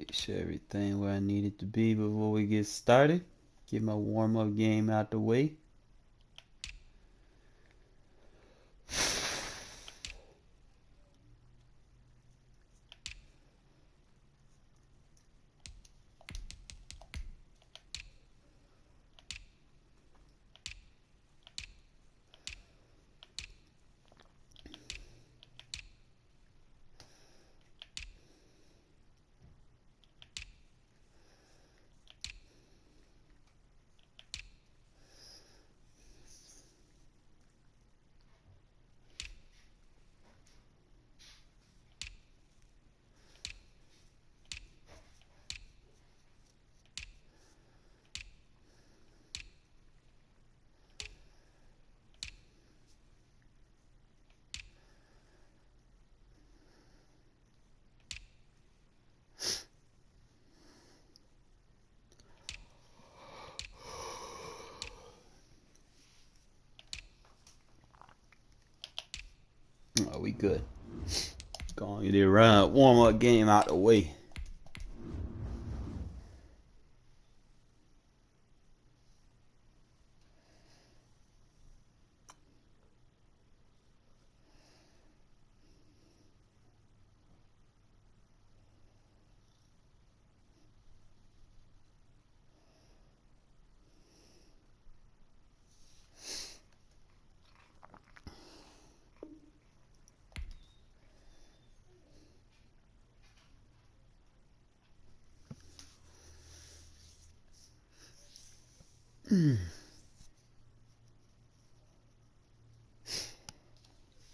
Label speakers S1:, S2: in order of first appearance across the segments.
S1: Make sure everything where I need it to be before we get started. Get my warm-up game out the way. Oh, we good. Gonna get a warm-up game out the way.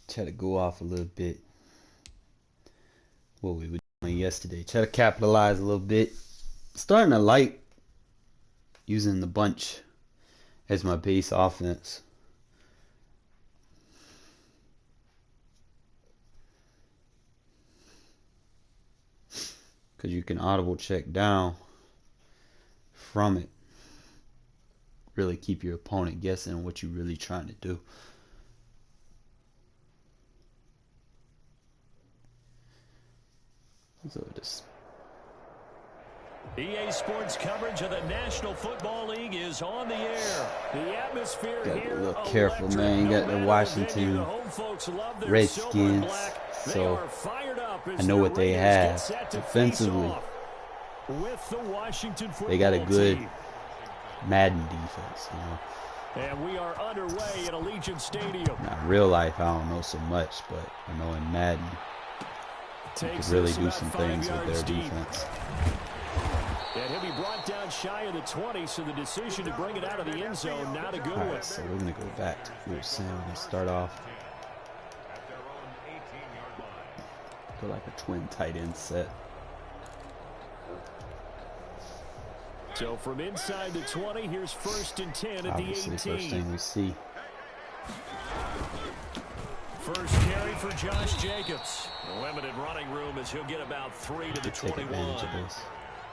S1: Try to go off a little bit. What we were doing yesterday. Try to capitalize a little bit. Starting to like using the bunch as my base offense. Because you can audible check down from it. Really keep your opponent guessing what you're really trying to do. So just
S2: EA Sports coverage of the National Football League is on the air. The atmosphere
S1: gotta be
S2: here
S1: a little careful, man. You got the Washington Redskins, so I know what they have defensively. They got a good Madden defense, you know.
S2: And we are underway at Allegiant Stadium.
S1: Now, in real life, I don't know so much, but I know in Madden, you can really do some things with their defense.
S2: And he'll be brought down shy of the 20, so the decision to bring it out of the end zone, not a good one.
S1: All right, so we're going to go back to what we were saying. We're going to start off. Go like a twin tight end set.
S2: So from inside the 20, here's 1st and 10 at
S1: Obviously,
S2: the 18.
S1: first thing we see.
S2: First carry for Josh Jacobs. Limited running room as he'll get about 3 to the 21.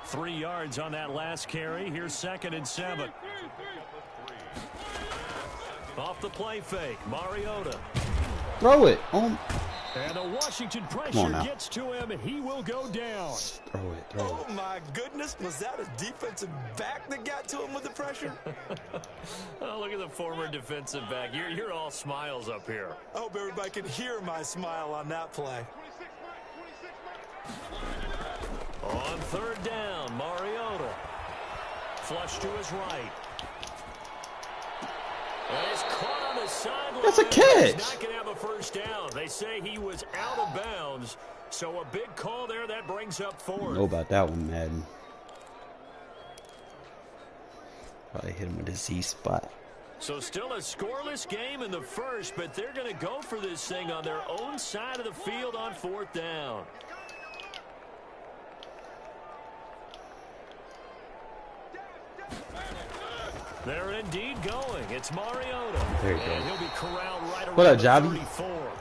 S2: 3 yards on that last carry. Here's 2nd and 7. Off the play fake, Mariota.
S1: Throw it. Oh.
S2: And the Washington pressure gets to him. He will go down.
S1: Throw it. Throw it.
S3: Oh, my goodness. Was that a defensive back that got to him with the pressure?
S2: Oh, look at the former defensive back. You're all smiles up here.
S3: I hope everybody can hear my smile on that play.
S2: On 3rd down, Mariota. Flush to his right. And he's caught on the sideline.
S1: That's a catch.
S2: He's not going to have a first down. They say he was out of bounds. So a big call there. That brings up 4th.
S1: I know about that one, Madden. Probably hit him with a Z spot.
S2: So still a scoreless game in the first, but they're going to go for this thing on their own side of the field on 4th down. They're indeed going. It's Mariota.
S1: There you go.
S2: And he'll be corralled right around
S1: What up,
S2: the
S1: Jobby?
S2: 34.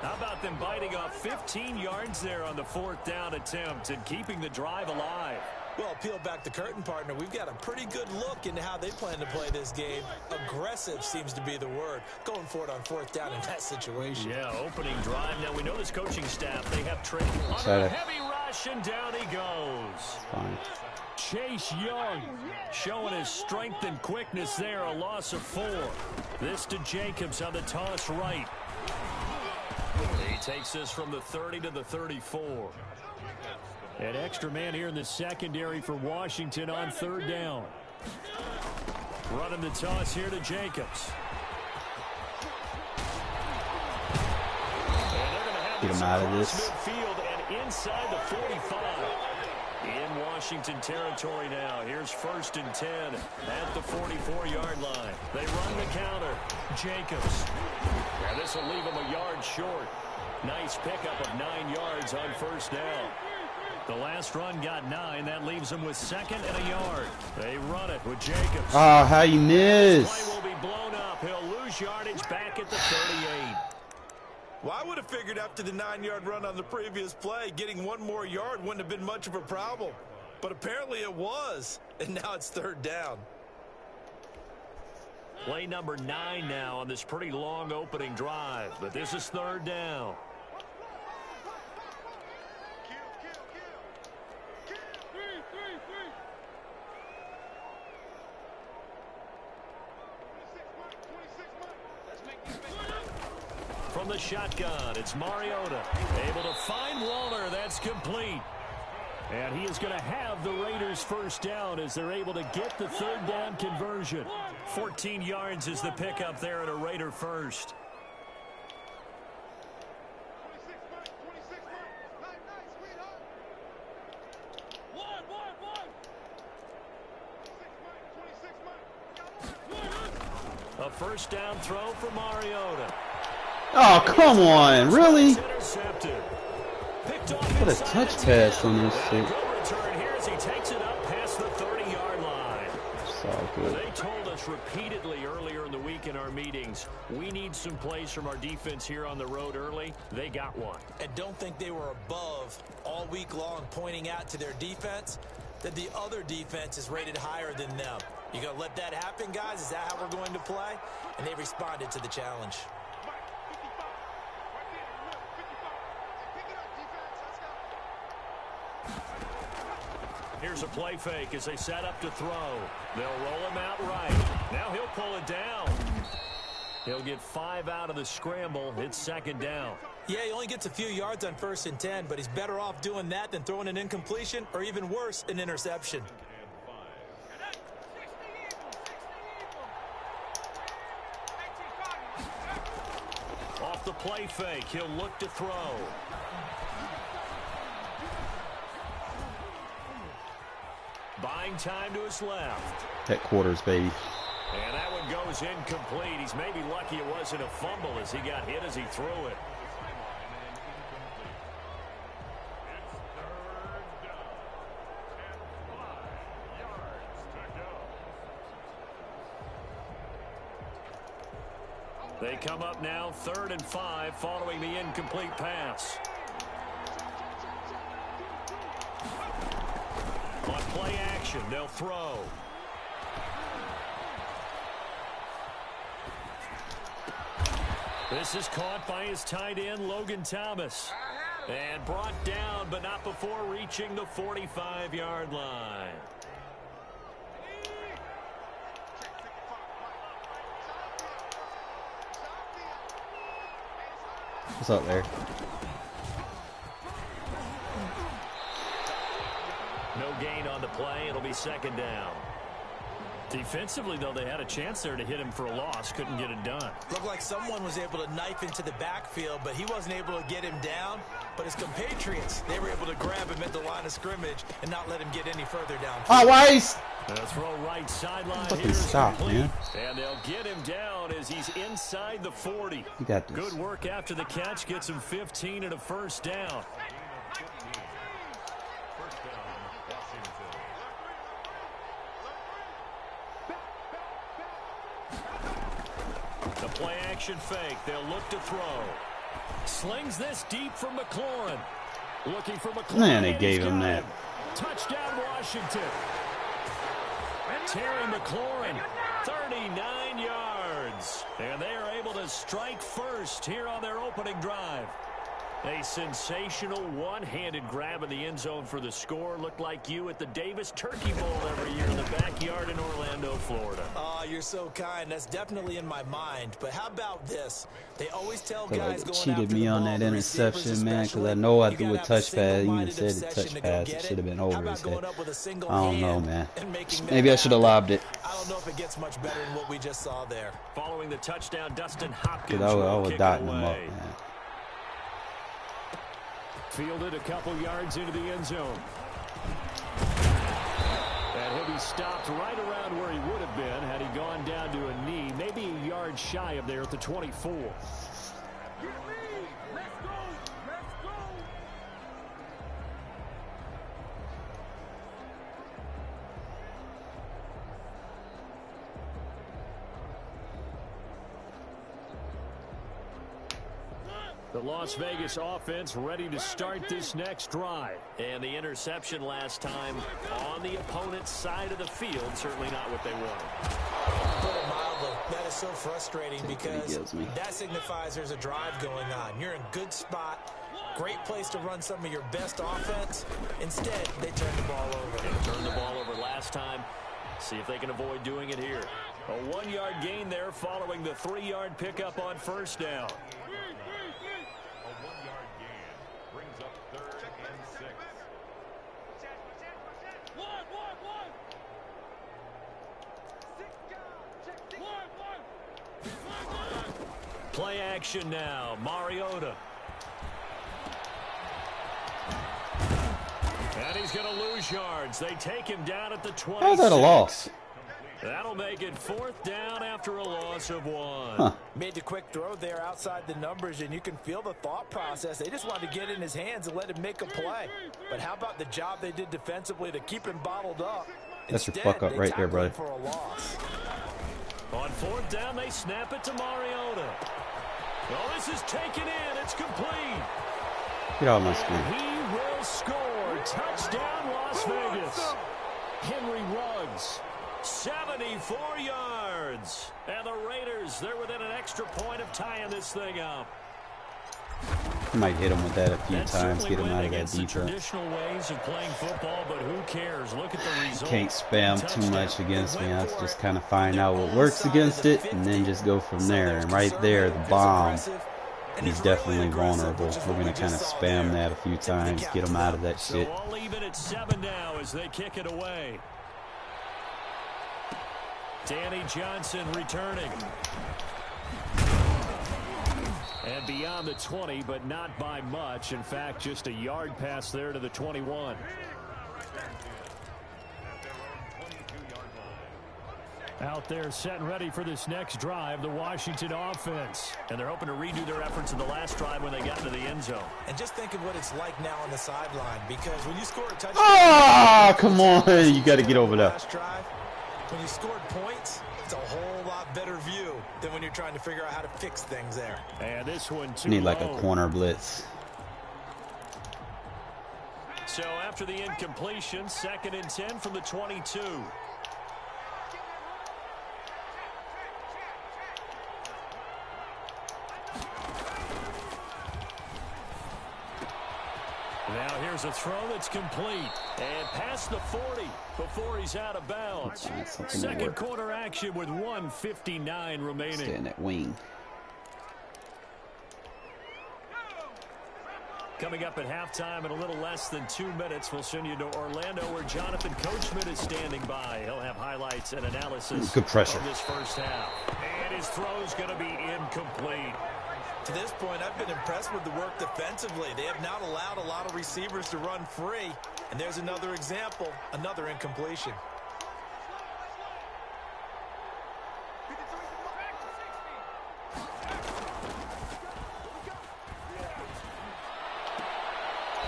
S2: How about them biting off 15 yards there on the 4th down attempt and keeping the drive alive?
S3: Well, peel back the curtain, partner. We've got a pretty good look into how they plan to play this game. Aggressive seems to be the word. Going for it on 4th down in that situation.
S2: Yeah, opening drive. Now, we know this coaching staff, they have trained on
S1: Try
S2: a
S1: to
S2: heavy rush, and down he goes.
S1: Fine.
S2: Chase Young showing his strength and quickness there, a loss of 4. This to Jacobs on the toss right. He takes this from the 30 to the 34. An extra man here in the secondary for Washington on 3rd down. Running the toss here to Jacobs.
S1: Get him out of this.
S2: Midfield and inside the 45. In Washington territory now. Here's 1st and 10 at the 44-yard line. They run the counter. Jacobs. Now this will leave him a yard short. Nice pickup of 9 yards on 1st down. The last run got 9. That leaves him with 2nd and a yard. They run it with Jacobs.
S1: Oh, how you miss?
S2: Play will be blown up. He'll lose yardage back at the 38.
S3: Well, I would have figured after the 9-yard run on the previous play, getting 1 more yard wouldn't have been much of a problem. But apparently it was, and now it's 3rd down.
S2: Play number 9 now on this pretty long opening drive, but this is 3rd down. From the shotgun, it's Mariota. Able to find Waller. That's complete. And he is going to have the Raiders' 1st down as they're able to get the 3rd down conversion. 14 yards is the pickup there at a Raider 1st. A 1st down throw for Mariota.
S1: Oh, come on. Really?
S2: What
S1: a touch pass on this shit.
S2: Return here as he takes it up past the 30-yard line.
S1: So good.
S2: They told us repeatedly earlier in the week in our meetings, we need some plays from our defense here on the road early. They got one.
S3: And don't think they were above all week long, pointing out to their defense that the other defense is rated higher than them. You gonna let that happen, guys? Is that how we're going to play? And they responded to the challenge.
S2: Here's a play fake as they set up to throw. They'll roll him out right. Now he'll pull it down. He'll get 5 out of the scramble. It's 2nd down.
S3: Yeah, he only gets a few yards on 1st and 10, but he's better off doing that than throwing an incompletion or even worse, an interception.
S2: Off the play fake, he'll look to throw. Buying time to his left.
S1: Headquarters, baby.
S2: And that one goes incomplete. He's maybe lucky it wasn't a fumble as he got hit as he threw it. They come up now 3rd and 5 following the incomplete pass. On play action, they'll throw. This is caught by his tight end, Logan Thomas. And brought down, but not before reaching the 45-yard line.
S1: What's up there?
S2: No gain on the play. It'll be 2nd down. Defensively, though, they had a chance there to hit him for a loss. Couldn't get it done.
S3: Looked like someone was able to knife into the backfield, but he wasn't able to get him down. But his compatriots, they were able to grab him at the line of scrimmage and not let him get any further down.
S1: Oh, Weiss!
S2: The throw right sideline
S1: Fucking
S2: here is
S1: stop,
S2: complete.
S1: man.
S2: And they'll get him down as he's inside the 40.
S1: You got this.
S2: Good work after the catch. Gets him 15 and a 1st down. The play action fake. They'll look to throw. Slings this deep from McLaurin. Looking for McLaurin.
S1: Man, they gave him that.
S2: Touchdown, Washington. Terry McLaurin, 39 yards. And they are able to strike first here on their opening drive. A sensational one-handed grab in the end zone for the score. Looked like you at the Davis Turkey Bowl every year in the backyard in Orlando, Florida.
S3: Oh, you're so kind. That's definitely in my mind. But how about this? They always tell
S1: Feel
S3: guys
S1: like they
S3: going
S1: cheated
S3: after
S1: me
S3: the
S1: on
S3: ball,
S1: that
S3: the
S1: interception,
S3: receivers
S1: man, because I
S3: especially,
S1: know I
S3: you
S1: threw
S3: gotta
S1: a
S3: have
S1: touch pass. Even
S3: single-minded
S1: said a
S3: obsession
S1: touch
S3: to go
S1: pass. It
S3: get
S1: should have been
S3: How
S1: over
S3: about
S1: his head.
S3: going up with a single
S1: I don't know,
S3: hand
S1: man.
S3: and making that
S1: Maybe I should have
S3: happen?
S1: lobbed it.
S3: I don't know if it gets much better than what we just saw there.
S2: Following the touchdown, Dustin Hopkins
S1: Because I
S2: will
S1: was
S2: kick it
S1: dotting them up,
S2: away.
S1: man.
S2: Fielded a couple yards into the end zone. And he'll be stopped right around where he would have been had he gone down to a knee, maybe a yard shy of there at the 24. The Las Vegas offense ready to start this next drive. And the interception last time on the opponent's side of the field. Certainly not what they wanted.
S3: Put it mildly, that is so frustrating because that signifies there's a drive going on. You're in a good spot. Great place to run some of your best offense. Instead, they turn the ball over.
S2: They turned the ball over last time. See if they can avoid doing it here. A 1-yard gain there following the 3-yard pickup on first down. Play action now. Mariota. And he's going to lose yards. They take him down at the 26.
S1: How's that a loss?
S2: That'll make it 4th down after a loss of 1.
S1: Huh.
S3: Made the quick throw there outside the numbers, and you can feel the thought process. They just wanted to get in his hands and let him make a play. But how about the job they did defensively to keep him bottled up?
S1: That's your
S3: Instead,
S1: fuck up
S3: they
S1: right there,
S3: tackle him
S1: brother.
S3: for a loss.
S2: On 4th down, they snap it to Mariota. Oh, this is taken in. It's complete.
S1: Get out of my screen.
S2: He will score. Touchdown, Las Vegas. Henry Ruggs, 74 yards. And the Raiders, they're within an extra point of tying this thing up.
S1: I might hit him with that a few
S2: That
S1: times, get him
S2: certainly
S1: out
S2: went
S1: of that
S2: against the
S1: defense.
S2: traditional ways of playing football, but who cares? Look at the result.
S1: Can't spam too much against me. I just kind of find out what works against it and then just go from there. And right there, the bomb, he's definitely vulnerable. We're going to kind of spam that a few times, get him out of that shit.
S2: So all even at 7 now as they kick it away. Danny Johnson returning. And beyond the 20, but not by much. In fact, just a yard pass there to the 21. Out there set and ready for this next drive, the Washington offense. And they're hoping to redo their efforts in the last drive when they got into the end zone.
S3: And just think of what it's like now on the sideline, because when you score a touchdown...
S1: Ah, come on. You got to get over that.
S3: Last drive, when you scored points, it's a whole lot better view than when you're trying to figure out how to fix things there.
S2: And this one too
S1: Need like a
S2: low.
S1: corner blitz.
S2: So after the incompletion, 2nd and 10 from the 22. Now here's a throw that's complete. And past the 40 before he's out of bounds.
S1: That's something to
S2: Second
S1: work.
S2: quarter action with 1:59 remaining.
S1: Stay in that wing.
S2: Coming up at halftime in a little less than 2 minutes, we'll send you to Orlando where Jonathan Coachman is standing by. He'll have highlights and analysis
S1: Good pressure.
S2: of this first half. And his throw's going to be incomplete.
S3: To this point, I've been impressed with the work defensively. They have not allowed a lot of receivers to run free. And there's another example, another incompletion.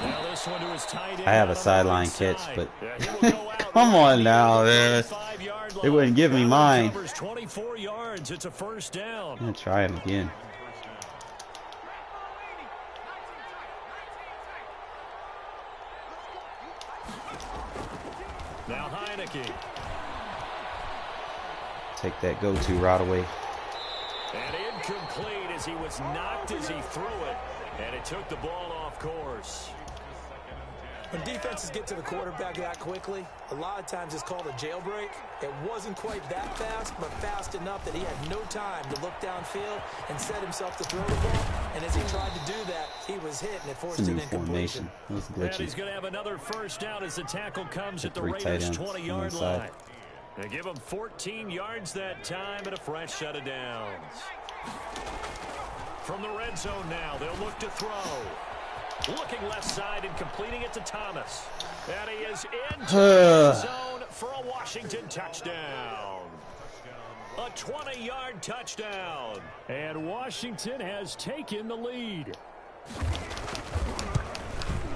S2: Now this one to his tight end
S1: I have a
S2: on the
S1: sideline
S2: right
S1: catch,
S2: side.
S1: but
S2: Yeah, he will go out
S1: come
S2: right
S1: on now,
S2: near the
S1: man.
S2: 25-yard
S1: They
S2: line.
S1: wouldn't give me
S2: Allen
S1: mine.
S2: covers 24 yards. It's a first down.
S1: I'm going to try him again.
S2: Now Heineke.
S1: Take that go-to route away.
S2: And Incomplete as he was knocked as he threw it, and it took the ball off course.
S3: When defenses get to the quarterback that quickly, a lot of times it's called a jailbreak. It wasn't quite that fast, but fast enough that he had no time to look downfield and set himself to throw the ball. And as he tried to do that, he was hit, and it forced an incompletion.
S1: It was glitchy.
S2: And he's going to have another first down as the tackle comes at the Raiders' 20-yard line. They give him 14 yards that time and a fresh set of downs. From the red zone now, they'll look to throw. Looking left side and completing it to Thomas. And he is into the zone for a Washington touchdown. A 20-yard touchdown. And Washington has taken the lead.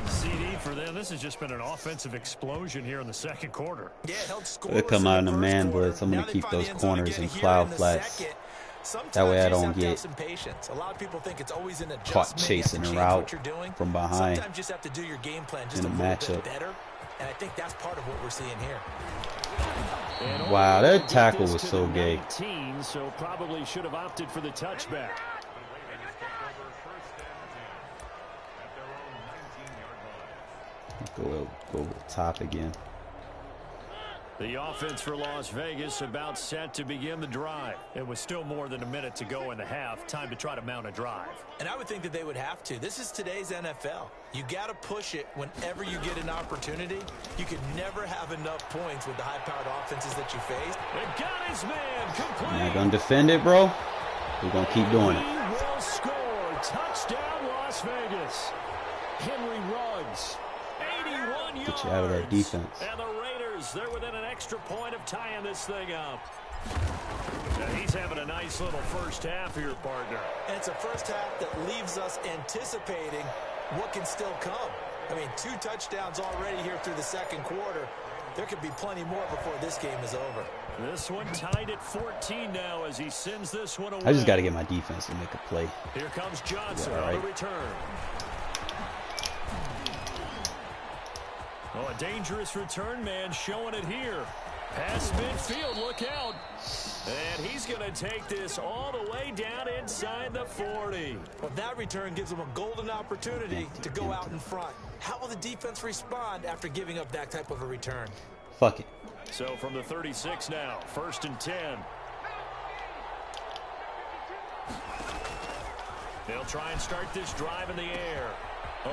S2: CD for them. This has just been an offensive explosion here in the second quarter.
S3: Yeah, held scoreless.
S1: They come out in a man blitz. I'm going to keep those corners in cloud flats. That way I don't get
S3: a lot of people think it's always an
S1: caught chasing her out from behind
S3: Sometimes you just have to do your game plan just
S1: in a matchup.
S3: Better, and I think that's part of what we're seeing here.
S1: Wow, that tackle was so gay.
S2: 19, so probably should have opted for the touchback.
S1: Go over the top again.
S2: The offense for Las Vegas about set to begin the drive. It was still more than a minute to go in the half. Time to try to mount a drive.
S3: And I would think that they would have to. This is today's NFL. You got to push it whenever you get an opportunity. You could never have enough points with the high-powered offenses that you face.
S2: They got his man complete.
S1: You're not going to defend it, bro? We're going to keep doing it.
S2: He will score. Touchdown, Las Vegas. Henry Ruggs. 81 yards.
S1: Get you out of that defense.
S2: And the Raiders, they're within an extra point of tying this thing up. Now he's having a nice little first half here, partner.
S3: And it's a first half that leaves us anticipating what can still come. I mean, 2 touchdowns already here through the second quarter. There could be plenty more before this game is over.
S2: This one tied at 14 now as he sends this one away.
S1: I just got to get my defense to make a play.
S2: Here comes Johnson
S1: Yeah,
S2: on
S1: right.
S2: the return. Oh, a dangerous return man showing it here. Past midfield, look out. And he's going to take this all the way down inside the 40.
S3: Well, that return gives them a golden opportunity to go out in front. How will the defense respond after giving up that type of a return?
S1: Fuck it.
S2: So from the 36 now, 1st and 10. They'll try and start this drive in the air.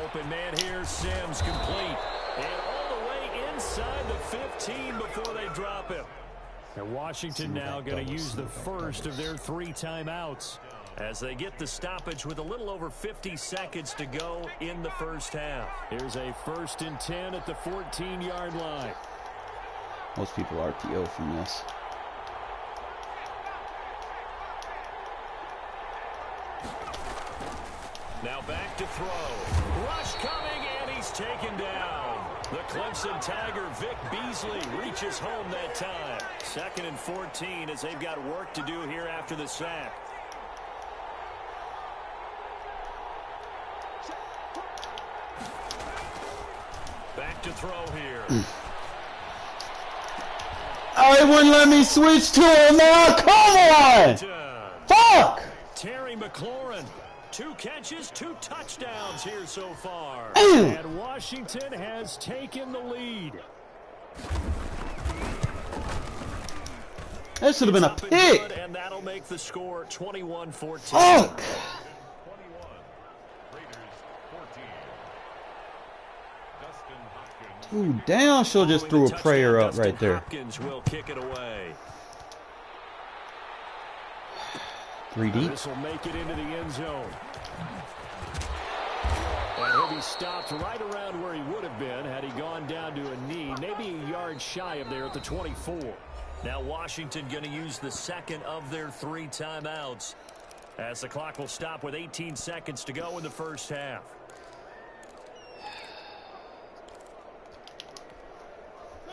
S2: Open man here, Sims complete. And all the way inside the 15 before they drop him. And Washington now going to use the first of their 3 timeouts as they get the stoppage with a little over 50 seconds to go in the first half. Here's a 1st and 10 at the 14-yard line.
S1: Most people RPO from this.
S2: Now back to throw. Rush coming, and he's taken down. The Clemson Tiger, Vic Beasley, reaches home that time. 2nd and 14 as they've got work to do here after the sack. Back to throw here.
S1: Oh, it wouldn't let me switch to him now. Come on! Fuck!
S2: Terry McLaurin. 2 catches, 2 touchdowns here so far.
S1: Damn.
S2: And Washington has taken the lead.
S1: That should have been a pick.
S2: And that'll make the score 21-14.
S1: Fuck! Dude, damn, she'll just threw a prayer up right there.
S2: Hopkins will kick it away.
S1: 3 deep.
S2: This will make it into the end zone. And he'll be stopped right around where he would have been had he gone down to a knee, maybe a yard shy of there at the 24. Now Washington going to use the 2nd of their 3 timeouts as the clock will stop with 18 seconds to go in the first half.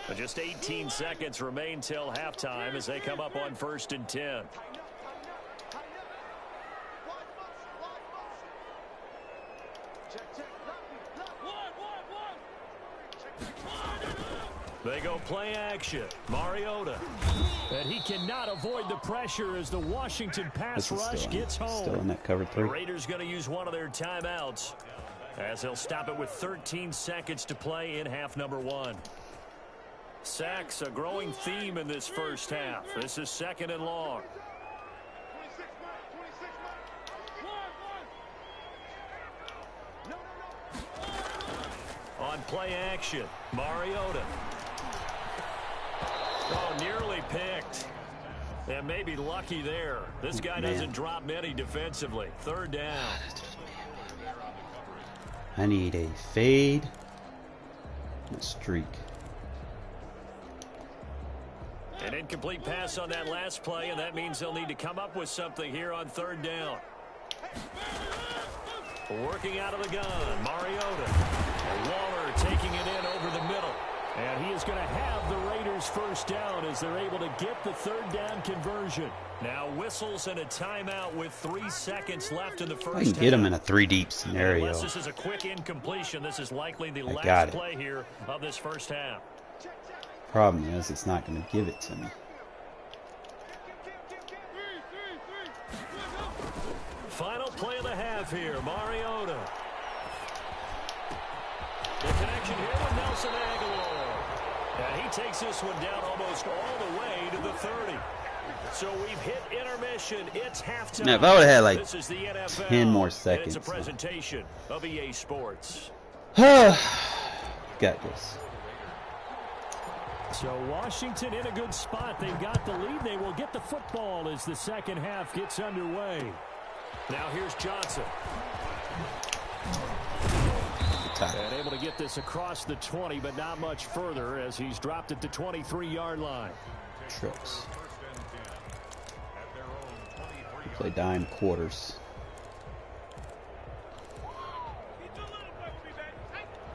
S2: But just 18 seconds remain till halftime as they come up on 1st and 10. They go play action. Mariota. And he cannot avoid the pressure as the Washington pass rush gets home.
S1: Still in that cover 3.
S2: The Raiders going to use one of their timeouts as they'll stop it with 13 seconds to play in half number 1. Sacks, a growing theme in this first half. This is 2nd and long. On play action, Mariota. Oh, nearly picked. And maybe lucky there. This guy doesn't drop many defensively. 3rd down.
S1: I need a fade and a streak.
S2: An incomplete pass on that last play, and that means they'll need to come up with something here on 3rd down. Working out of the gun, Mariota. And Waller taking it in over the middle. And he is going to have the Raiders first down as they're able to get the 3rd down conversion. Now whistles and a timeout with 3 seconds left in the first half.
S1: I can get him in a 3 deep scenario.
S2: Unless this is a quick incompletion, this is likely the last play here of this first half.
S1: Problem is, it's not going to give it to me.
S2: Final play of the half here, Mariota. The connection here with Nelson Aguilar. And he takes this one down almost all the way to the 30. So we've hit intermission. It's halftime.
S1: Now, if I would have had like
S2: this is the NFL,
S1: 10 more seconds.
S2: It's a presentation of EA Sports.
S1: Got this.
S2: So Washington in a good spot. They've got the lead. They will get the football as the second half gets underway. Now here's Johnson. And able to get this across the 20, but not much further as he's dropped at the 23-yard line.
S1: Trips. Play dime quarters.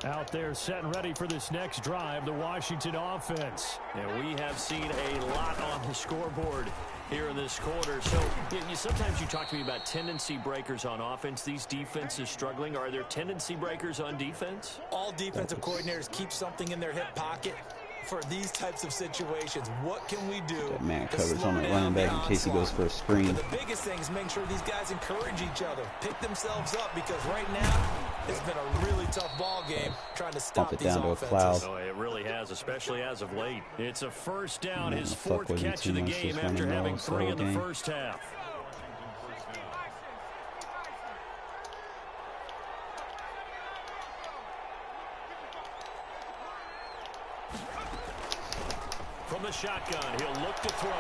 S2: Out there set and ready for this next drive, the Washington offense. And we have seen a lot on the scoreboard here in this quarter. So sometimes you talk to me about tendency breakers on offense. These defenses struggling. Are there tendency breakers on defense?
S3: All defensive coordinators keep something in their hip pocket for these types of situations. What can we do?
S1: That man covers on the running back in case he goes for a screen.
S3: But the biggest thing is making sure these guys encourage each other, pick themselves up, because right now it's been a really tough ball game trying to stop these offenses.
S2: Oh, it really has, especially as of late. It's a first down, his 4th catch of the game after having 3 in the first half. From the shotgun, he'll look to throw.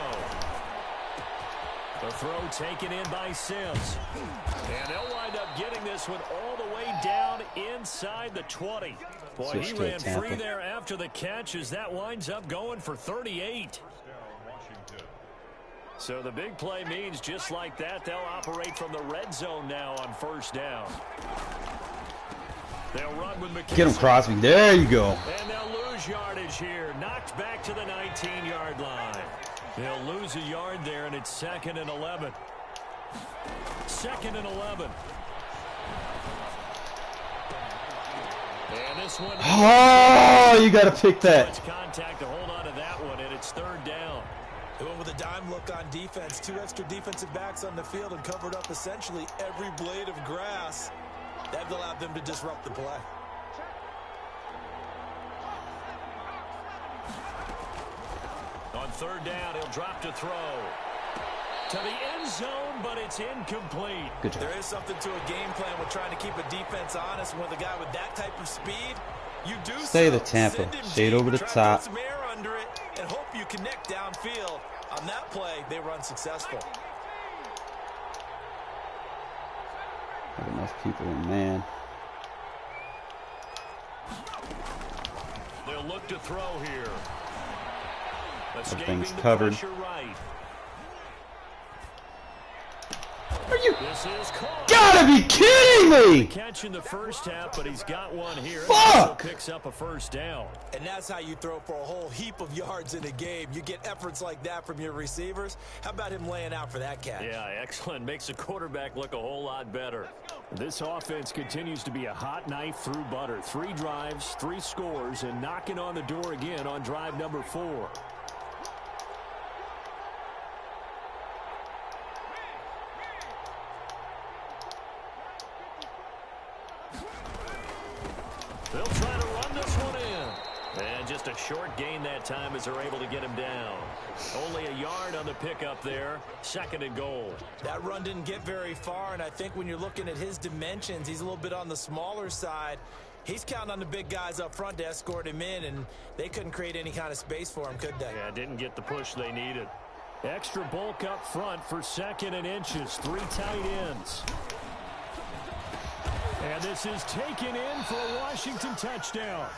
S2: The throw taken in by Sims. And they'll wind up getting this one all the way down inside the 20. Boy, he ran free there after the catch as that winds up going for 38. So the big play means just like that, they'll operate from the red zone now on first down. They'll run with McKinnon.
S1: Get him, Crosby. There you go.
S2: And they'll lose yardage here. Knocked back to the 19-yard line. They'll lose a yard there, and it's 2nd and 11. 2nd and 11. And this one.
S1: Oh, you got to pick that.
S2: Contact to hold on to that one, and it's 3rd down.
S3: They went with a dime look on defense. 2 extra defensive backs on the field and covered up essentially every blade of grass. That allowed them to disrupt the play.
S2: On 3rd down, he'll drop to throw. To the end zone, but it's incomplete.
S1: Good job.
S3: There is something to a game plan with trying to keep a defense honest. With a guy with that type of speed, you do
S1: stay the Tampa. Shade over the top.
S3: Put some air under it and hope you connect downfield. On that play, they were unsuccessful.
S1: Not enough people in man.
S2: They'll look to throw here.
S1: Everything's covered.
S2: Right.
S1: Are you
S2: This is
S1: gotta be kidding me?
S2: Catch in the first half, but he's got one here.
S1: Fuck!
S2: Picks up a first down.
S3: And that's how you throw for a whole heap of yards in a game. You get efforts like that from your receivers. How about him laying out for that catch?
S2: Yeah, excellent. Makes the quarterback look a whole lot better. This offense continues to be a hot knife through butter. 3 drives, 3 scores, and knocking on the door again on drive number 4. They'll try to run this one in. And just a short gain that time as they're able to get him down. Only a yard on the pickup there. 2nd and goal.
S3: That run didn't get very far, and I think when you're looking at his dimensions, he's a little bit on the smaller side. He's counting on the big guys up front to escort him in, and they couldn't create any kind of space for him, could they?
S2: Yeah, didn't get the push they needed. Extra bulk up front for 2nd and inches. 3 tight ends. And this is taken in for a Washington touchdown.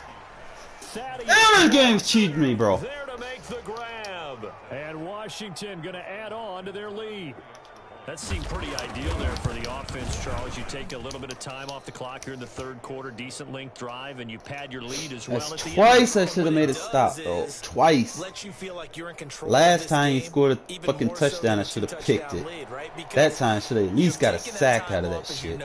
S1: This game's cheating me, bro.
S2: There to make the grab. And Washington going to add on to their lead. That seemed pretty ideal there for the offense, Charles. You take a little bit of time off the clock here in the 3rd quarter, decent length drive, and you pad your lead as well at the end.
S1: Twice I should have made a stop, though. Twice.
S3: Lets you feel like you're in control.
S1: Last time he scored a fucking touchdown, I should have picked it. That time I should have at least got a sack out of that shit.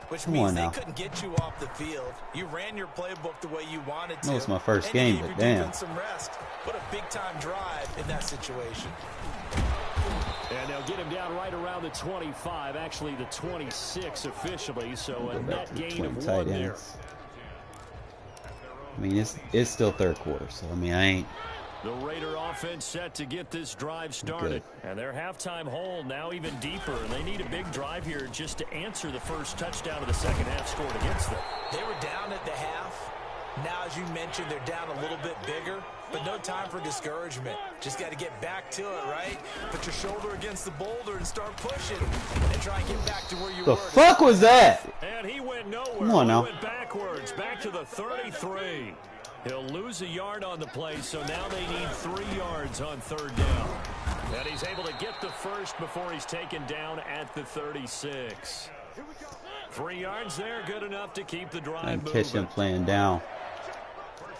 S3: Which
S1: Come
S3: means
S1: on
S3: they
S1: now.
S3: couldn't get you off the field. You ran your playbook the way you wanted to.
S1: No, it's my first
S3: and
S1: game,
S3: you
S1: but
S3: gave your
S1: damn.
S3: defense some rest. What a big-time drive in that situation.
S2: And they'll get him down right around the 25, actually the 26 officially, so a net gain of 1 there.
S1: I mean, it's still 3rd quarter, so I mean, I ain't.
S2: The Raider offense set to get this drive started. And their halftime hole now even deeper. And they need a big drive here just to answer the first touchdown of the 2nd half scored against them.
S3: They were down at the half. Now, as you mentioned, they're down a little bit bigger. But no time for discouragement. Just got to get back to it, right? Put your shoulder against the boulder and start pushing. And try and get back to where you were.
S1: The fuck was that?
S2: And he went nowhere.
S1: Come on now.
S2: He went backwards, back to the 33. He'll lose a yard on the play, so now they need 3 yards on 3rd down. And he's able to get the first before he's taken down at the 36. 3 yards there, good enough to keep the drive
S1: I
S2: moving.
S1: can catch him playing down.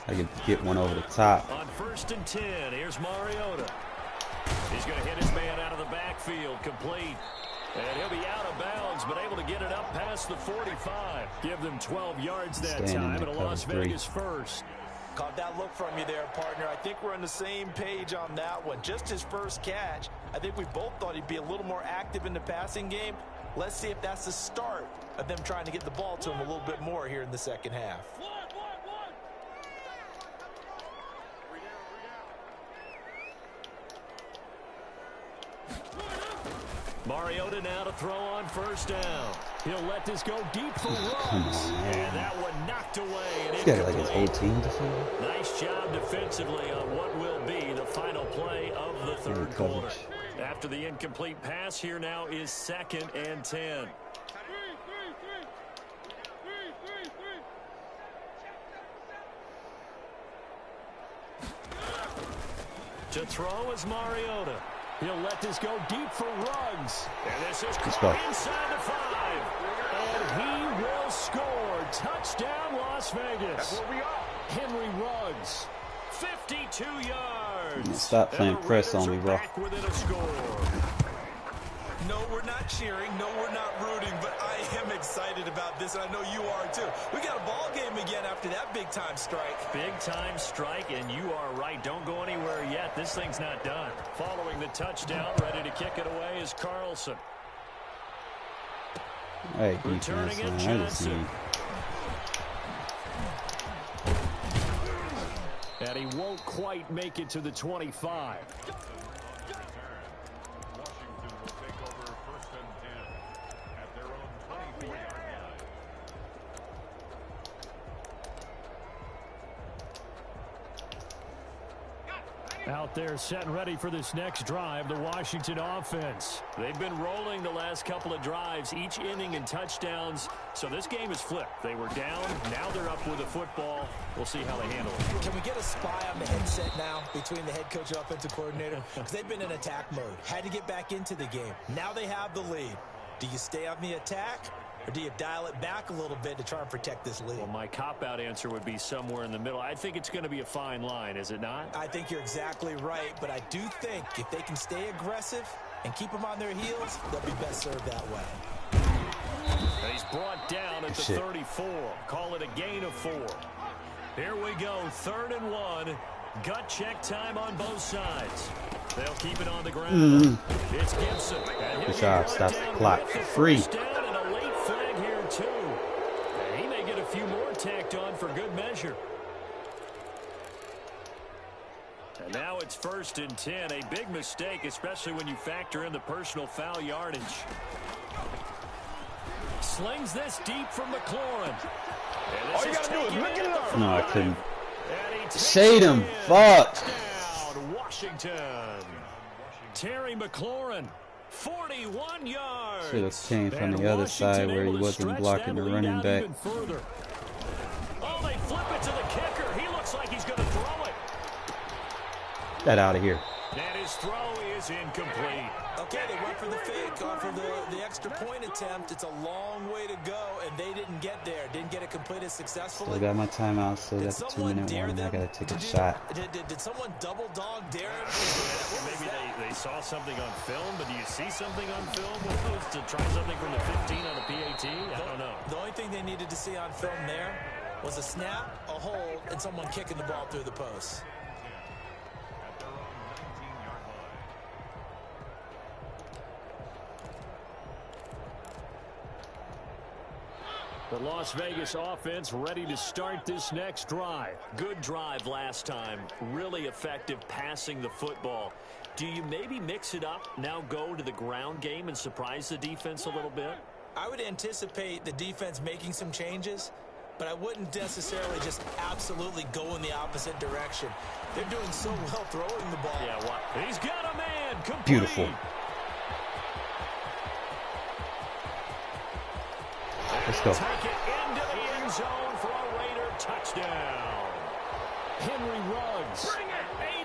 S1: I can get one over the top.
S2: On 1st and 10, here's Mariota. He's going to hit his man out of the backfield, complete. And he'll be out of bounds, but able to get it up past the 45. Give them 12 yards that time, and a Las Vegas first.
S3: Caught that look from you there, partner. I think we're on the same page on that one. Just his first catch. I think we both thought he'd be a little more active in the passing game. Let's see if that's the start of them trying to get the ball to him a little bit more here in the 2nd half.
S2: Mariota now to throw on 1st down. He'll let this go deep for Ruggs. And that one knocked away. And
S1: He's got like his whole team to see.
S2: Nice job defensively on what will be the final play of the 3rd quarter. After the incomplete pass, here now is 2nd and 10. To throw is Mariota. He'll let this go deep for Ruggs. And this is inside the 5. And he will score. Touchdown, Las Vegas. That's where we are. Henry Ruggs. 52 yards.
S1: Stop playing press on me, bro.
S2: Within a score.
S3: No, we're not cheering. No, we're not rooting. But I am excited about this, and I know you are too. We got a ball game again after that big-time strike.
S2: Big-time strike, and you are right. Don't go anywhere yet. This thing's not done. Following the touchdown, ready to kick it away is Carlson.
S1: Hey, defense, man. I just see.
S2: And he won't quite make it to the 25. Out there set and ready for this next drive, the Washington offense. They've been rolling the last couple of drives, each inning and touchdowns. So this game is flipped. They were down, now they're up with the football. We'll see how they handle it.
S3: Can we get a spy on the headset now between the head coach and offensive coordinator? Because they've been in attack mode. Had to get back into the game. Now they have the lead. Do you stay on the attack? Or do you dial it back a little bit to try and protect this lead?
S2: Well, my cop-out answer would be somewhere in the middle. I think it's going to be a fine line, is it not?
S3: I think you're exactly right, but I do think if they can stay aggressive and keep them on their heels, they'll be best served that way.
S2: They He's brought down at the 34. Call it a gain of 4. Here we go, 3rd and 1. Gut check time on both sides. They'll keep it on the ground. It's Gibson.
S1: Good job. Stops the clock. Free.
S2: Down and a late flag here, too. He may get a few more tacked on for good measure. And now it's 1st and 10. A big mistake, especially when you factor in the personal foul yardage. Slings this deep from McLaurin.
S4: All you got to do is look it up.
S1: No, I couldn't. Shade him. Fuck.
S2: Down, Washington. Terry McLaurin, 41 yards.
S1: Should have came from the other side where he wasn't blocking the running back.
S2: Oh, they flip it to the kicker. He looks like he's going to throw it.
S1: Get out of here.
S2: And his throw is incomplete.
S3: Okay, they went for the fake off of the extra point attempt. It's a long way to go, and they didn't get there. Didn't get it completed successfully.
S1: Still got my timeout. Still got the 2-minute warning. I gotta take a shot.
S3: Did someone double dog dare him?
S2: Maybe they saw something on film, but do you see something on film with those to try something from the 15 on the PAT? I don't know.
S3: The only thing they needed to see on film there was a snap, a hold, and someone kicking the ball through the post.
S2: The Las Vegas offense ready to start this next drive. Good drive last time. Really effective passing the football. Do you maybe mix it up, now go to the ground game and surprise the defense a little bit?
S3: I would anticipate the defense making some changes, but I wouldn't necessarily just absolutely go in the opposite direction. They're doing so well throwing the ball.
S2: Yeah, what? He's got a man. Complete.
S1: Beautiful. Let's go.
S2: Take it into the end zone for a Raider touchdown. Henry Ruggs,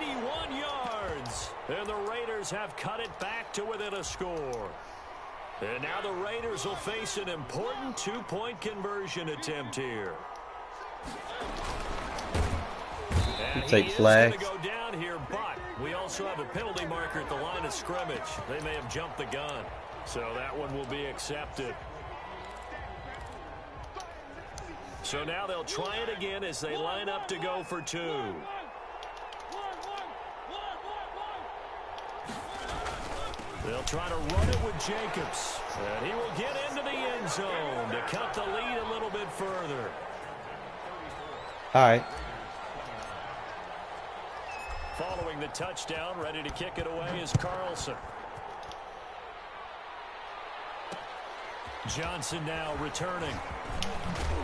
S2: 81 yards. And the Raiders have cut it back to within a score. And now the Raiders will face an important 2-point conversion attempt here. And
S1: take flags.
S2: Go down here, but we also have a penalty marker at the line of scrimmage. They may have jumped the gun, so that one will be accepted. So now they'll try it again as they line up to go for 2. They'll try to run it with Jacobs. And he will get into the end zone to cut the lead a little bit further.
S1: All right.
S2: Following the touchdown, ready to kick it away is Carlson. Johnson now returning.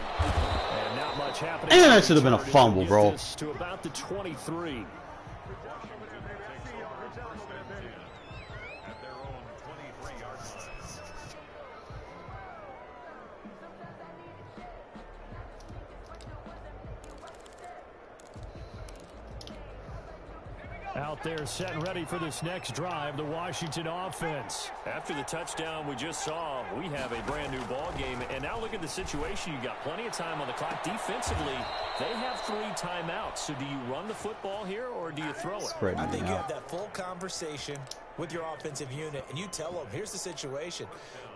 S2: And not much happening.
S1: And that should have been a fumble, bro.
S2: To about the 23. Out there set and ready for this next drive, the Washington offense. After the touchdown we just saw, we have a brand new ball game. And now look at the situation. You got plenty of time on the clock. Defensively, they have 3 timeouts. So do you run the football here or do you throw it?
S3: I think you have that full conversation with your offensive unit, and you tell them, here's the situation.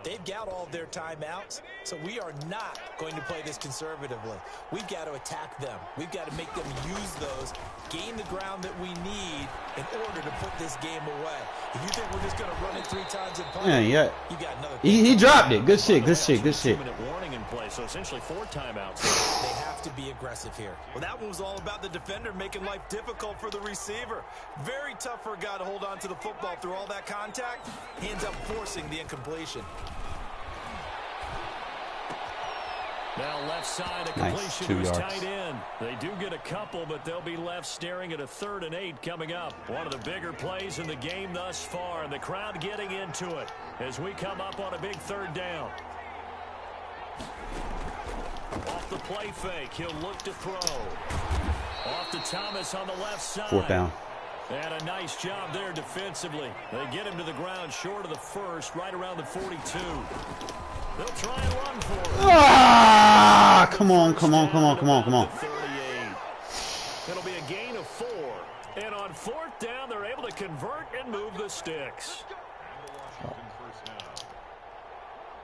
S3: They've got all of their timeouts, so we are not going to play this conservatively. We've got to attack them. We've got to make them use those, gain the ground that we need in order to put this game away. If you think we're just going to run it 3 times and play,
S1: Yeah.
S3: you got another.
S1: He dropped it. Good shit. Good shit. Good shit.
S2: 2-minute warning in play, so essentially 4 timeouts.
S3: They have to be aggressive here.
S5: Well, that one was all about the defender making life difficult for the receiver. Very tough for a guy to hold on to the football through all that contact. He ends up forcing the incompletion.
S2: Now left side, a
S1: Nice,
S2: completion
S1: 2
S2: who's
S1: yards.
S2: tight end. They do get a couple, but they'll be left staring at a 3rd and 8 coming up. One of the bigger plays in the game thus far, and the crowd getting into it as we come up on a big 3rd down. Off the play fake, he'll look to throw. Off to Thomas on the left side.
S1: 4th down.
S2: And a nice job there defensively. They get him to the ground short of the 1st, right around the 42. They'll try and run for it.
S1: Ah! Come on. Come on. Come on. Come on. Come on.
S2: 38. It'll be a gain of 4. And on 4th down, they're able to convert and move the sticks.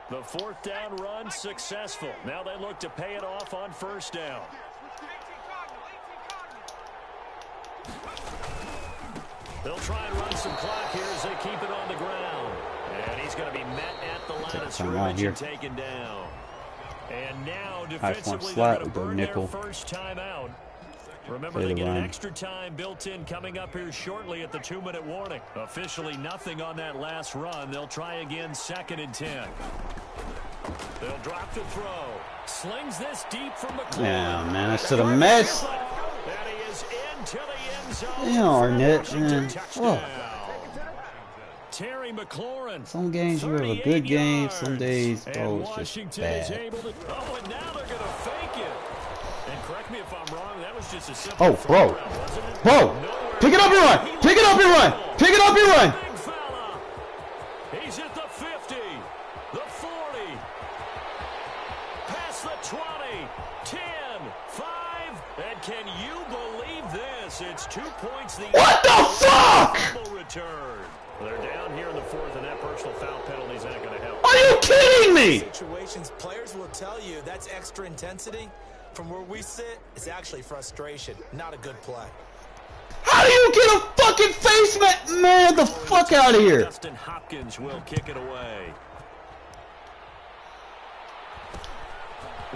S2: The fourth down run successful. Now they look to pay it off on first down. They'll try and run some clock here as they keep it on the ground. And he's going to be met at the line of scrimmage and taken down. And now defensively they're going to burn their first time out. Remember, they get an extra time built in coming up here shortly at the 2-minute warning. Officially nothing on that last run. They'll try again 2nd and 10. They'll drop the throw. Slings this deep from McClure.
S1: Yeah, man, I should have missed.
S2: That is into the end zone.
S1: Yeah, Arnett, man. Oh.
S2: Terry McLaurin.
S1: Some games you have a good game, some days, bro, it's just bad.
S2: Oh, and now they're going to fake it. And correct me if I'm wrong, that was just a simple
S1: bro. Bro, pick it up and run. Pick it up and run. Pick it up and run.
S2: Big fella. He's at the 50, the 40, past the 20, 10, 5, and can you believe this? It's 2 points.
S1: What the fuck?
S2: Return. They're down here in the 4th, and that personal foul penalty is not going to help.
S1: Are you kidding me?
S3: Situations, players will tell you that's extra intensity. From where we sit, it's actually frustration, not a good play.
S1: How do you get a fucking face mask? Man, the fuck out of here.
S2: Justin Hopkins will kick it away.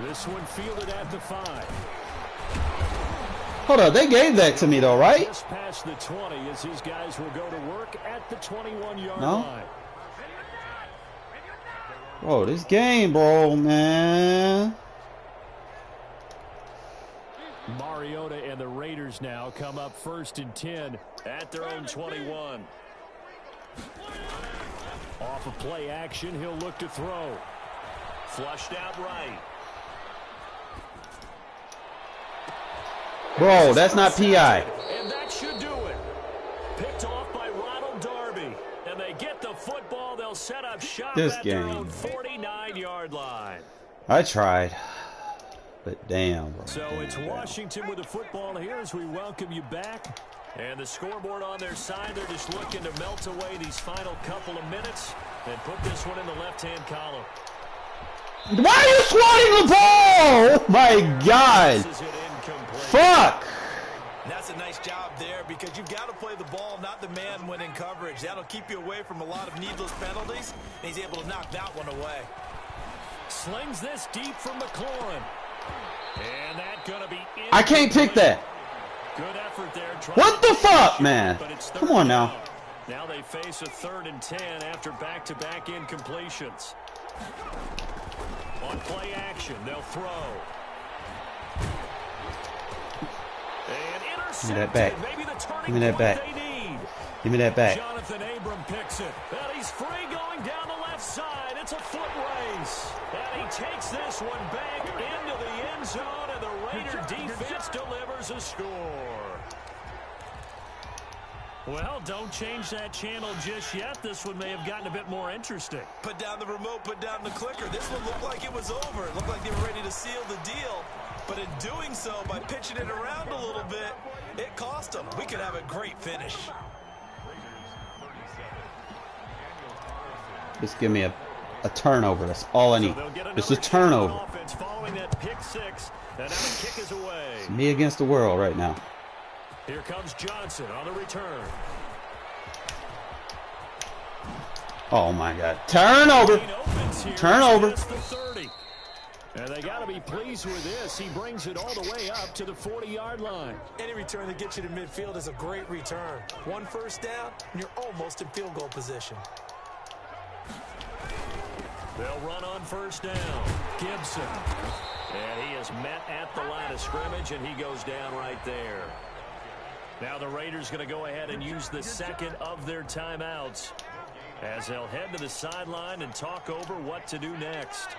S2: This one fielded at the 5.
S1: Hold on, they gave that to me though, right?
S2: Just past the 20 as his guys will go to work at the 21-yard
S1: No?
S2: line.
S1: Bro, this game, bro, man.
S2: Mariota and the Raiders now come up 1st and 10 at their own 21. Off of play action, he'll look to throw. Flushed out right.
S1: Bro, that's not PI.
S2: And that should do it. Picked off by Ronald Darby. And they get the football. They'll set up shop at their own 49-yard line.
S1: I tried. But damn, bro.
S2: So it's Washington with the football here as we welcome you back. And the scoreboard on their side, they're just looking to melt away these final couple of minutes and put this one in the left-hand column.
S1: Why are you swatting the ball? Oh my God. Fuck.
S3: That's a nice job there because you've got to play the ball, not the man when in coverage. That'll keep you away from a lot of needless penalties. And he's able to knock that one away.
S2: Slings this deep from McLaurin. And that gonna be
S1: I can't pick that.
S2: Good effort there.
S1: What the fuck, man? Come on now.
S2: Now they face a 3rd and 10 after back-to-back incompletions. On play action, they'll throw. And intercepted.
S1: Give me that back.
S2: Maybe the turning
S1: Give me that back.
S2: point they need.
S1: Give me that back.
S2: Jonathan Abram picks it. And he's free going down the left side. It's a foot race. And he takes this one back into the end zone, and the Raider defense delivers a score. Well, don't change that channel just yet. This one may have gotten a bit more interesting.
S3: Put down the remote, put down the clicker. This one looked like it was over. It looked like they were ready to seal the deal. But in doing so, by pitching it around a little bit, it cost them. We could have a great finish.
S1: Just give me a turnover. That's all I need. Just a turnover.
S2: Following that pick six, and now the kick is away.
S1: It's me against the world right now.
S2: Here comes Johnson on the return.
S1: Oh my God. Turnover. Turnover.
S2: And they got to be pleased with this. He brings it all the way up to the 40-yard line.
S3: Any return that gets you to midfield is a great return. One first down, and you're almost in field goal position.
S2: They'll run on first down. Gibson. And he is met at the line of scrimmage, and he goes down right there. Now the Raiders going to go ahead and use the second of their timeouts as they'll head to the sideline and talk over what to do next.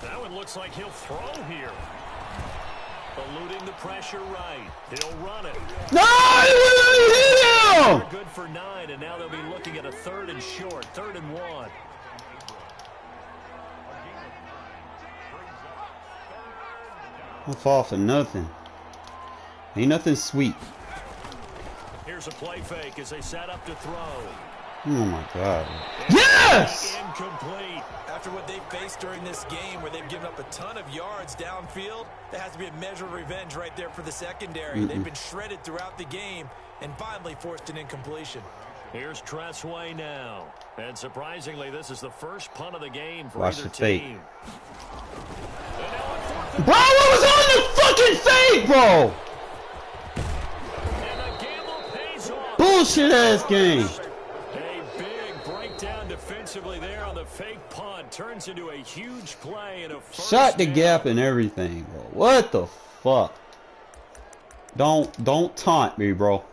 S2: That one looks like he'll throw here. Eluding the pressure right. He'll run it.
S1: No!
S2: They're good for 9, and now they'll be looking at a 3rd and short, 3rd and 1.
S1: I'll fall for nothing. Ain't nothing sweet.
S2: Here's a play fake as they set up to throw.
S1: Oh my God. Yes!
S2: Incomplete.
S3: After what they've faced during this game where they've given up a ton of yards downfield, there has to be a measure of revenge right there for the secondary. They've been shredded throughout the game and finally forced an incompletion.
S2: Here's Tressway now. And surprisingly, this is the first punt of the game for
S1: Watch
S2: either
S1: the fake.
S2: team.
S1: Bro, what was on the fucking fake, bro?
S2: And the gamble pays off.
S1: Bullshit ass game.
S2: A big breakdown defensively there on the fake punt. Turns into a huge play and a first
S1: Shot the
S2: down.
S1: gap and everything, bro. What the fuck? Don't taunt me, bro.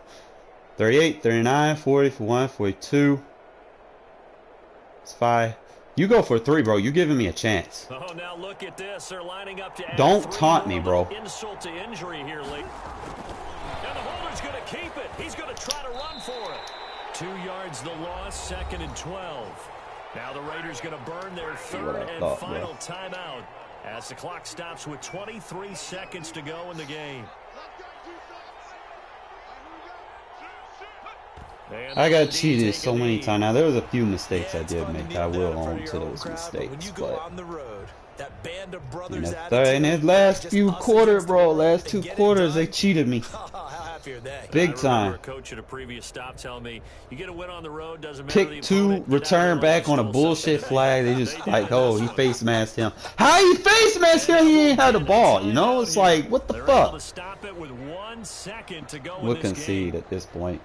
S1: 38, 39, 40, 41, 42. It's 5. You go for 3, bro. You giving me a chance.
S2: Oh, now look at this. They're lining up to add
S1: Don't
S2: 3
S1: taunt
S2: more
S1: me,
S2: of
S1: bro.
S2: an insult to injury here, Lee. And the holder's going to keep it. He's going to try to run for it. 2 yards the loss, 2nd and 12. Now the Raiders going to burn their third and final timeout as the clock stops with 23 seconds to go in the game.
S1: I got cheated so many times. Now, there was a few mistakes I did make. I will own to those mistakes. But, you know, in his last few quarters, bro, last 2 quarters, they cheated me. Big time.
S2: A coach at a previous stop telling me, you get a win on the road, doesn't matter
S1: Pick
S2: the
S1: 2,
S2: opponent,
S1: return back on a bullshit flag. They just like, oh, he face masked him. How he face masked him? He ain't had the ball, you know? It's like, what the fuck? We'll concede at this point.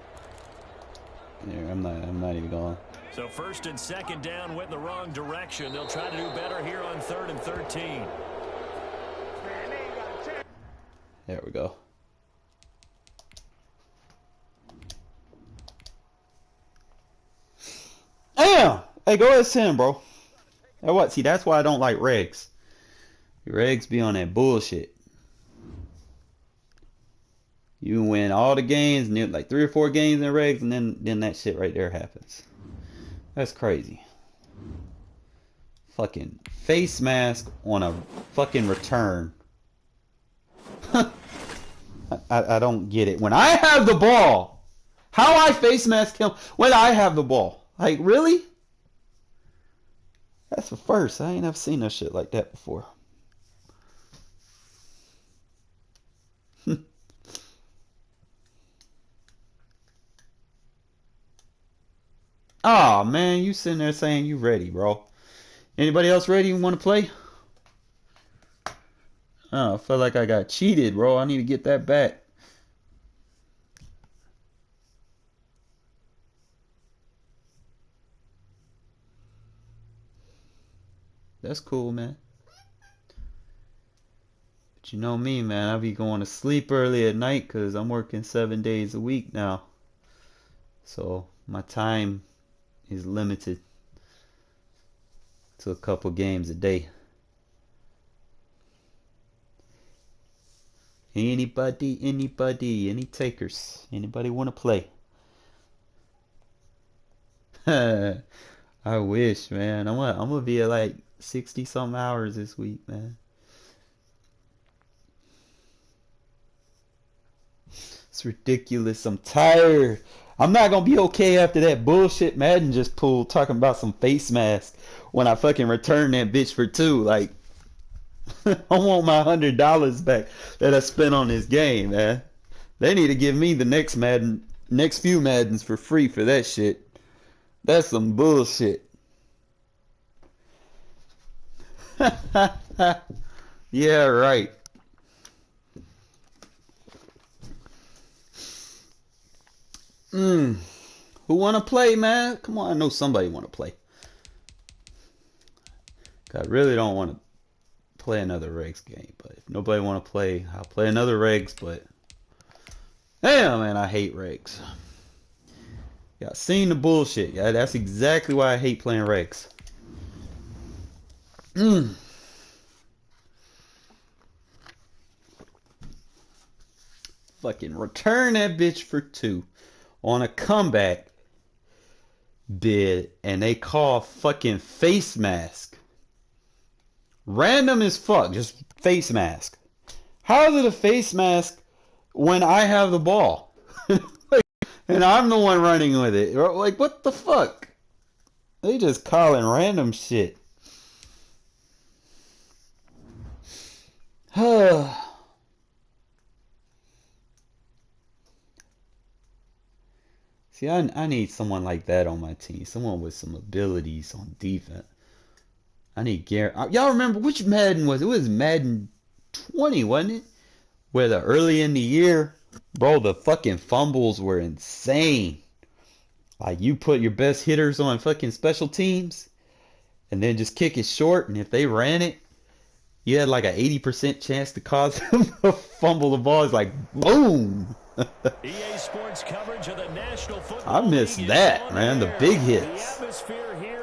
S1: Yeah, I'm not even going.
S2: So 1st and 2nd down went in the wrong direction. They'll try to do better here on 3rd and 13.
S1: There we go. Damn! Hey, go ahead, send, bro. Hey, what? See, that's why I don't like regs. Regs be on that bullshit. You win all the games, and like 3 or 4 games in regs, and then that shit right there happens. That's crazy. Fucking face mask on a fucking return. I don't get it. When I have the ball, how I face mask him when I have the ball? Like, really? That's the first. I ain't never seen no shit like that before. Oh man, you sitting there saying you ready, bro. Anybody else ready and want to play? Oh, I feel like I got cheated, bro. I need to get that back. That's cool, man. But you know me, man. I be going to sleep early at night because I'm working 7 days a week now. So my time is limited to a couple games a day. Anybody, any takers? Anybody want to play? I wish, man. I'm gonna be at like 60 something hours this week, man. It's ridiculous. I'm tired. I'm not gonna be okay after that bullshit Madden just pulled talking about some face mask when I fucking return that bitch for 2. Like, I want my $100 back that I spent on this game, man. They need to give me the next few Maddens for free for that shit. That's some bullshit. Yeah, right. Who wanna play, man? Come on, I know somebody wanna play. I really don't want to play another regs game, but if nobody want to play, I'll play another regs. But damn, man, I hate regs. Yeah, I seen the bullshit. Yeah, that's exactly why I hate playing regs. Fucking return that bitch for 2 on a comeback bid, and they call fucking face mask. Random as fuck, just face mask. How is it a face mask when I have the ball? And I'm the one running with it. Like, what the fuck? They just calling random shit. See, I need someone like that on my team. Someone with some abilities on defense. I need Garrett. Y'all remember which Madden was it? It was Madden 20, wasn't it? Where the early in the year, bro, the fucking fumbles were insane. Like, you put your best hitters on fucking special teams and then just kick it short, and if they ran it, you had like an 80% chance to cause them to fumble the ball. It's like, boom!
S2: EA Sports coverage of the National Football
S1: I miss
S2: League
S1: that, man, the big hits.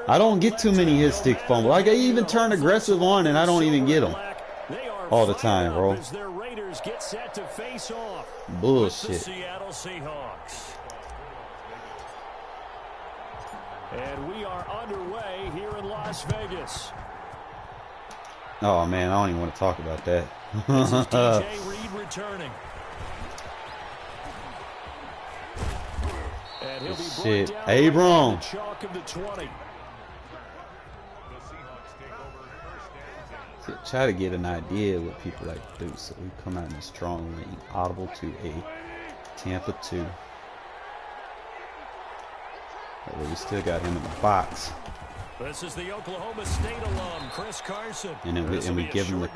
S1: I don't get too many hit stick fumbles. Like, I even turn aggressive on and I don't even get them all the time, bro.
S2: Their Raiders get set to face off
S1: Bullshit.
S2: with the Seattle Seahawks. And we are underway here in Las Vegas.
S1: Oh man, I don't even want to talk about that.
S2: This is DJ Reed returning. And he'll be
S1: Shit,
S2: brought down
S1: Abram.
S2: right the chalk of the 20.
S1: Try to get an idea of what people like to do. So we come out in a strong lead, audible to a Tampa 2. But we still got him in the box.
S2: This is the Oklahoma State alum, Chris Carson.
S1: And then we give him the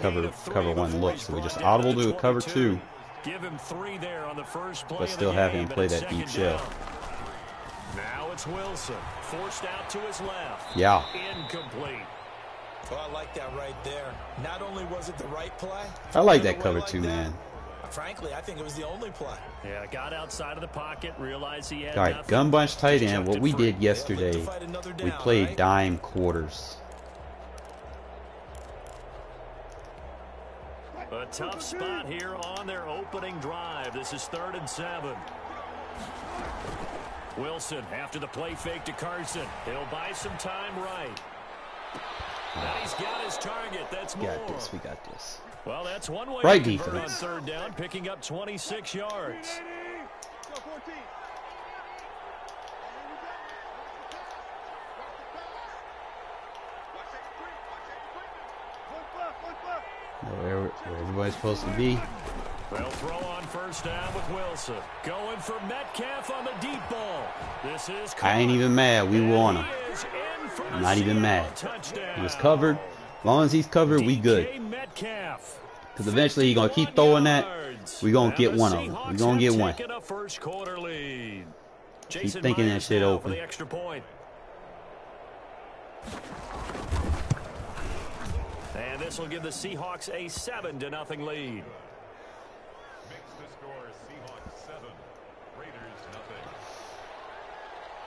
S1: cover one look. So we just audible to a cover 2.
S2: Give him 3 there on the first play.
S1: But still have him play that deep shell.
S2: Now it's Wilson, forced out to his left.
S1: Yeah.
S2: Incomplete.
S3: Well, I like that right there. Not only was it the right play.
S1: I like that cover 2, man.
S3: Frankly, I think it was the only play.
S2: Yeah, got outside of the pocket, realized he had
S1: All right,
S2: nothing.
S1: gun bunch tight end. What we did yesterday, we played dime quarters.
S2: A tough spot here on their opening drive. This is 3rd and 7. Wilson after the play fake to Carson. He'll buy some time right. And he's got his target. That's more.
S1: Got this. We got this.
S2: Well, that's one way
S1: Right
S2: to convert on
S1: defense.
S2: 3rd down, picking up 26 yards.
S1: Where everybody's supposed to be.
S2: They'll throw on 1st down with Wilson. Going for Metcalf on the deep ball. This is
S1: I ain't even mad. We won him. I'm not even mad. He was covered. As long as he's covered, we good. Because eventually he's going to keep throwing that. We're going to get one of them. We're going to get one. Keep thinking that shit open.
S2: And this will give the Seahawks a 7-0 lead.
S4: Makes the score Seahawks 7, Raiders 0.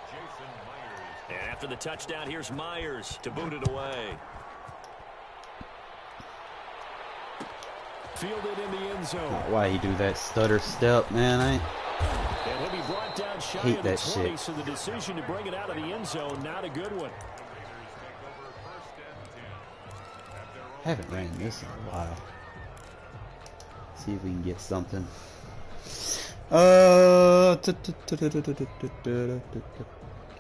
S4: Jason Myers.
S2: And after the touchdown, here's Myers to boot it away. Fielded in the end zone.
S1: Why he do that stutter step, man?
S2: And he'll be brought down shy
S1: hate
S2: of the
S1: that
S2: 20,
S1: shit.
S2: so the decision to bring it out of the end zone, not a good one.
S1: I haven't ran this in a while. See if we can get something. Get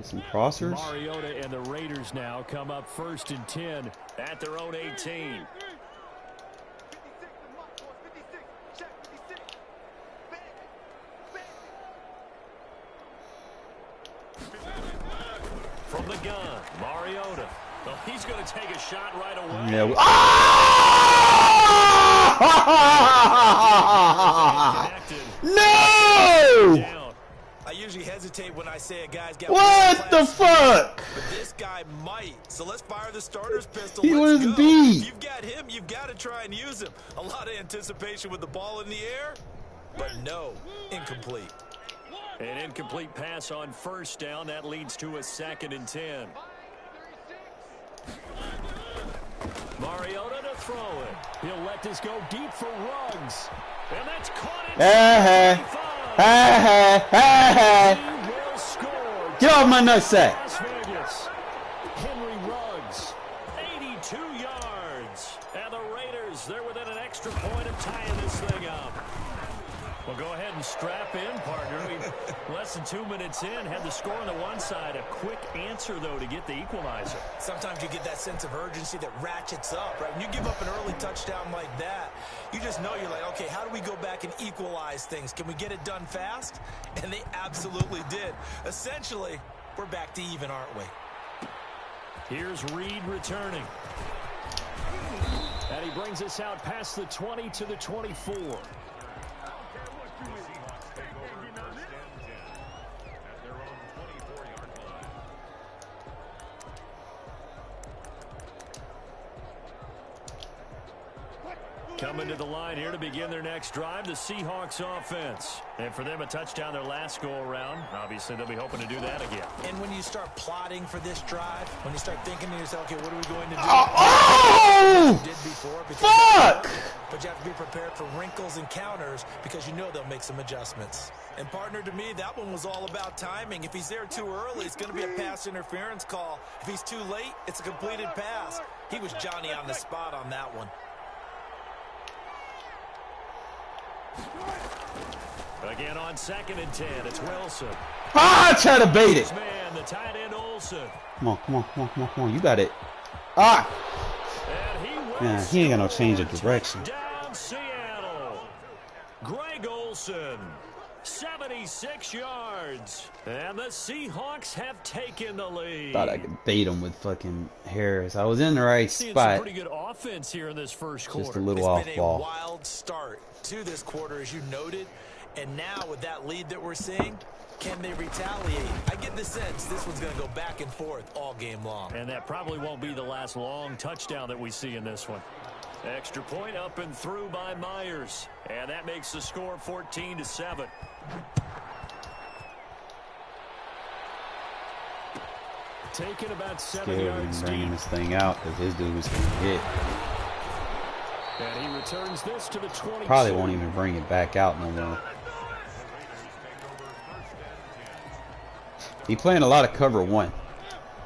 S1: some crossers.
S2: Mariota and the Raiders now come up 1st and 10 at their own 18. From the gun, Mariota. Oh, he's going to take a shot right away.
S1: Yeah. No!
S3: I usually hesitate when I say a guy's got.
S1: What the fuck?
S3: But this guy might. So let's fire the starter's pistol.
S1: He
S3: Let's
S1: was
S3: go.
S1: beat.
S3: If you've got him, you've got to try and use him. A lot of anticipation with the ball in the air, but no, incomplete.
S2: An incomplete pass on 1st down. That leads to a 2nd and 10. Mariota to throw it. He'll let this go deep for Ruggs. And that's caught inside. He will score.
S1: Get off my nutsack.
S2: Las Vegas. Henry Ruggs, 82 yards. And the Raiders, they're within an extra point of tying this thing up. Well, go ahead and strap in, partner. Less than 2 minutes in, had the score on the one side. A quick answer, though, to get the equalizer.
S5: Sometimes you get that sense of urgency that ratchets up, right? When you give up an early touchdown like that, you just know you're like, okay, how do we go back and equalize things? Can we get it done fast? And they absolutely did. Essentially, we're back to even, aren't we?
S2: Here's Reed returning. And he brings us out past the 20 to the 24. Coming to the line here to begin their next drive, the Seahawks offense. And for them, a touchdown their last go-around. Obviously, they'll be hoping to do that again.
S5: And when you start plotting for this drive, when you start thinking to yourself, okay, what are we going to do?
S1: Oh!
S5: Did before,
S1: Fuck!
S5: But you have to be prepared for wrinkles and counters because you know they'll make some adjustments. And partner, to me, that one was all about timing. If he's there too early, it's going to be a pass interference call. If he's too late, it's a completed pass. He was Johnny on the spot on that one.
S2: Again on 2nd and 10, it's Wilson.
S1: Ah, try to bait it.
S2: Man, the tight end Olsen.
S1: Come on, come on, come on, come on, come on. You got it. Ah! Yeah, he ain't got no change of direction.
S2: Down Seattle. Greg Olsen, 76 yards. And the Seahawks have taken the lead.
S1: Thought I could bait him with fucking Harris. I was in the right
S2: Seeing
S1: spot.
S2: some pretty good offense here in this first quarter.
S1: Just a little off
S5: It's been
S1: ball.
S5: a wild start to this quarter, as you noted. And now with that lead that we're seeing, can they retaliate? I get the sense this one's going to go back and forth all game long.
S2: And that probably won't be the last long touchdown that we see in this one. Extra point up and through by Myers. And that makes the score 14-7. Taking about 7 yards
S1: bringing
S2: deep.
S1: this thing out because his dude was going to hit.
S2: And he returns this to the 22.
S1: Probably won't even bring it back out no more. He playing a lot of cover one.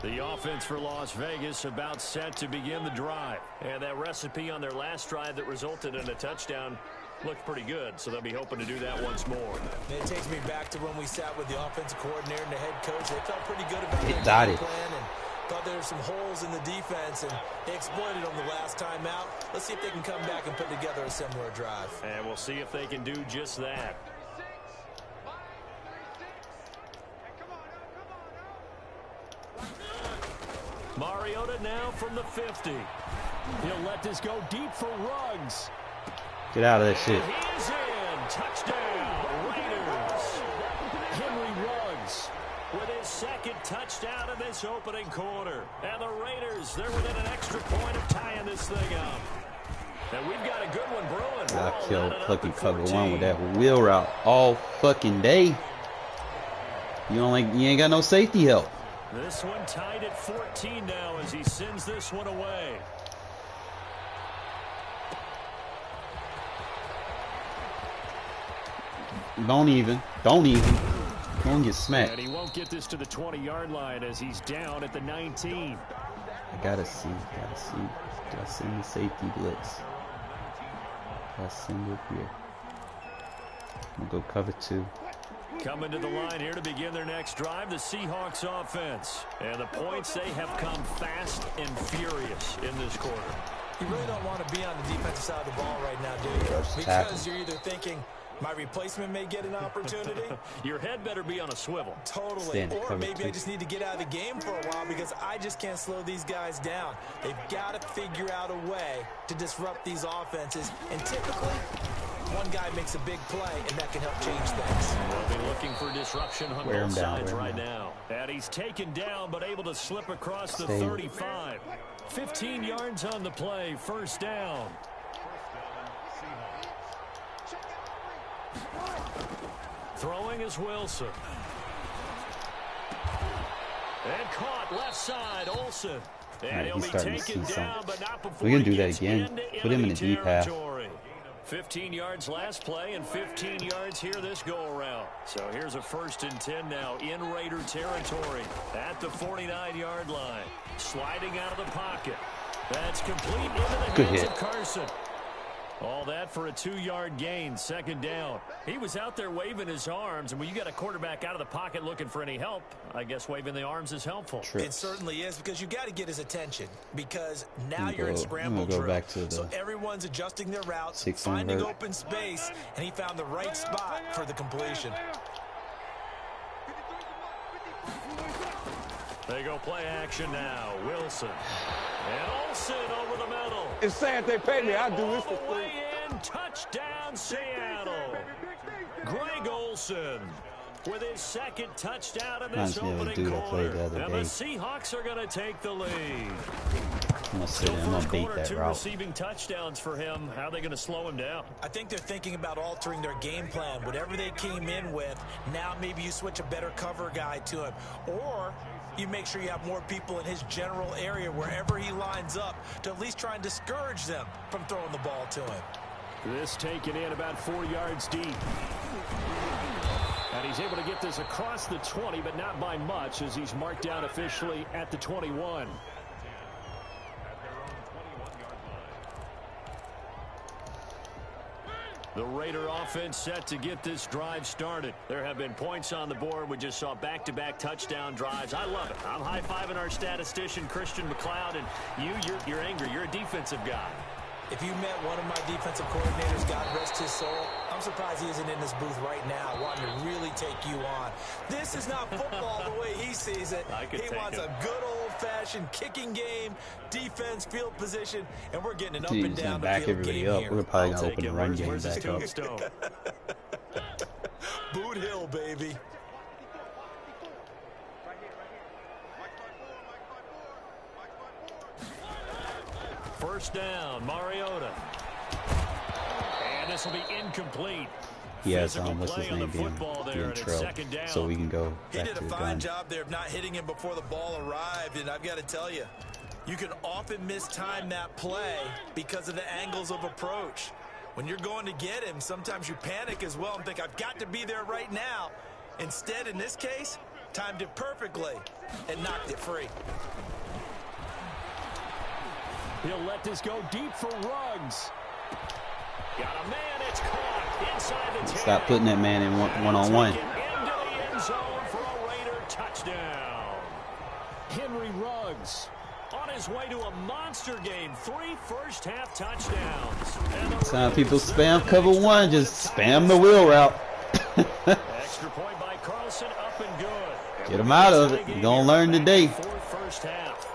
S2: The offense for Las Vegas about set to begin the drive. And that recipe on their last drive that resulted in a touchdown looked pretty good, so they'll be hoping to do that once more.
S5: And it takes me back to when we sat with the offensive coordinator and the head coach. They felt pretty good about
S1: It
S5: their
S1: dotted.
S5: game plan and thought there were some holes in the defense, and they exploited them the last time out. Let's see if they can come back and put together a similar drive.
S2: And we'll see if they can do just that. Mariota now from the 50. He'll let this go deep for Ruggs.
S1: Get out of that shit.
S2: He is in. Touchdown, Raiders. Henry Ruggs with his second touchdown in this opening quarter. And the Raiders, they're within an extra point of tying this thing up. And we've got a good one brewing.
S1: I killed fucking cover one with that wheel route all fucking day. You ain't got no safety help.
S2: This one tied at 14 now as he sends this one away.
S1: Don't even get smacked.
S2: And he won't get this to the 20-yard line as he's down at the 19.
S1: I gotta send the safety blitz. Gotta send it here. I'm gonna go cover 2.
S2: Coming to the line here to begin their next drive, the Seahawks offense. And the points, they have come fast and furious in this quarter.
S5: You really don't want to be on the defensive side of the ball right now, do you? Because you're either thinking, my replacement may get an opportunity.
S2: Your head better be on a swivel.
S5: Totally. Or maybe I just need to get out of the game for a while because I just can't slow these guys down. They've got to figure out a way to disrupt these offenses. And typically, one guy makes a big play, and that can help change things.
S2: They'll be looking for disruption on both sides right now. And he's taken down, but able to slip across the 35. 15 yards on the play, first down. Throwing is Wilson. And caught left side, Olsen. And he'll be taken down, but not before
S1: we can do
S2: he
S1: that
S2: gets
S1: again.
S2: into
S1: Put him in the deep half.
S2: territory. 15 yards last play and 15 yards here this go-around. So here's a 1st and 10 now in Raider territory at the 49-yard line. Sliding out of the pocket. That's complete into the hands of Carson. All that for a 2-yard gain, second down. He was out there waving his arms, and when you got a quarterback out of the pocket looking for any help, I guess waving the arms is helpful.
S1: Trips.
S5: It certainly is, because you got to get his attention, because now you're in scramble drill.
S1: Back to the
S5: so everyone's adjusting their routes, finding open space, and he found the right spot for the completion.
S2: They go play action now. Wilson. And Olsen over the middle.
S6: It's sad they paid me. I do this for
S2: free. All the way in. Touchdown, Seattle. Greg Olsen with his second touchdown in this opening quarter. And the Seahawks are going to take the lead.
S1: I'm gonna beat that
S2: two
S1: route.
S2: Receiving touchdowns for him. How are they going to slow him down?
S5: I think they're thinking about altering their game plan. Whatever they came in with, now maybe you switch a better cover guy to him. Or you make sure you have more people in his general area wherever he lines up to at least try and discourage them from throwing the ball to him.
S2: This taken in about 4 yards deep. And he's able to get this across the 20, but not by much, as he's marked down officially at the 21. The Raider offense set to get this drive started. There have been points on the board. We just saw back-to-back touchdown drives. I love it. I'm high-fiving our statistician, Christian McLeod, and you're angry. You're a defensive guy.
S5: If you met one of my defensive coordinators, God rest his soul, I'm surprised he isn't in this booth right now wanting to really take you on. This is not football the way he sees it. He wants a good old-fashioned kicking game, defense, field position, and we're getting an up and down the field game here.
S1: We're probably going to open the run game back up.
S5: Boot Hill, baby.
S2: First down, Mariota. And this will be incomplete.
S1: He has what's his name being trailed, so we can go back to the gun.
S5: He did a fine job there of not hitting him before the ball arrived, and I've got to tell you, you can often mistime that play because of the angles of approach. When you're going to get him, sometimes you panic as well and think, I've got to be there right now. Instead, in this case, timed it perfectly and knocked it free.
S2: He'll let this go deep for Ruggs. Got a man, it's caught inside the 10.
S1: Stop putting that man in one-on-one.
S2: Into the end zone for a Raider touchdown. Henry Ruggs on his way to a monster game. 3 first-half touchdowns.
S1: Some people spam cover one, just spam the wheel route.
S2: Extra point by Carlson, up and good.
S1: Get him out of it. You're going to learn today.
S2: First half.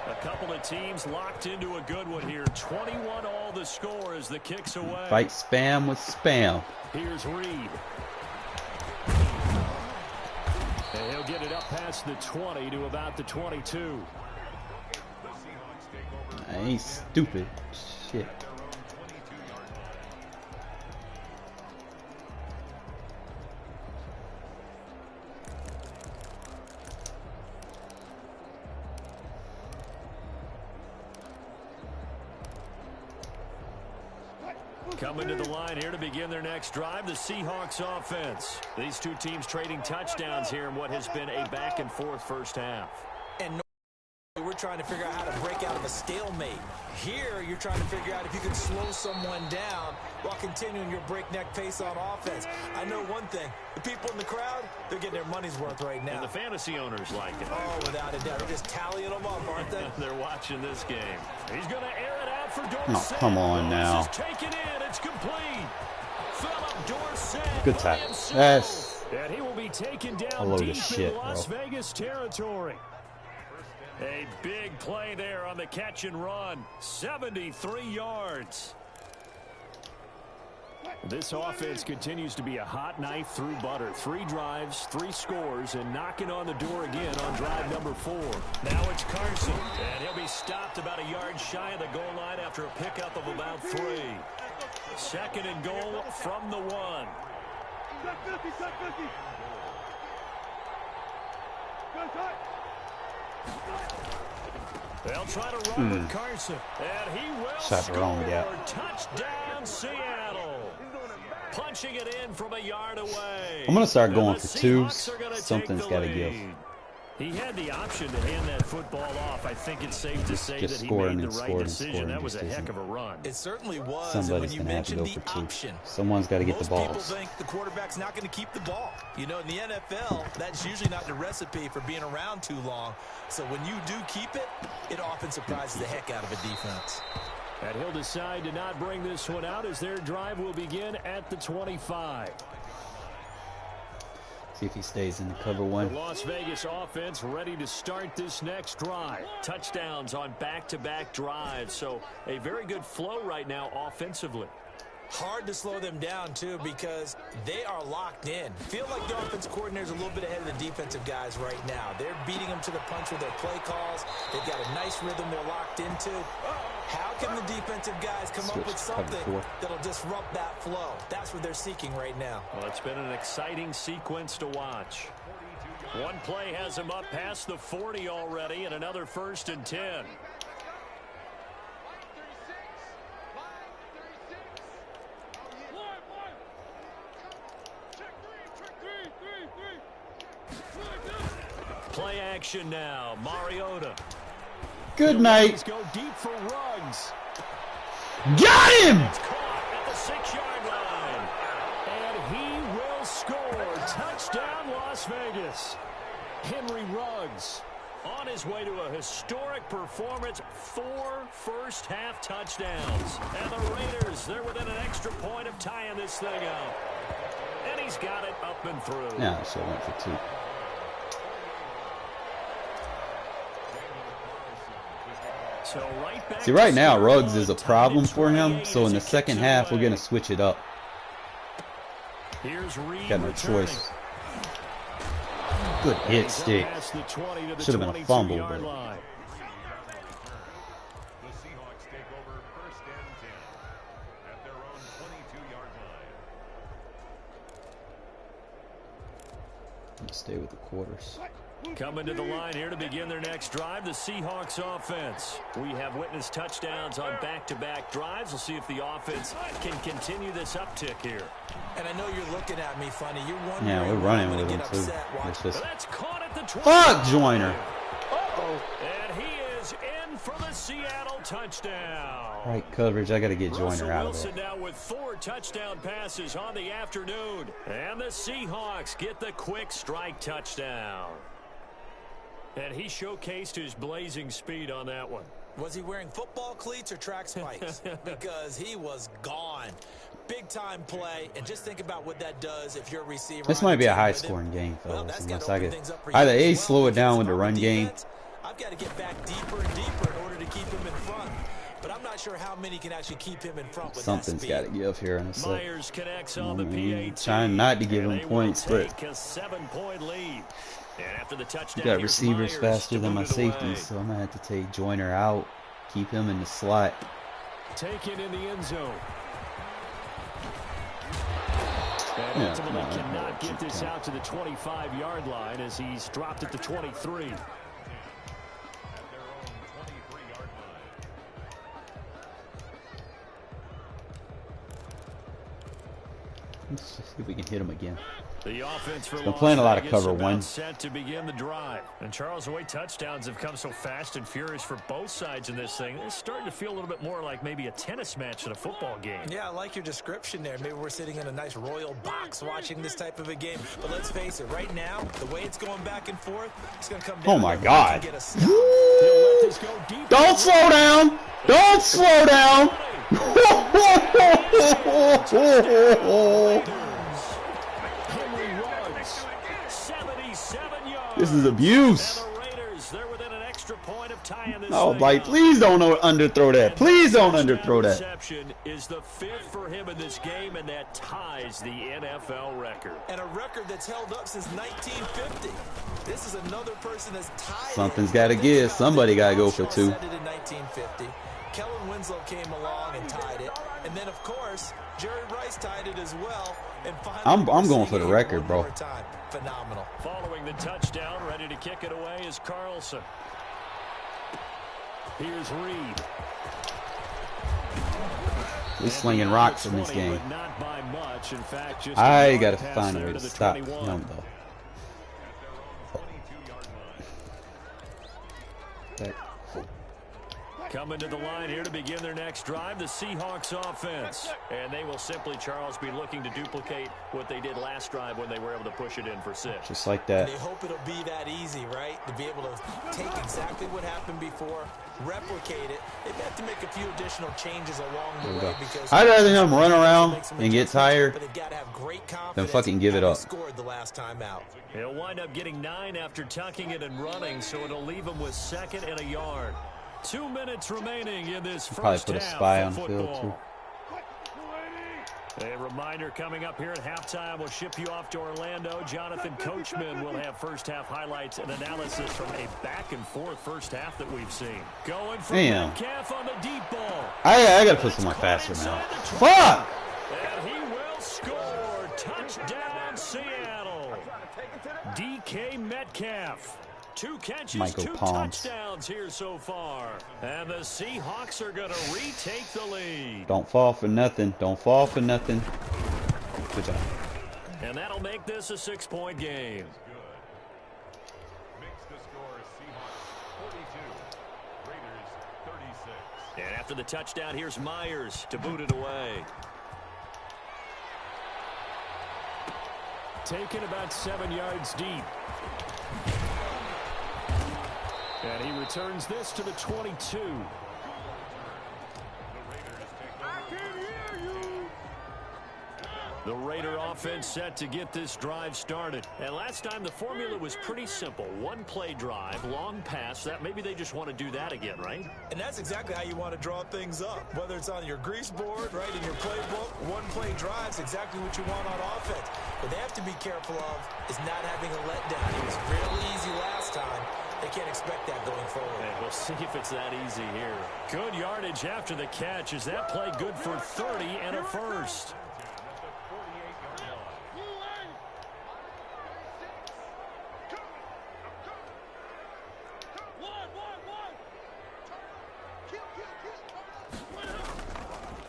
S2: A couple of teams locked into a good one here. 21 all the score as the kicks away.
S1: Fight spam with spam.
S2: Here's Reed. And he'll get it up past the 20 to about the 22.
S1: I ain't stupid. Shit.
S2: Coming to the line here to begin their next drive, the Seahawks offense. These two teams trading touchdowns here in what has been a back-and-forth first half.
S5: And we're trying to figure out how to break out of a stalemate. Here, you're trying to figure out if you can slow someone down while continuing your breakneck pace on offense. I know one thing. The people in the crowd, they're getting their money's worth right now.
S2: And the fantasy owners like it.
S5: Oh, without a doubt. They're just tallying them up, aren't they?
S2: They're watching this game. He's going to air it out for Dorsett.
S1: Oh, come on now.
S2: This is taken in. It's complete. Philip Dorsett.
S1: Good tackle. Yes.
S2: And he will be taken down
S1: a load
S2: deep
S1: of shit,
S2: in Las
S1: bro.
S2: Vegas territory. A big play there on the catch and run. 73 yards. This offense continues to be a hot knife through butter. 3 drives, 3 scores, and knocking on the door again on drive number 4. Now it's Carson, and he'll be stopped about a yard shy of the goal line after a pickup of about 3. Second and goal from the 1. They'll try to run with Carson, and he will score. Touchdown, Seattle. Punching it in from a yard away.
S1: I'm going to start going for 2s. Something's got to give.
S2: He had the option to hand that football off. I think it's safe to say that he made the right decision. That was a heck of a run.
S5: It certainly was.
S1: Somebody's going to have to go for two. Someone's got to get the balls.
S5: Most people think the quarterback's not going to keep the ball. You know, in the NFL, that's usually not the recipe for being around too long. So when you do keep it, it often surprises the heck out of a defense.
S2: And he'll decide to not bring this one out as their drive will begin at the 25.
S1: See if he stays in the cover one.
S2: The Las Vegas offense ready to start this next drive. Touchdowns on back-to-back drives. So a very good flow right now offensively.
S5: Hard to slow them down, too, because they are locked in. Feel like the offense coordinator's a little bit ahead of the defensive guys right now. They're beating them to the punch with their play calls. They've got a nice rhythm they're locked into. How can the defensive guys come up with something that'll disrupt that flow? That's what they're seeking right now.
S2: Well, it's been an exciting sequence to watch. One play has him up past the 40 already, and another 1st and 10. Play action now. Mariota.
S1: Good night.
S2: Go deep for Ruggs.
S1: Got him!
S2: It's caught at the 6-yard line. And he will score. Touchdown, Las Vegas. Henry Ruggs on his way to a historic performance. 4 first-half touchdowns. And the Raiders, they're within an extra point of tying this thing out. And he's got it up and through.
S1: Yeah, so went for 2.
S2: So
S1: See, right now, Ruggs is a problem for him. So in the second half, we're going to switch it up. Got no choice. Good hit stick. Should have been a fumble, but...
S4: The Seahawks take over 1st and 10 at their own 22-yard line.
S1: Stay with the quarters.
S2: Coming to the line here to begin their next drive, the Seahawks offense. We have witnessed touchdowns on back-to-back drives. We'll see if the offense can continue this uptick here.
S5: And I know you're looking at me funny. You're wondering.
S1: Yeah, we're running with him too.
S2: It's just... That's caught at the 20.
S1: Fuck, Joyner.
S2: And he is in for the Seattle touchdown.
S1: Right coverage. I got to get Joyner
S2: Russell
S1: out of
S2: Wilson
S1: there.
S2: now with 4 touchdown passes on the afternoon. And the Seahawks get the quick strike touchdown. And he showcased his blazing speed on that one.
S5: Was he wearing football cleats or track spikes? Because he was gone. Big-time play, and just think about what that does if you're a receiver.
S1: This might be a high-scoring game, fellas. Unless I get either A, slow it down with the run game.
S5: I've got to get back deeper and deeper in order to keep him in front. But I'm not sure how many can actually keep him in front with
S1: Something's got to give here in a sec.
S2: Myers connects on the PAT.
S1: Trying not to give him points, but
S2: a 7-point lead. And after the touchdown,
S1: got receivers
S2: Myers
S1: faster than my
S2: to move it
S1: safeties,
S2: away.
S1: so I'm gonna have to take Joyner out, keep him in the slot.
S2: Taken in the end zone. And
S1: Yeah,
S2: ultimately
S1: no,
S2: cannot get this out to the 25-yard line as he's dropped at the 23.
S4: At their own 23-yard line.
S1: Let's see if we can hit him again.
S2: The offense for
S1: Been
S2: Las
S1: playing a lot of
S2: Vegas
S1: cover
S2: about
S1: one.
S2: set to begin the drive. And Charles, the way touchdowns have come so fast and furious for both sides in this thing, it's starting to feel a little bit more like maybe a tennis match than a football game.
S5: Yeah, I like your description there. Maybe we're sitting in a nice royal box watching this type of a game. But let's face it, right now, the way it's going back and forth, it's going to come down.
S1: Oh my God!
S2: He'll let this go deep.
S1: Don't slow down! Don't slow down!
S2: Henry Ruggs, 77 yards.
S1: This is abuse.
S2: And the Raiders, they're within an extra point of tying this
S1: Oh,
S2: thing
S1: like,
S2: up.
S1: please don't underthrow that. Please don't underthrow that.
S2: Reception is the 5th for him in this game, and that ties the NFL record.
S5: And a record that's held up since 1950. This is another person that's tied.
S1: Something's got to give. Somebody got to go for 2.
S5: Set it in 1950. Kellen Winslow came along and tied it. And then, of course, Jerry Rice tied it as well. And finally,
S1: I'm going for the record, bro.
S5: Phenomenal.
S2: Following the touchdown, ready to kick it away is Carlson. Here's Reed.
S1: He's slinging rocks in this
S2: 20,
S1: game.
S2: but not by much. In fact, just
S1: I
S2: a
S1: got to
S2: pass
S1: find a
S2: there
S1: way to
S2: the
S1: stop
S2: 21.
S1: him, though.
S4: At their own 22-yard line.
S2: Coming to the line here to begin their next drive, the Seahawks offense. And they will simply, Charles, be looking to duplicate what they did last drive when they were able to push it in for 6.
S1: Just like that.
S5: They hope it'll be that easy, right? To be able to take exactly what happened before, replicate it. They have to make a few additional changes along the way because
S1: I'd rather him run around and get tired
S5: but they've got to have great confidence
S1: than fucking give it up.
S5: Scored the last time out.
S2: He'll wind up getting 9 after tucking it and running, so it'll leave him with 2nd and a yard. 2 minutes remaining in this first
S1: Probably put a
S2: half
S1: spy
S2: of
S1: on the field too.
S2: A reminder coming up here at halftime. We'll ship you off to Orlando. Jonathan Coachman will have first-half highlights and analysis from a back-and-forth first half that we've seen. Going for Metcalf on the deep ball.
S1: I gotta put someone faster now. Fuck!
S2: And he will score. Touchdown, Seattle. DK Metcalf. 2 catches,
S1: Michael
S2: 2
S1: Palms.
S2: touchdowns here so far. And the Seahawks are going to retake the lead.
S1: Don't fall for nothing. Don't fall for nothing. Good job.
S2: And that'll make this a 6-point game.
S4: Makes the score Seahawks 42, Raiders 36.
S2: And after the touchdown, here's Myers to boot it away. Taken about 7 yards deep. And he returns this to the 22. The Raider offense set to get this drive started. And last time the formula was pretty simple. 1-play drive, long pass. That maybe they just want to do that again, right?
S5: And that's exactly how you want to draw things up. Whether it's on your grease board, right, in your playbook, 1-play drives, exactly what you want on offense. What they have to be careful of is not having a letdown. It was real easy last time. They can't expect that going forward.
S2: And we'll see if it's that easy here. Good yardage after the catch. Is that play good for 30 and a first?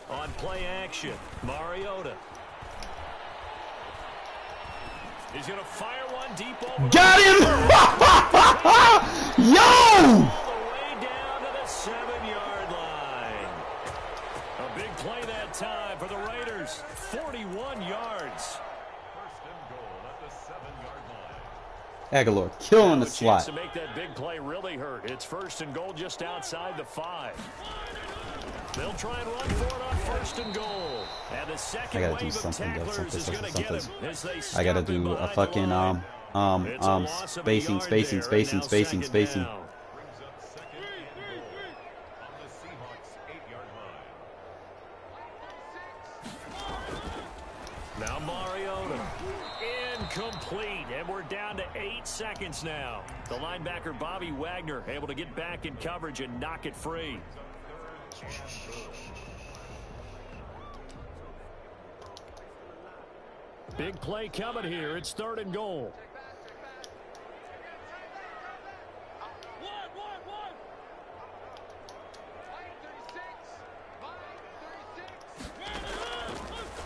S2: On play action, Mariota. He's going to fire one deep over.
S1: Got him! Yo!
S2: All the way down to the 7-yard line. A big play that time for the Raiders. 41 yards.
S4: First and goal at the 7-yard line.
S1: Aguilar killing the
S2: Chance
S1: slot.
S2: to make that big play really hurt. It's first and goal just outside the 5. They'll try and run for it on first and goal. And the second wave of tacklers is going to get him as they
S1: I gotta do a fucking spacing.
S4: Brings up 2nd and goal on the Seahawks 8-yard line.
S2: Now Mariota. Incomplete. And we're down to 8 seconds now. The linebacker Bobby Wagner able to get back in coverage and knock it free. Big play coming here. It's 3rd and goal.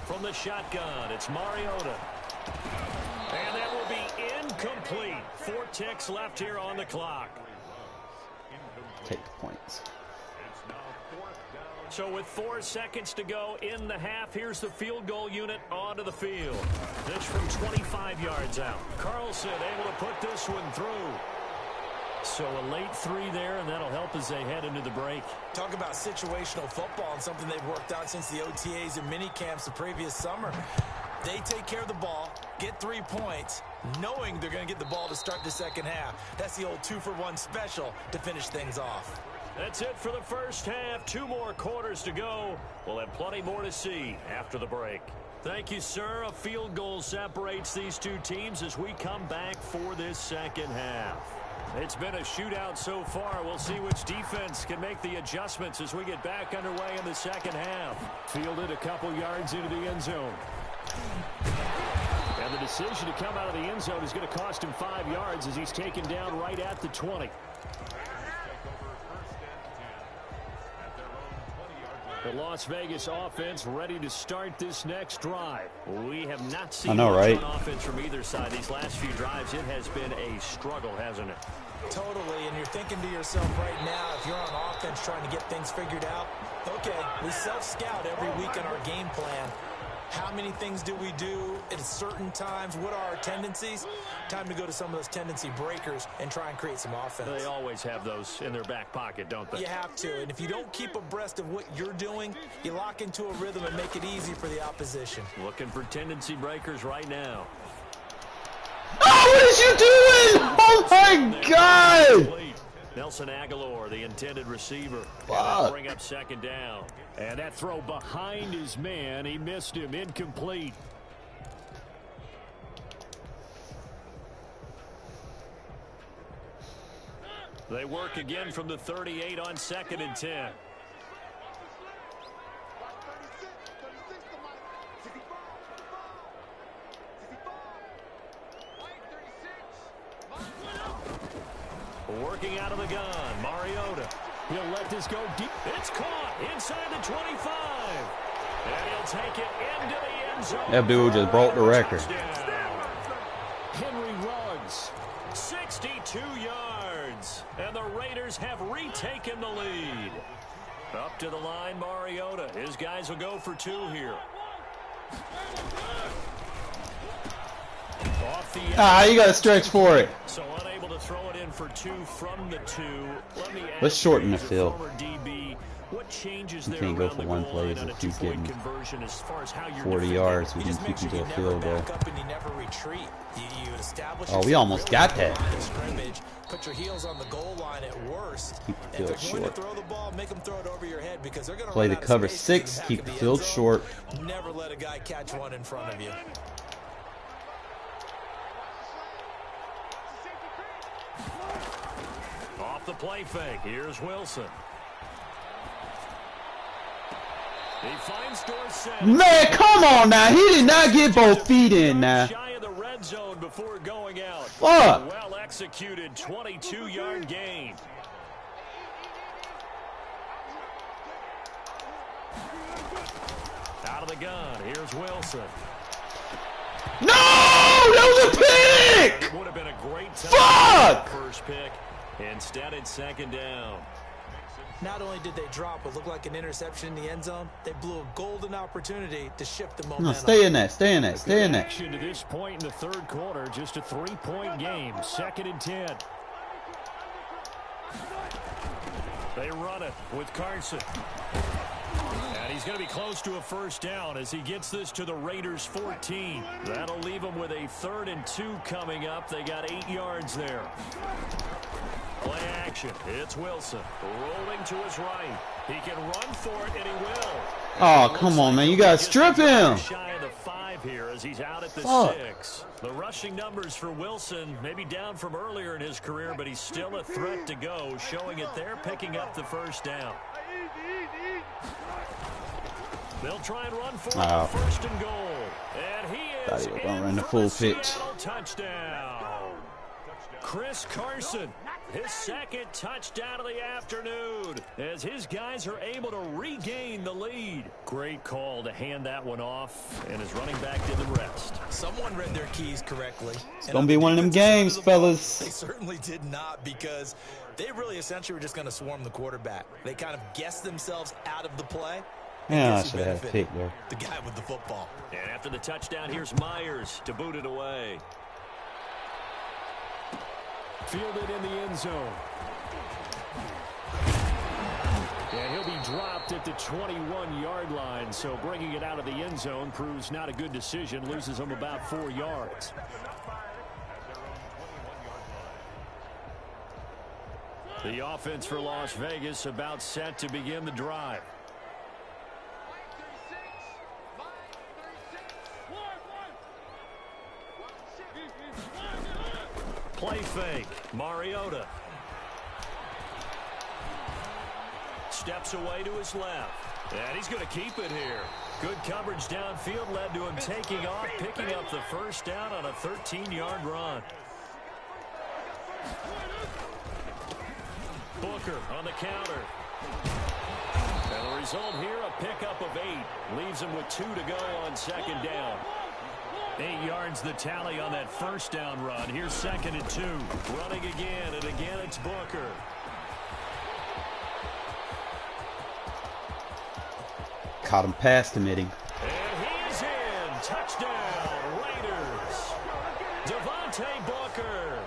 S2: From the shotgun, it's Mariota. And that will be incomplete. 4 ticks left here on the clock.
S1: Take the points.
S2: So with 4 seconds to go in the half, here's the field goal unit onto the field. This from 25 yards out. Carlson able to put this one through. So a late 3 there, and that'll help as they head into the break.
S5: Talk about situational football and something they've worked on since the OTAs and mini camps the previous summer. They take care of the ball, get 3 points, knowing they're going to get the ball to start the second half. That's the old 2-for-1 special to finish things off.
S2: That's it for the first half. 2 more quarters to go. We'll have plenty more to see after the break. Thank you, sir. A field goal separates these 2 teams as we come back for this second half. It's been a shootout so far. We'll see which defense can make the adjustments as we get back underway in the second half. Fielded a couple yards into the end zone. And the decision to come out of the end zone is going to cost him 5 yards as he's taken down right at the 20. The Las Vegas offense ready to start this next drive. We have not seen much on offense from either side. These last few drives, it has been a struggle, hasn't it?
S5: Totally, and you're thinking to yourself right now, if you're on offense trying to get things figured out, okay, we self-scout every week in our game plan. How many things do we do at certain times? What are our tendencies? Time to go to some of those tendency breakers and try and create some offense.
S2: They always have those in their back pocket, don't they?
S5: You have to, and if you don't keep abreast of what you're doing, you lock into a rhythm and make it easy for the opposition.
S2: Looking for tendency breakers right now.
S1: Oh, what is you doing? Oh, my God.
S2: Nelson Aguilar, the intended receiver.
S1: Fuck.
S2: Bring up second down. And that throw behind his man. He missed him. Incomplete. They work again from the 38 on 2nd and 10. Working out of the gun, Mariota. He'll let this go deep. It's caught inside the 25. And he'll take it into the end zone.
S1: That dude just broke the record.
S2: Henry Ruggs, 62 yards. And the Raiders have retaken the lead. Up to the line, Mariota. His guys will go for 2 here. Off the
S1: You got to stretch for it.
S2: So unable to throw it in for 2 from the 2. Let me ask
S1: Let's shorten the
S2: you,
S1: field.
S2: former DB, what changes
S1: You
S2: there
S1: can't go
S2: around
S1: for
S2: the
S1: one
S2: goal
S1: play
S2: line on
S1: if
S2: a
S1: he's
S2: two-point
S1: getting
S2: conversion as far as how you're
S1: 40
S2: defending?
S1: yards. We
S5: You
S1: can
S5: just make
S1: keep
S5: sure
S1: him to
S5: you
S1: a
S5: never
S1: field goal.
S5: back up and you never retreat. You establish
S1: Oh, we
S5: yourself
S1: almost
S5: really
S1: got
S5: at the
S1: that.
S5: line of scrimmage, put your heels on the goal line at worst.
S1: Keep the
S5: If
S1: field
S5: they're going
S1: short.
S5: to throw the ball, make them throw it over your head because they're going to
S1: Play
S5: run
S1: the
S5: out of
S1: cover
S5: space
S1: 6.
S5: in the back
S1: Keep
S5: of
S1: the
S5: the
S1: field
S5: end zone.
S1: short.
S5: Never let a guy catch one in front of you.
S2: Off the play fake. Here's Wilson. He finds Dorsett.
S1: Man, come on now. He did not get both feet in now.
S2: Shy of the red zone before going out.
S1: Fuck.
S2: Well executed 22-yard gain. Out of the gun. Here's Wilson.
S1: No! That was a pick!
S2: It would have been a great time.
S1: Fuck!
S2: First pick. Instead, it's 2nd down.
S5: Not only did they drop what looked like an interception in the end zone, they blew a golden opportunity to shift the momentum.
S1: No, stay in that. Stay in that. Stay in that.
S2: Action to this point in the 3rd quarter. Just a 3-point game. 2nd and 10. They run it with Carson. And he's going to be close to a first down as he gets this to the Raiders' 14. That'll leave them with a 3rd and 2 coming up. They got 8 yards there. Play action. It's Wilson rolling to his right. He can run for it, and he will.
S1: Oh, come on, man. You got to strip him.
S2: Shy of the 5 here as he's out at the
S1: Fuck.
S2: 6. The rushing numbers for Wilson maybe down from earlier in his career, but he's still a threat to go, showing it there, picking up the first down. They'll try and run for it on 1st and goal. And he
S1: Thought
S2: is
S1: he was gonna
S2: in
S1: run the
S2: for
S1: full
S2: the
S1: pitch.
S2: Seattle touchdown. Chris Carson, his 2nd touchdown of the afternoon, as his guys are able to regain the lead. Great call to hand that one off, and his running back did the rest.
S5: Someone read their keys correctly.
S1: It's going to be one of them games, fellas.
S5: They certainly did not, because they really essentially were just going to swarm the quarterback. They kind of guessed themselves out of the play.
S1: Yeah, I should have had a pick there.
S5: The guy with the football.
S2: And after the touchdown, here's Myers to boot it away. Fielded in the end zone. And he'll be dropped at the 21-yard line, so bringing it out of the end zone proves not a good decision, loses him about 4 yards. The offense for Las Vegas about set to begin the drive. Play fake. Mariota. Steps away to his left. And he's going to keep it here. Good coverage downfield led to him taking off, picking up the first down on a 13-yard run. Booker on the counter. And the result here, a pickup of 8. Leaves him with 2 to go on 2nd down. 8 yards the tally on that first down run. Here's 2nd and 2. Running again, and again it's Booker.
S1: Caught him pass committing.
S2: And he's in. Touchdown, Raiders. Devontae Booker,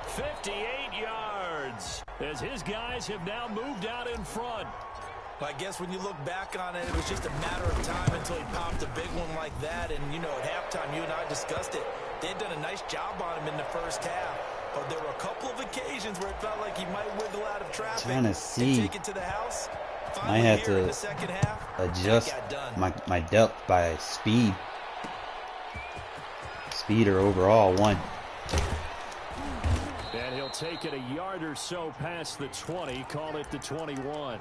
S2: 58 yards, as his guys have now moved out in front.
S5: I guess when you look back on it, it was just a matter of time until he popped a big one like that. And, you know, at halftime, you and I discussed it. They had done a nice job on him in the first half. But there were a couple of occasions where it felt like he might wiggle out of traffic
S1: Trying to see.
S5: and take it to the house.
S1: I had to adjust my depth by speed. Speed or overall one.
S2: And he'll take it a yard or so past the 20. Call it the 21.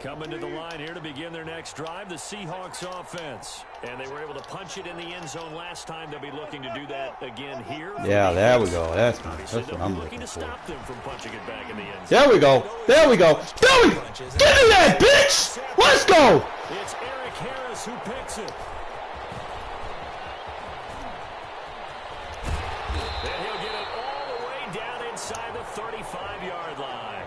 S2: Coming to the line here to begin their next drive, the Seahawks offense. And they were able to punch it in the end zone last time. They'll be looking to do that again here.
S1: Yeah, there we go. That's what I'm looking
S2: to
S1: for.
S2: stop them from punching it back in the end zone.
S1: There we go. There we go. There we go. Give me that, bitch. Let's go.
S2: It's Eric Harris who picks it. And he'll get it all the way down inside the 35-yard line.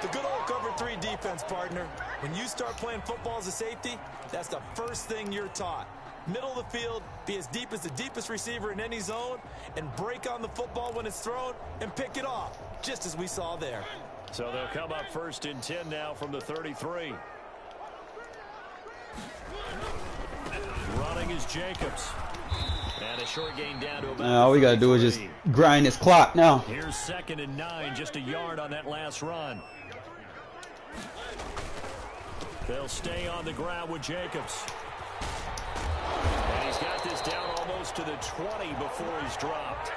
S5: The good old cover 3 defense, partner. When you start playing football as a safety, that's the first thing you're taught. Middle of the field, be as deep as the deepest receiver in any zone, and break on the football when it's thrown and pick it off, just as we saw there.
S2: So they'll come up 1st and 10 now from the 33. Running is Jacobs. And a short gain down to about
S1: All we got to do is just grind this clock now.
S2: Here's 2nd and 9, just a yard on that last run. They'll stay on the ground with Jacobs. And he's got this down almost to the 20 before he's dropped.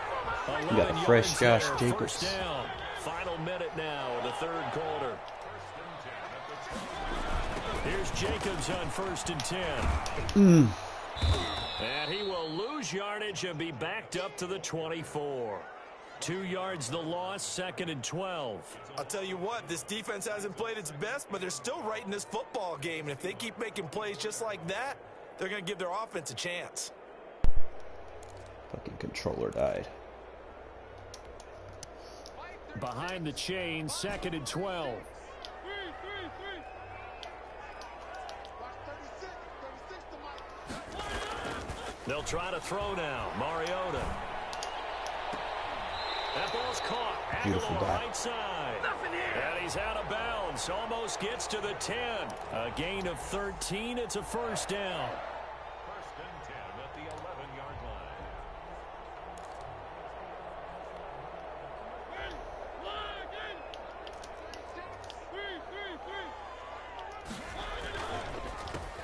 S1: You got a fresh Josh Jacobs.
S2: First down. Final minute now of the 3rd quarter. Here's Jacobs on 1st and 10. And he will lose yardage and be backed up to the 24. 2 yards the loss, 2nd and 12.
S5: I'll tell you what, this defense hasn't played its best, but they're still right in this football game. And if they keep making plays just like that, they're going to give their offense a chance.
S1: Fucking controller died.
S2: Behind the chain, 2nd and 12. They'll try to throw now. Mariota. That ball's caught.
S1: Beautiful
S2: Aguilar right side. And he's out of bounds. Almost gets to the 10. A gain of 13. It's a first down.
S4: 1st and 10 at the 11-yard line.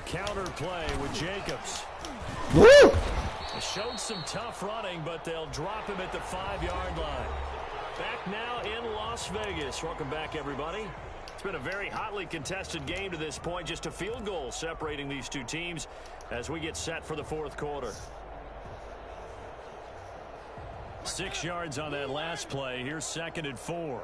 S2: Counter play with Jacobs.
S1: Woo!
S2: They showed some tough running, but they'll drop him at the 5-yard line. Back now in Las Vegas. Welcome back, everybody. It's been a very hotly contested game to this point. Just a field goal separating these two teams as we get set for the 4th quarter. 6 yards on that last play. Here's 2nd and 4.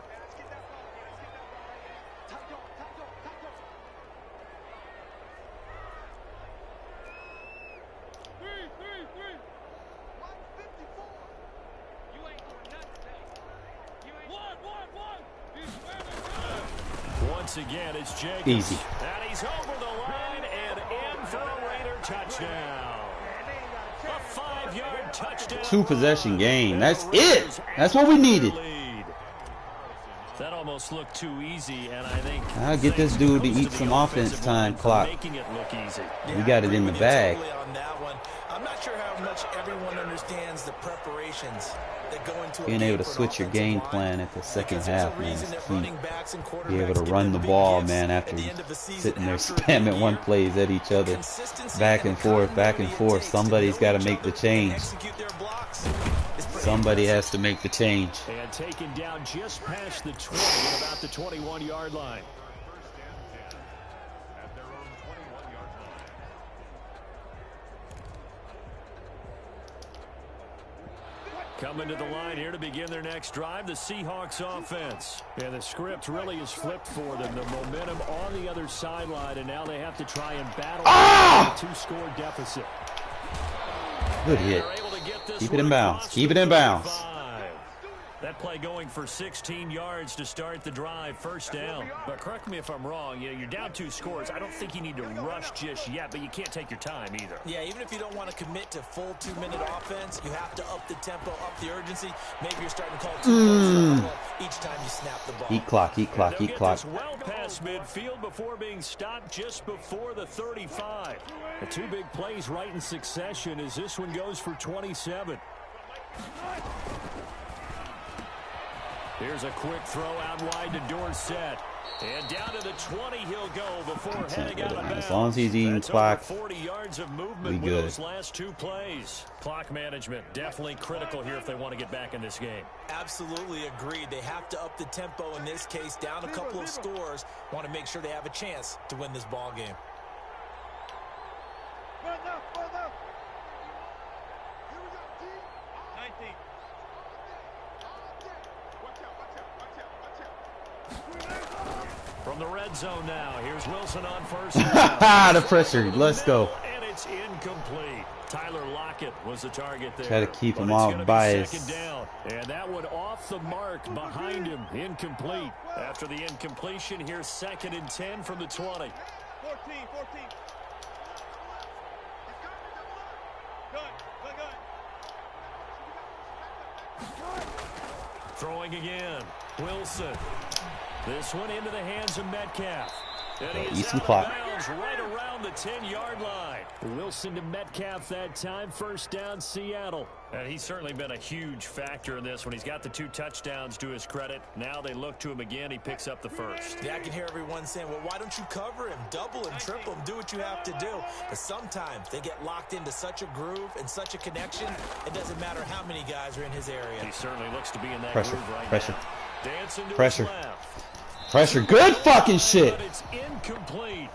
S2: Once again, it's Jacobs.
S1: Easy.
S2: And he's over the line and in for a Raider touchdown. A 5-yard touchdown.
S1: 2-possession game. That's it. That's what we needed.
S2: That almost looked too easy, and I think
S1: I'll get this dude to eat some offense time clock.
S2: making it look easy.
S1: We got it in the bag.
S5: On that one. I'm not sure how much everyone understands the preparations that go into
S1: Being able to switch your game plan at the second half, man, is key. Be able to run the ball, man, after sitting there spamming one plays at each other. Back and forth, back and forth. Somebody's got to make the change. Somebody has to make the change.
S2: And taken down just past the 20 at about the 21-yard line.
S4: 1st and 10 at their own 21-yard line.
S2: Coming to the line here to begin their next drive, the Seahawks offense. And the script really is flipped for them. The momentum on the other sideline, and now they have to try and battle a two-score deficit.
S1: Good hit. Keep it in bounds. Keep it in bounds.
S2: That play going for 16 yards to start the drive, first down. But correct me if I'm wrong, you're down 2 scores. I don't think you need to rush just yet, but you can't take your time either.
S5: Yeah, even if you don't want to commit to full 2-minute offense, you have to up the tempo, up the urgency. Maybe you're starting to call 2 plays each time you snap the ball.
S1: Eat clock, eat clock, eat clock.
S2: Well past midfield before being stopped just before the 35. The 2 big plays right in succession as this one goes for 27. Here's a quick throw out wide to Dorsett. And down to the 20 he'll go before heading out of bounds.
S1: As long as he's eating clock,
S2: 40 yards of movement
S1: we good.
S2: With those last 2 plays. Clock management definitely critical here if they want to get back in this game.
S5: Absolutely agreed. They have to up the tempo in this case, down a couple of scores. Want to make sure they have a chance to win this ball game.
S2: From the red zone now, here's Wilson on first.
S1: The pressure, let's go.
S2: And it's incomplete. Tyler Lockett was the target there.
S1: Try to keep him all biased.
S2: Second down. And that one off the mark behind him, incomplete. After the incompletion, here's 2nd and 10 from the 20.
S6: 14.
S2: Throwing again, Wilson. This one into the hands of Metcalf. And he is out of bounds right around the 10-yard line. Wilson to Metcalf that time. First down, Seattle. And he's certainly been a huge factor in this when he's got the 2 touchdowns to his credit. Now they look to him again. He picks up the first.
S5: Yeah, I can hear everyone saying, well, why don't you cover him? Double him, triple him, do what you have to do. But sometimes they get locked into such a groove and such a connection, it doesn't matter how many guys are in his area.
S2: He certainly looks to be in that
S1: Pressure,
S2: groove right
S1: pressure,
S2: now. Dancing to
S1: pressure.
S2: his left.
S1: Pressure, good fucking shit.
S2: But it's incomplete.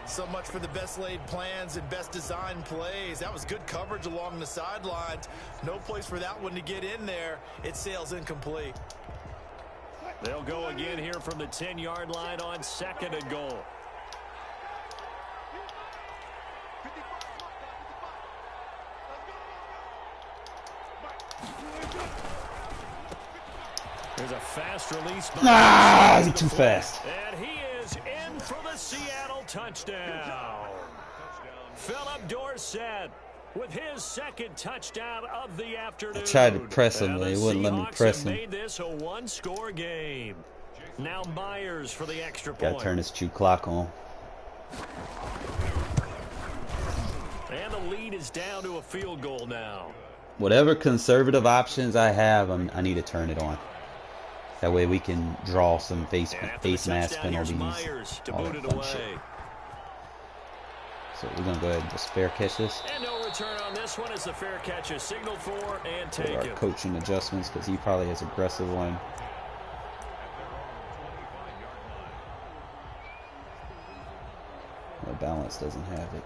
S5: So much for the best laid plans and best design plays. That was good coverage along the sidelines. No place for that one to get in there. It sails incomplete.
S2: They'll go again here from the 10-yard line on 2nd and goal. There's a fast release.
S1: He's too fast.
S2: And he is in for the Seattle touchdown. Philip Dorsett with his 2nd touchdown of the afternoon.
S1: I tried to press him, but he wouldn't let me press him.
S2: Made this a 1-score game. Now Myers for the extra point.
S1: Gotta turn his chew clock on.
S2: And the lead is down to a field goal now.
S1: Whatever conservative options I have, I need to turn it on. That way we can draw some face mask penalties, all that fun shit. So we're going to go ahead and just fair catch this.
S2: And no return on this one as the fair catch is signaled for and
S1: With our
S2: taken.
S1: coaching adjustments, because he probably has aggressive one. The balance doesn't have it.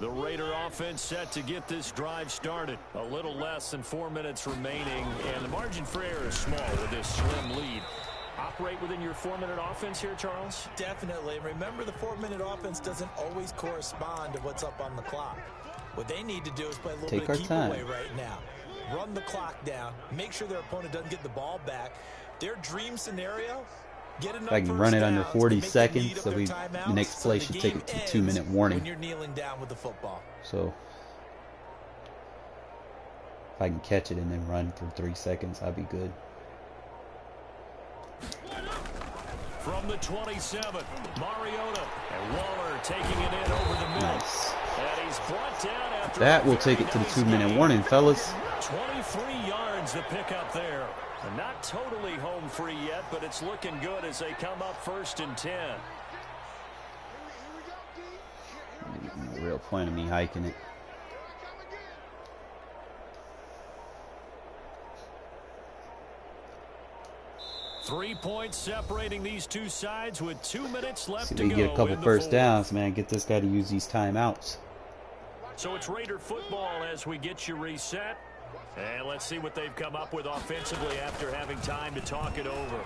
S2: The Raider offense set to get this drive started. A little less than 4 minutes remaining, and the margin for error is small with this slim lead. Operate within your 4-minute offense here, Charles?
S5: Definitely. Remember, the 4-minute offense doesn't always correspond to what's up on the clock. What they need to do is play a little bit of keep away right now. Run the clock down. Make sure their opponent doesn't get the ball back. Their dream scenario, get enough
S1: If I can run it under 40 seconds, so the next play should take a 2-minute warning.
S5: When you're kneeling down with the football.
S1: So if I can catch it and then run for 3 seconds, I'll be good.
S2: From the 27th, Mariota and Waller taking it in over the middle.
S1: Nice.
S2: And he's brought down after
S1: That will take it to the 2-minute warning, fellas.
S2: 23 yards to pick up there. And not totally home free yet, but it's looking good as they come up 1st and 10.
S1: No real point of me hiking it.
S2: 3 points separating these two sides with 2 minutes left
S1: See if
S2: to
S1: we
S2: go.
S1: get a couple
S2: in the
S1: first
S2: fourth.
S1: downs, man. Get this guy to use these timeouts.
S2: So it's Raider football as we get you reset. And let's see what they've come up with offensively after having time to talk it over.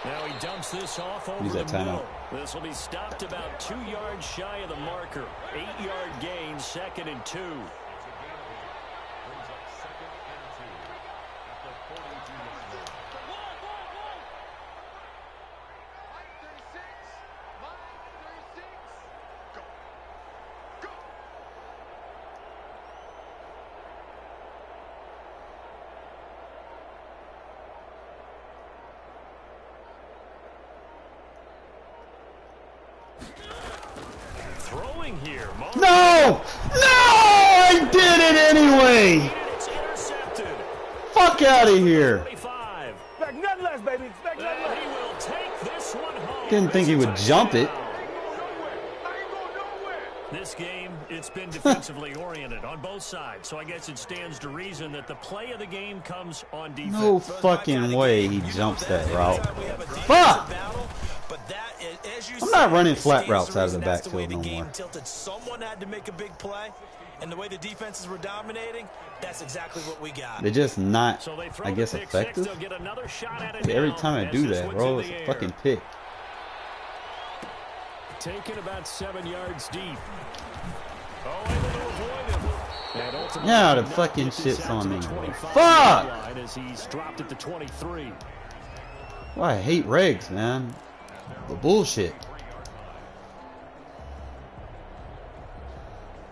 S2: Now he dumps this off over
S1: Use
S2: the
S1: that timeout.
S2: middle. This will be stopped about 2 yards shy of the marker. 8-yard gain, 2nd and 2. Throwing here.
S1: No! No! I did it anyway!
S2: It's intercepted.
S1: Fuck out of here!
S2: 25.
S6: Expect nothing less, baby. Expect nothing
S2: And
S6: less.
S2: he will take this one home.
S1: Didn't think he would jump it.
S2: This game, it's been defensively oriented on both sides, so I guess it stands to reason that the play of the game comes on defense.
S1: No fucking way he jumps that route. Fuck! I'm not running flat routes out of the backfield no more.
S5: Someone had to make a big play, and the way the defenses were dominating, that's exactly what we got.
S1: They're just not,
S2: So they throw
S1: I guess,
S2: the pick
S1: effective.
S2: Six, they'll get another shot at it
S1: Every
S2: now
S1: time I
S2: as
S1: do
S2: this
S1: that,
S2: one's
S1: bro,
S2: in
S1: it's
S2: the
S1: a
S2: air.
S1: fucking pick.
S2: Taken about 7 yards deep. Oh, able to avoid him. And ultimately
S1: Yeah, the
S2: not
S1: fucking
S2: get this
S1: shit's
S2: out
S1: on
S2: to
S1: me,
S2: the
S1: bro.
S2: 25
S1: Fuck!
S2: line as he's dropped at the 23.
S1: Well, I hate regs, man. The bullshit.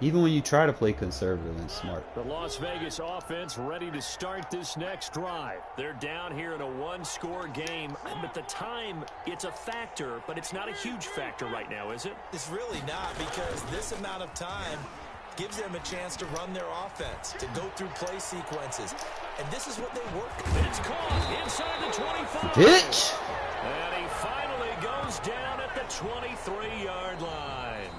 S1: Even when you try to play conservative and smart.
S2: The Las Vegas offense ready to start this next drive. They're down here in a one-score game, but the time, it's a factor, but it's not a huge factor right now, is it?
S5: It's really not, because this amount of time gives them a chance to run their offense, to go through play sequences. And this is what they work on.
S2: It's caught inside the 25.
S1: Bitch!
S2: And he finally goes down at the 23-yard line.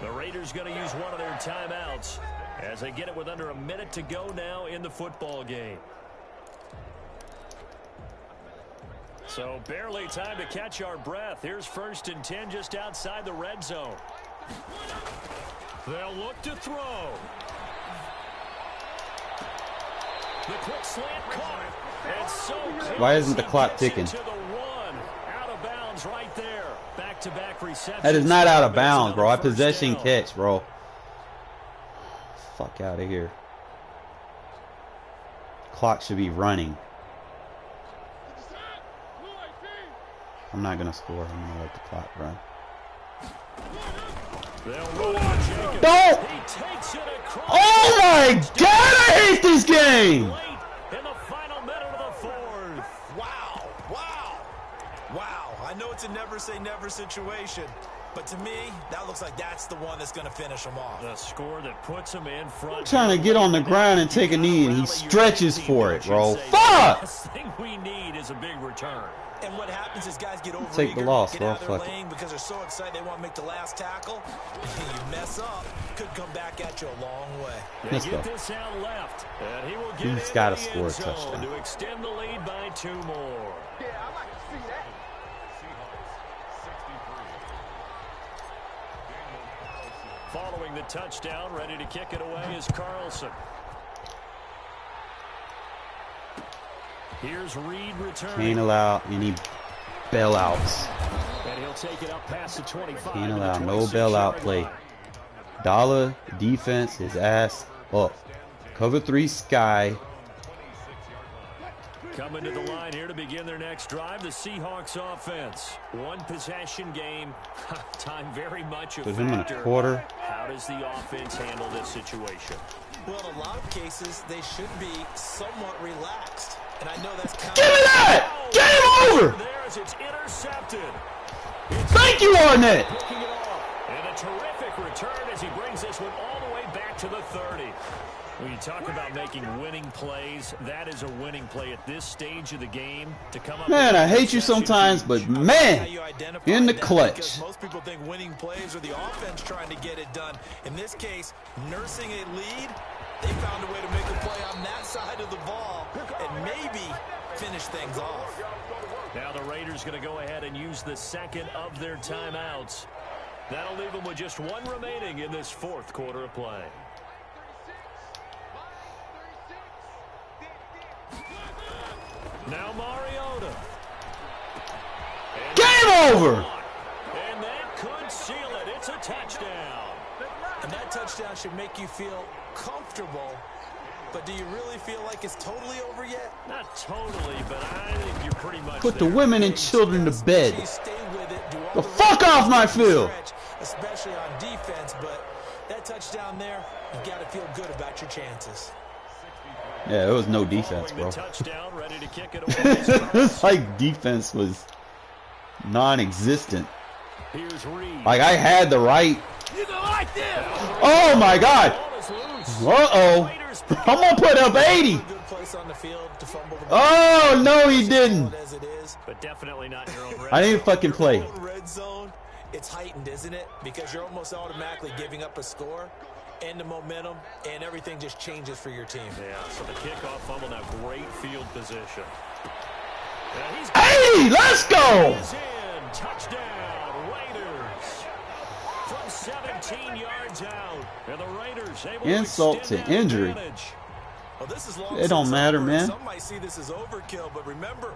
S2: The Raiders going to use one of their timeouts as they get it with under a minute to go now in the football game. So barely time to catch our breath. Here's 1st and 10 just outside the red zone. They'll look to throw. The quick slant caught. And so
S1: Why isn't the
S2: he
S1: clock
S2: gets it
S1: ticking?
S2: to the one. Out of bounds right there. Back-to-back receptions.
S1: That is not out of
S2: But it's
S1: bounds, bro. I
S2: another first
S1: possession
S2: down.
S1: catch, bro. Fuck out of here. Clock should be running. I'm not gonna score. I'm gonna let the clock run.
S2: They'll run on Jacobs.
S1: Don't!
S2: He takes it across.
S1: Oh my god, I hate this game!
S2: Late in the final minute of the fourth.
S5: Wow, wow, wow. I know it's a never-say-never situation, but to me, that looks like that's the one that's going to finish them off.
S2: The score that puts him in front.
S1: I'm trying to get on the ground and take a knee, and he stretches for it, bro. Fuck!
S2: The thing we need is a big return.
S5: And what happens is guys get over
S1: Take the loss,
S5: get
S1: bro.
S5: out of their
S1: Fuck it.
S5: lane because they're so excited they want to make the last tackle. You mess up, could come back at you a long way.
S2: They
S1: Let's
S2: get
S1: go.
S2: this out left, and he will get
S1: He's
S2: in
S1: gotta
S2: the
S1: score a
S2: end zone
S1: touchdown.
S2: to extend the lead by 2 more.
S6: Yeah, I like to see that.
S2: Following the touchdown, ready to kick it away is Carlson. Here's Reed returning.
S1: Can't allow any bailouts.
S2: And he'll take it up past the 25.
S1: Can't
S2: to the
S1: allow no
S2: 26-yard
S1: bailout play.
S2: line.
S1: Dollar defense his ass up. Cover 3 sky.
S2: Coming to the line here to begin their next drive, the Seahawks offense. One possession game. Time very much a
S1: Put him in a
S2: factor.
S1: quarter.
S2: How does the offense handle this situation?
S5: Well, in a lot of cases, they should be somewhat relaxed. And I know that's kind
S1: Give me that! Game over!
S2: There as it's intercepted.
S1: Thank you, Arnett!
S2: Picking it off. And a terrific return as he brings this one all the way back to the 30. When you talk about making winning plays, that is a winning play at this stage of the game. To come up
S1: Man,
S2: with
S1: I
S2: a
S1: hate you
S2: reception
S1: sometimes, but man, in the clutch.
S5: Because most people think winning plays are the offense trying to get it done. In this case, nursing a lead, they found a way to make a play on that side of the ball. And maybe finish things off.
S2: Now the Raiders going to go ahead and use the second of their timeouts. That'll leave them with just one remaining in this fourth quarter of play. Now Mariota.
S1: Game over!
S2: And that could seal it. It's a touchdown.
S5: And that touchdown should make you feel comfortable. But do you really feel like it's totally over yet?
S2: Not totally, but I think you're pretty much
S1: Put the
S2: there.
S1: women and children to bed.
S5: You stay with it, do all
S1: The
S5: the
S1: fuck
S5: right
S1: off my
S5: things to
S1: field!
S5: stretch, especially on defense, but that touchdown there, you got to feel good about your chances.
S1: Yeah, there was no defense, bro.
S2: The touchdown, ready to kick it away.
S1: It's like defense was non-existent.
S2: Here's Reed.
S1: Like I had the right.
S2: You go like this.
S1: Oh my God!
S2: Ball is loose.
S1: Uh-oh. I'm gonna put up 80.
S5: Good place on the field to fumble the
S1: Oh no, he didn't.
S5: as it is.
S2: But definitely not in your own red
S1: I didn't
S2: zone.
S1: fucking play.
S5: Your own red zone, it's heightened, isn't it? Because you're almost automatically giving up a score and the momentum, and everything just changes for your team.
S2: Yeah, so the kickoff fumble, now great field position. Yeah, he's
S1: 80. Let's go.
S2: He's in. Touchdown, Raiders. From 17 yards out. And the Raiders able
S1: Insult
S2: to extend
S1: to
S2: that
S1: injury.
S2: advantage.
S5: Well, this is long
S1: It don't
S5: since
S1: matter,
S5: over.
S1: man.
S5: Some might see this as overkill, but remember,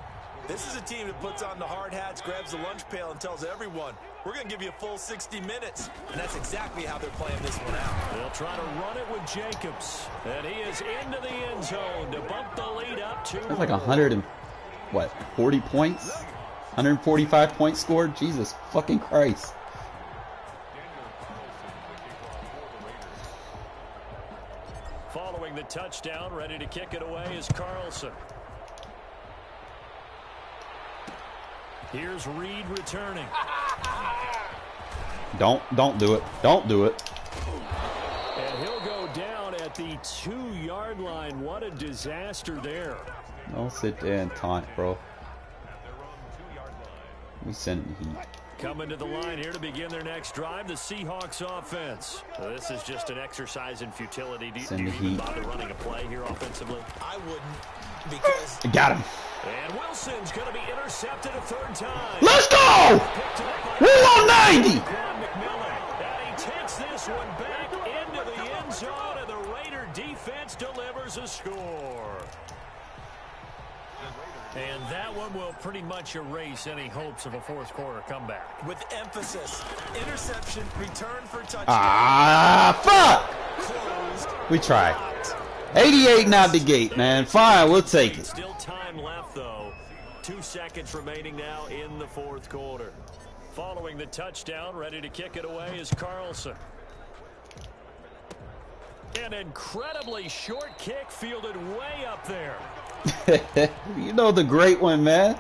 S5: this is a team that puts on the hard hats, grabs the lunch pail, and tells everyone, we're going to give you a full 60 minutes. And that's exactly how they're playing this one out.
S2: They'll try to run it with Jacobs. And he is into the end zone to bump the lead up to
S1: That's like 40 points? 145 points scored? Jesus fucking Christ.
S2: Following the touchdown, ready to kick it away is Carlson. Here's Reed returning.
S1: Don't do it. Don't do it.
S2: And he'll go down at the 2-yard line. What a disaster there.
S1: Don't sit there and taunt, bro. We send the heat.
S2: Coming to the line here to begin their next drive, the Seahawks offense. So this is just an exercise in futility. Do
S1: Send
S2: you
S1: the
S2: even
S1: heat.
S2: bother running a play here offensively?
S5: I wouldn't, because
S1: I got him.
S2: And Wilson's going to be intercepted a third time.
S1: Let's go!
S2: Picked it up by
S1: We're on 90!
S2: Quan McMillan. And he takes this one back into the end zone, and the Raider defense delivers a score. And that one will pretty much erase any hopes of a fourth quarter comeback.
S5: with emphasis, interception, return for touchdown.
S1: Ah, fuck!
S5: Closed.
S1: We tried. 88 out the gate, man. Fine, we'll take it.
S2: Still time left, though. 2 seconds remaining now in the fourth quarter. Following the touchdown, ready to kick it away is Carlson. An incredibly short kick fielded way up there.
S1: You know the great one, man.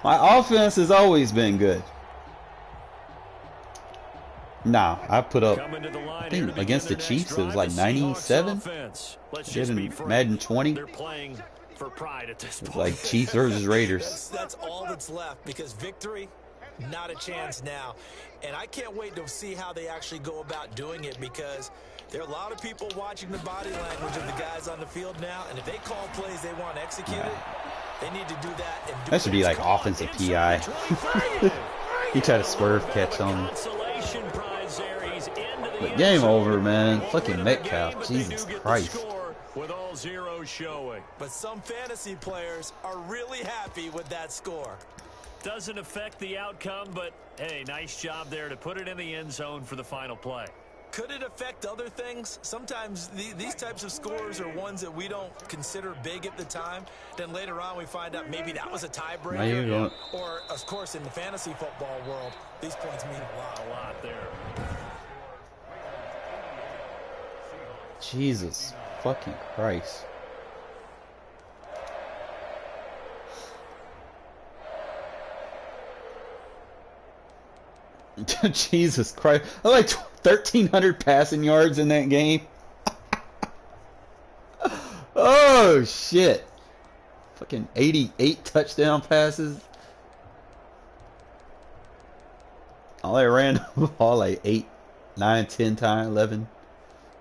S1: My offense has always been good. Nah, I put up,
S2: Coming to the line
S1: I
S2: here
S1: think
S2: to
S1: against the
S2: begin their next
S1: Chiefs, it was
S2: drive,
S1: like
S2: the Seahawks
S1: 97.
S2: offense. Let's
S1: Did
S2: just be
S1: in
S2: frank.
S1: Madden 20.
S2: They're playing for pride at this point.
S1: Like Chiefs versus Raiders.
S5: That's all that's left, because victory, not a chance now. And I can't wait to see how they actually go about doing it, because there are a lot of people watching the body language of the guys on the field now, and if they call plays they want executed, they need to do that. And do
S1: That should be like
S5: it.
S1: offensive PI. He tried to swerve catch on him.
S2: Consolation prize there. He's into the
S1: But
S2: end
S1: game
S2: zone.
S1: over, man.
S2: Over
S1: Fucking
S2: in the
S1: Metcalf.
S2: game, but they
S1: Jesus
S2: do get the
S1: Christ.
S2: score with all zeros showing.
S5: But some fantasy players are really happy with that score.
S2: Doesn't affect the outcome, but hey, nice job there to put it in the end zone for the final play.
S5: Could it affect other things? Sometimes these types of scores are ones that we don't consider big at the time. Then later on we find out maybe that was a
S1: Now you're
S5: tiebreaker.
S1: going-
S5: Or, of course, in the fantasy football world, these points mean a lot.
S2: A lot there.
S1: Jesus fucking Christ. Jesus Christ. I like 1,300 passing yards in that game. Oh, shit. Fucking 88 touchdown passes. All I ran the ball like 8, 9, 10 times, 11,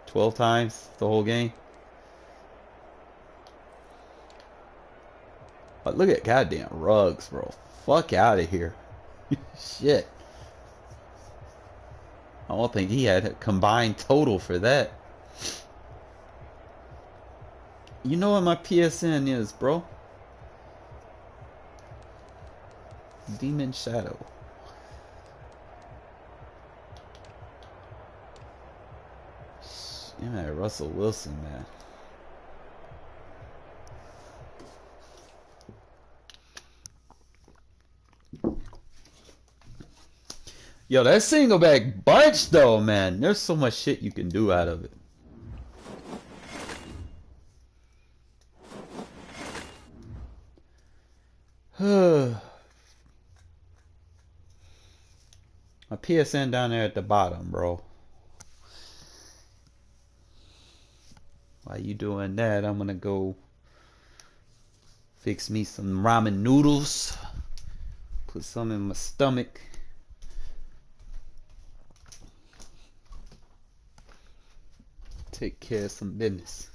S1: 12 times the whole game. But look at goddamn Ruggs, bro. Fuck out of here. Shit. I don't think he had a combined total for that. You know what my PSN is, bro? Demon Shadow. Yeah, man, Russell Wilson, man. Yo, that single back bunch though, man. There's so much shit you can do out of it. My PSN down there at the bottom, bro. While you doing that, I'm gonna go fix me some ramen noodles. Put some in my stomach. Take care of some business.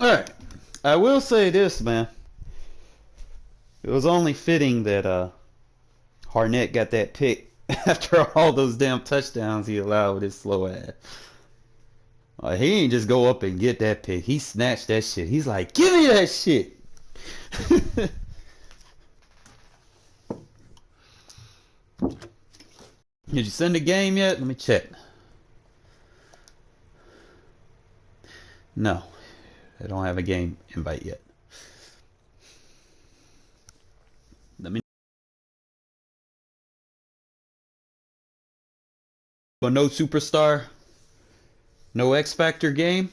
S1: Alright. I will say this, man. It was only fitting that Harnett got that pick after all those damn touchdowns he allowed with his slow ass. He ain't just go up and get that pick. He snatched that shit. He's like, give me that shit. Did you send the game yet? Let me check. No. I don't have a game invite yet. Let me. But no superstar, no X Factor game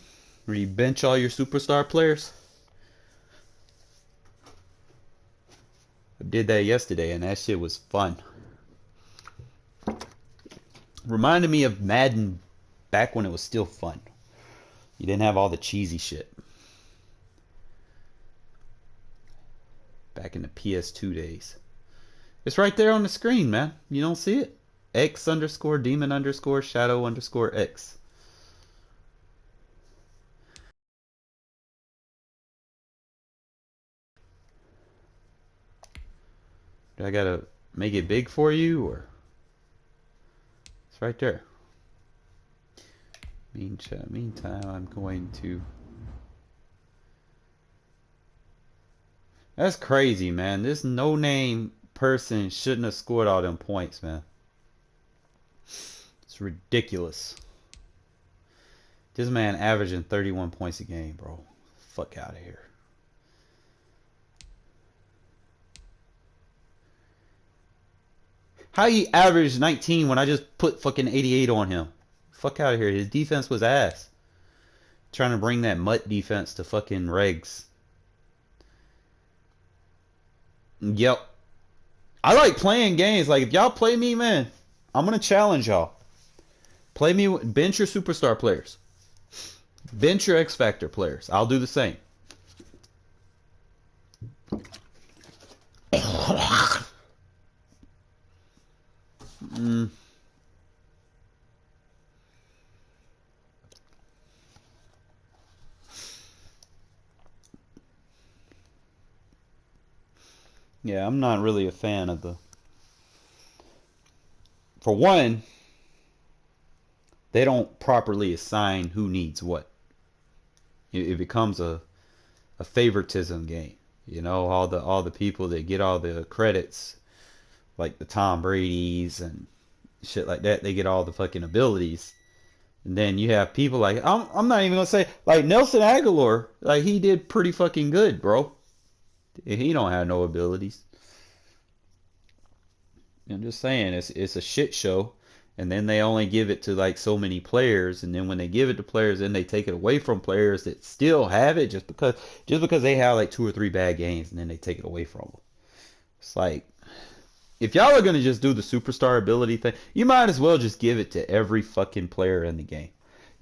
S1: where you bench all your superstar players. I did that yesterday and that shit was fun. Reminded me of Madden back when it was still fun. You didn't have all the cheesy shit. Back in the PS2 days. It's right there on the screen, man. You don't see it? X underscore demon underscore shadow underscore X. Do I gotta make it big for you, or it's right there? Meantime, I'm going to. That's crazy, man. This no-name person shouldn't have scored all them points, man. It's ridiculous. This man averaging 31 points a game, bro. Fuck out of here. How he averaged 19 when I just put fucking 88 on him? Fuck out of here. His defense was ass. Trying to bring that mutt defense to fucking regs. Yep. I like playing games. Like, if y'all play me, man, I'm going to challenge y'all. Play me, bench your superstar players. Bench your X Factor players. I'll do the same. Mm. Yeah, I'm not really a fan of the. For one, they don't properly assign who needs what. It becomes a favoritism game. You know, all the people that get all the credits, like the Tom Brady's and shit like that, they get all the fucking abilities. And then you have people like I'm not even gonna say like Nelson Aguilar, like he did pretty fucking good, bro. He don't have no abilities. I'm just saying it's a shit show, and then they only give it to like so many players, and then when they give it to players, then they take it away from players that still have it just because they have like 2 or 3 bad games, and then they take it away from them. It's like if y'all are gonna just do the superstar ability thing, you might as well just give it to every fucking player in the game.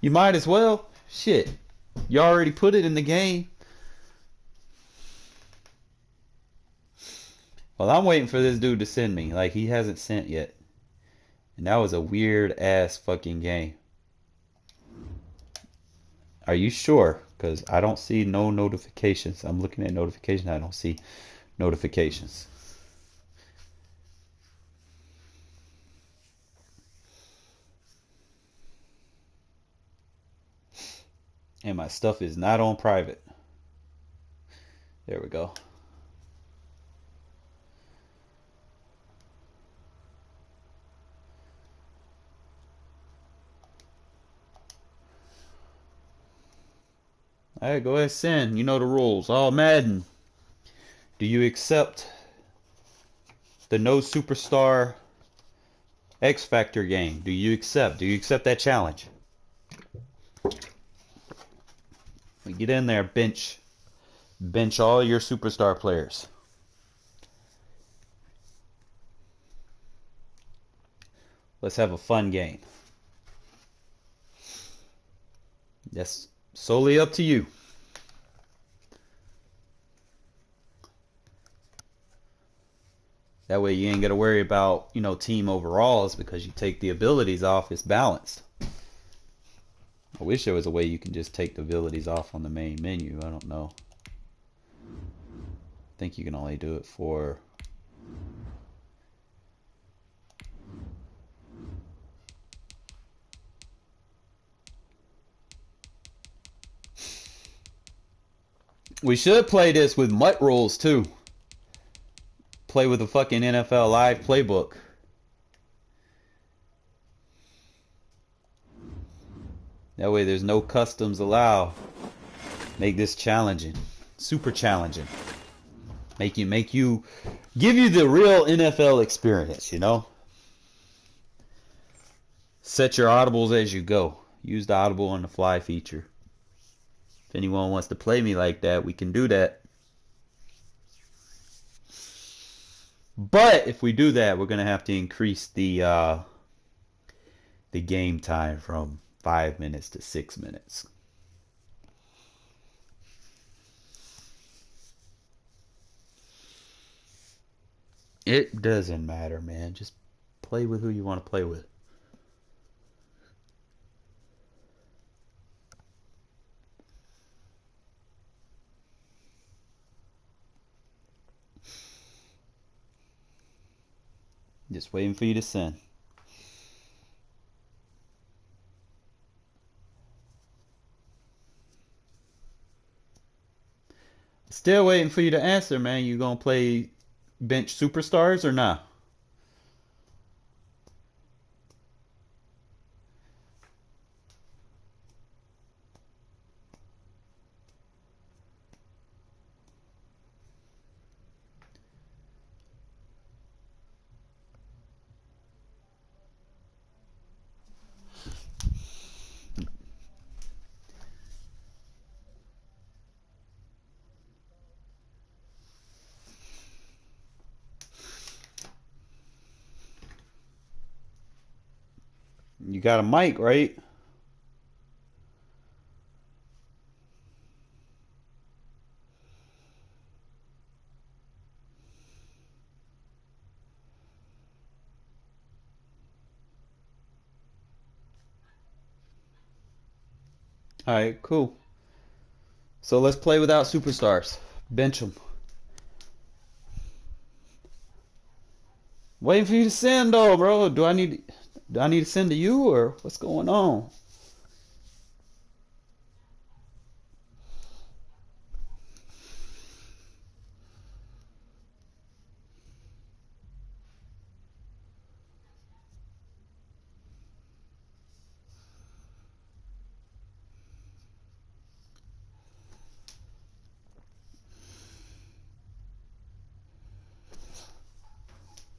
S1: You might as well. Shit, you already put it in the game. Well, I'm waiting for this dude to send me. Like he hasn't sent yet. And that was a weird ass fucking game. Are you sure? Because I don't see no notifications. I'm looking at notifications. I don't see notifications. And my stuff is not on private. There we go. Alright, go ahead, send. You know the rules. All Madden. Do you accept the no superstar X Factor game? Do you accept? Do you accept that challenge? We get in there, bench all your superstar players. Let's have a fun game. That's solely up to you. That way you ain't got to worry about, team overalls because you take the abilities off. It's balanced. I wish there was a way you can just take the abilities off on the main menu. I don't know. I think you can only do it for... We should play this with MUT rules too. Play with the fucking NFL Live playbook. That way there's no customs allowed. Make this challenging. Super challenging. Give you the real NFL experience, Set your audibles as you go. Use the audible on the fly feature. If anyone wants to play me like that, we can do that. But if we do that, we're gonna have to increase the game time from 5 minutes to 6 minutes. It doesn't matter, man. Just play with who you want to play with. Just waiting for you to send. Still waiting for you to answer, man. You gonna play bench superstars or not? You got a mic, right? Alright, cool. So let's play without superstars. Bench them. Waiting for you to send though, bro. Do I need to send to you or what's going on?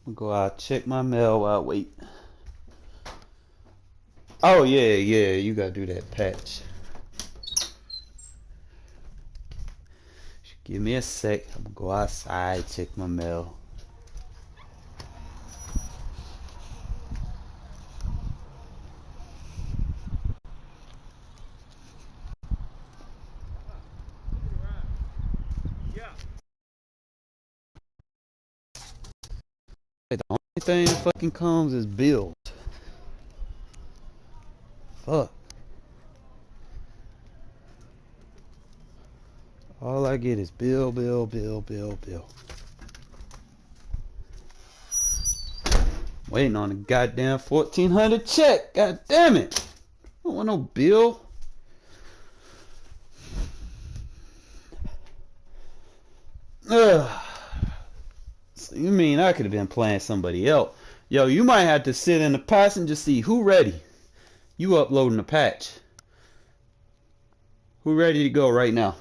S1: I'll go out, check my mail while I wait. Oh yeah, you gotta do that patch. Give me a sec. I'm gonna go outside, check my mail. The only thing that fucking comes is bills. Fuck. All I get is bill. Waiting on a goddamn 1,400 check. God damn it. I don't want no bill. Ugh. So you mean I could have been playing somebody else? Yo, you might have to sit in the passenger seat. Who ready? You uploading the patch. Who ready to go right now?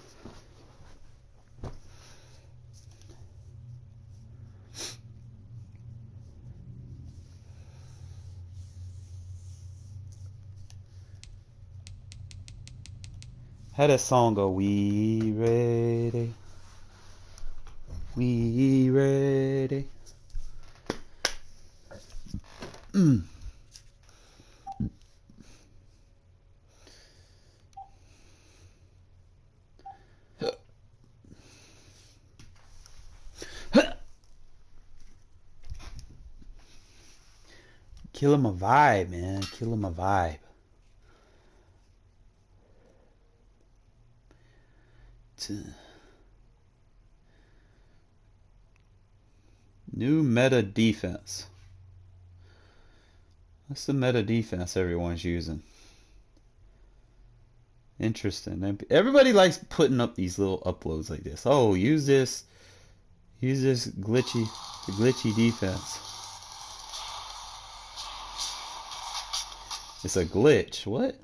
S1: How that song go? We ready. We ready. Killing my vibe, man. Killing my vibe. New meta defense. What's the meta defense everyone's using? Interesting. Everybody likes putting up these little uploads like this. Oh, use this glitchy defense. It's a glitch. What?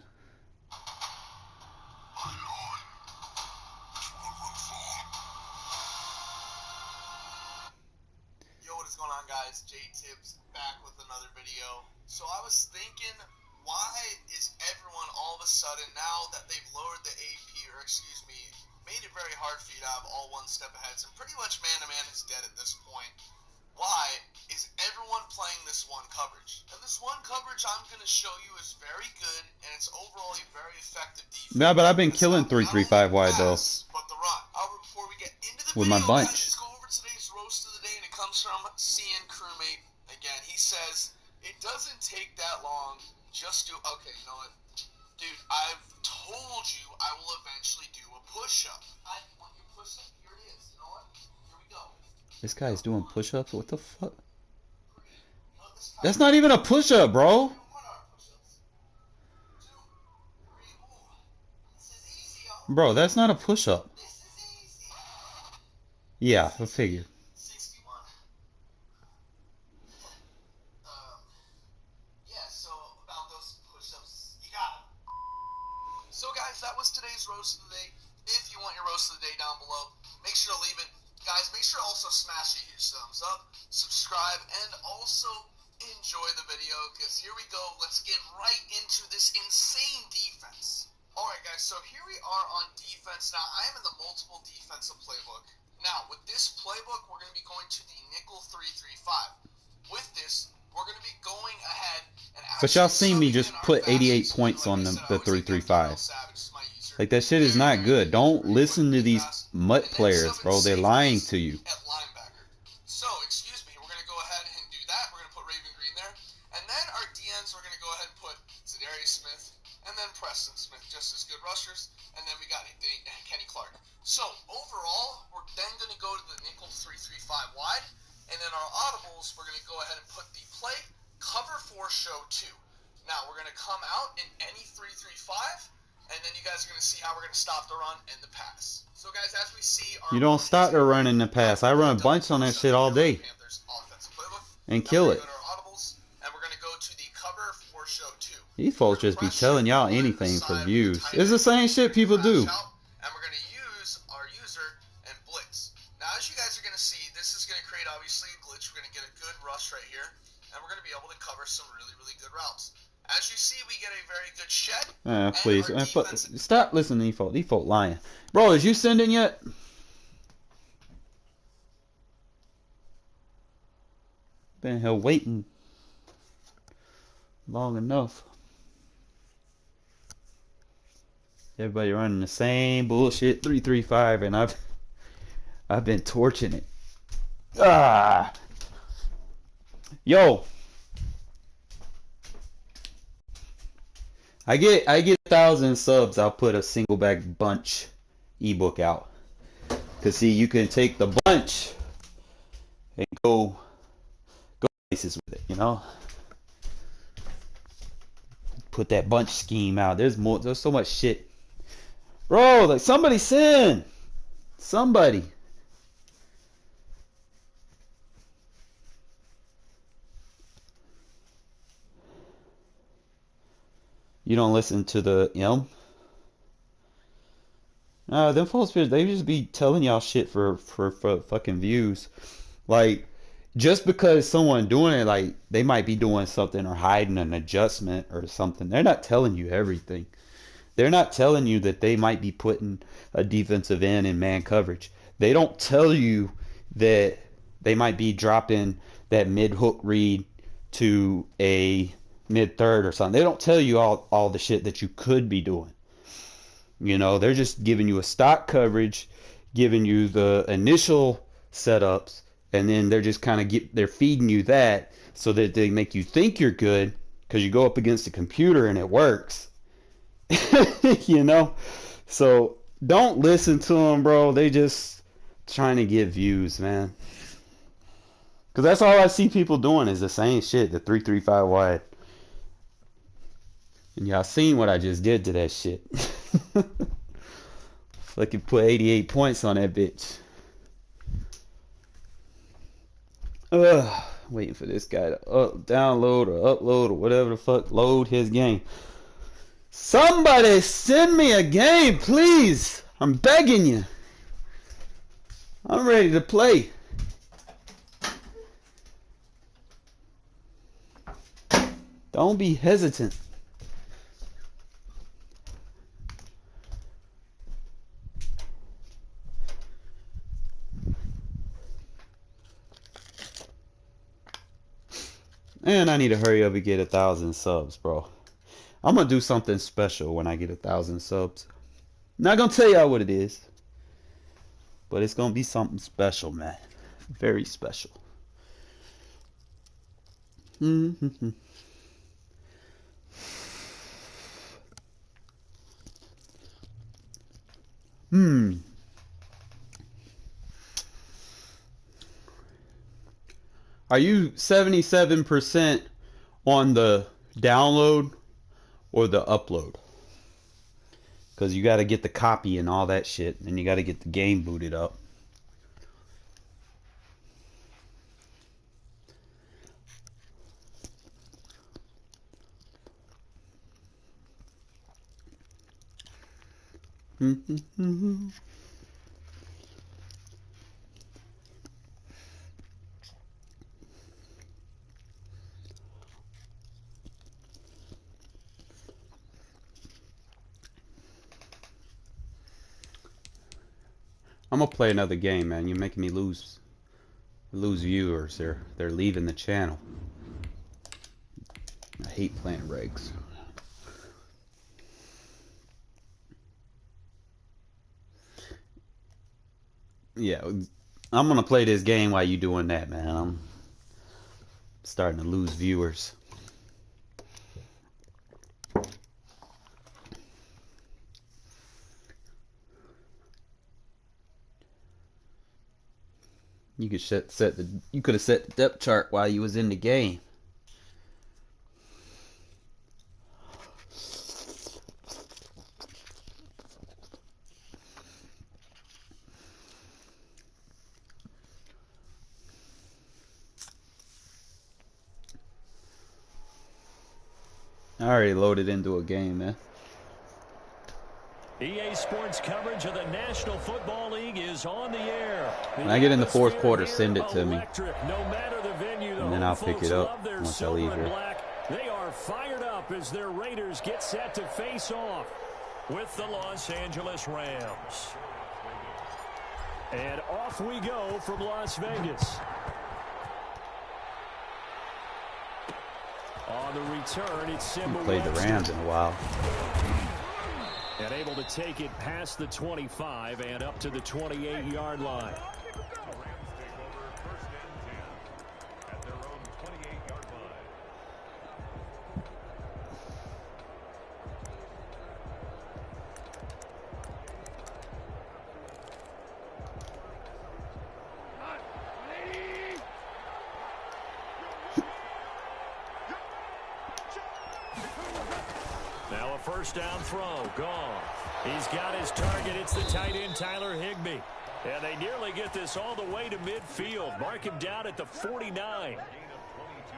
S7: Yo, what is going on, guys? J-Tibbs back with another video. So I was thinking, why is everyone all of a sudden, now that they've lowered the AP, or excuse me, made it very hard for you to have all one step aheads, and pretty much man-to-man is dead at this point, why is everyone playing this one coverage? And this one coverage I'm going to show you is very good, and it's overall a very effective defense.
S1: Yeah, but I've been killing 3-3-5 wide though.
S7: But the run. However, before we get into the
S1: with
S7: video,
S1: my bunch.
S7: Guys, let's go over today's roast of the day, and it comes from CN Crewmate. Again, he says, it doesn't take that long, just do, okay, you know what? Dude, I've told you I will eventually do a push-up. I want your push-up, here it is. You know what? Here we go.
S1: This guy's doing push-ups? What the fuck? That's not even a push-up, bro. Bro, that's not a push-up. Yeah, I figured.
S7: So guys, that was today's roast of the day. If you want your roast of the day down below, make sure to leave it. Guys, make sure to also smash a huge thumbs up, subscribe, and also enjoy the video, because here we go. Let's get right into this insane defense. Alright guys, so here we are on defense. Now, I am in the multiple defensive playbook. Now, with this playbook, we're going to be going to the nickel 3-3-5. With this, we're going to be going ahead and actually...
S1: But y'all seen me just put 88 points on the 3-3-5. Like, that shit is not good. Don't listen to these mutt players, bro. They're lying to you.
S7: So, excuse me, we're going to go ahead and do that. We're going to put Raven Green there. And then our DNs, we're going to go ahead and put Zadarius Smith and then Preston Smith, just as good rushers, and then we got Kenny Clark. So overall, we're then going to go to the nickel 3-3-5 wide, and then our audibles, we're going to go ahead and put the play cover 4 show 2. Now we're going to come out in any 3-3-5, and then you guys are going to see how we're going to stop the run and the pass. So guys, as we see,
S1: You don't stop the run and the pass. I run a bunch on that shit all day and kill it.
S7: And we're going to go to the cover 4 show 2.
S1: These folks just be telling y'all anything for views. It's the same shit people do.
S7: And we're going to use our user and blitz. Now, as you guys are going to see, this is going to create, obviously, a glitch. We're going to get a good rush right here, and we're going to be able to cover some really, really good routes. As you see, we get a very good shed.
S1: Please. Stop listening to these folks. These folks lying. Bro, is you sending yet? Been here waiting long enough. Everybody running the same bullshit 3-3-5, and I've been torching it. Yo, I get 1,000 subs. I'll put a single bag bunch ebook out. Cause see, you can take the bunch and go places with it, you know. Put that bunch scheme out. There's so much shit. Bro, like somebody send. Somebody. You don't listen to the M? Them folks, they just be telling y'all shit for fucking views. Like, just because someone doing it, like, they might be doing something or hiding an adjustment or something. They're not telling you everything. They're not telling you that they might be putting a defensive end in man coverage. They don't tell you that they might be dropping that mid-hook read to a mid-third or something. They don't tell you all the shit that you could be doing. You know, they're just giving you a stock coverage, giving you the initial setups, and then they're just kind of they're feeding you that so that they make you think you're good because you go up against a computer and it works. You know? So don't listen to them, bro. They just trying to get views, man. Because that's all I see people doing is the same shit, the 3-3-5 wide. And y'all seen what I just did to that shit. Fucking put 88 points on that bitch. Waiting for this guy to download or upload or whatever the fuck, load his game. Somebody send me a game, please. I'm begging you. I'm ready to play. Don't be hesitant. And I need to hurry up and get 1,000 subs, bro. I'm gonna do something special when I get 1,000 subs. Not gonna tell y'all what it is, but it's gonna be something special, man. Very special. Are you 77% on the download or the upload? Because you got to get the copy and all that shit, and you got to get the game booted up. I'm gonna play another game, man. You're making me lose viewers. They're leaving the channel. I hate playing regs. Yeah, I'm gonna play this game while you doing that, man. I'm starting to lose viewers. You could you could have set the depth chart while you was in the game. I already loaded into a game, man.
S2: EA Sports coverage of the National Football League is on the air.
S1: When I get in the fourth quarter, send it to me.
S2: No matter the venue,
S1: And then I'll pick it up once I leave here.
S2: They are fired up as their Raiders get set to face off with the Los Angeles Rams. And off we go from Las Vegas. On the return, it's Simba.
S1: Haven't played the Rams in a while.
S2: And able to take it past the 25 and up to the 28-yard line. First down throw, gone. He's got his target. It's the tight end, Tyler Higbee. And they nearly get this all the way to midfield. Mark him down at the 49.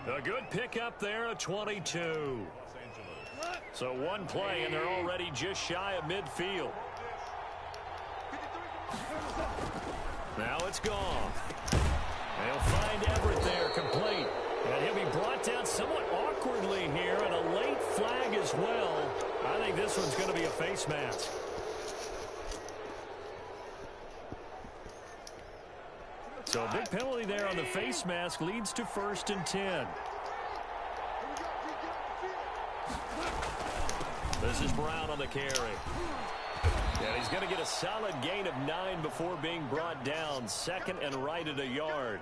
S2: A good pickup there, a 22. So one play, and they're already just shy of midfield. Now it's gone. They'll find Everett there, complete. And he'll be brought down somewhat awkwardly here, and a late flag as well. I think this one's going to be a face mask. So a big penalty there on the face mask leads to 1st and 10. This is Brown on the carry. And he's going to get a solid gain of 9 before being brought down. 2nd and right at a yard.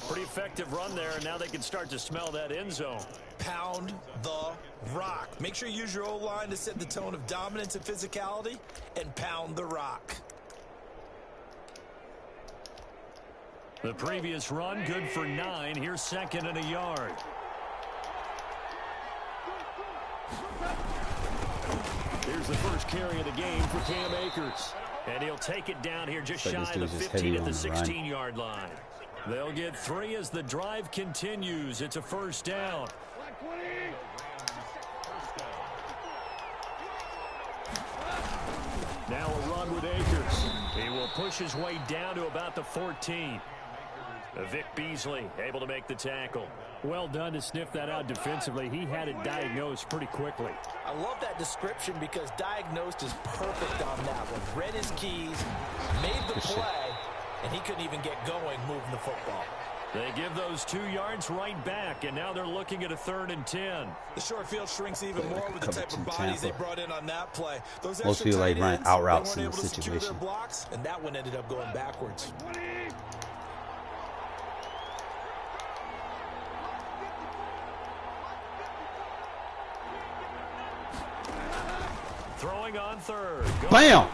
S2: Pretty effective run there, and now they can start to smell that end zone.
S5: Pound the rock. Make sure you use your O-line to set the tone of dominance and physicality, and pound the rock.
S2: The previous run, good for 9. Here's 2nd and a yard. Here's the first carry of the game for Cam Akers. And he'll take it down here just shy of the 15 at the 16-yard line. They'll get 3 as the drive continues. It's a first down. Now a run with Akers. He will push his way down to about the 14. Vic Beasley able to make the tackle. Well done to sniff that out defensively. He had it diagnosed pretty quickly.
S5: I love that description because diagnosed is perfect on that one. Read his keys, made the play, and he couldn't even get going moving the football.
S2: They give those 2 yards right back, and now they're looking at a 3rd and 10.
S5: The short field shrinks even more with the type of bodies they brought in on that play. Those
S1: most people like run out routes in this situation.
S5: Blocks, and that one ended up going backwards.
S2: Throwing on 3rd.
S1: Bam!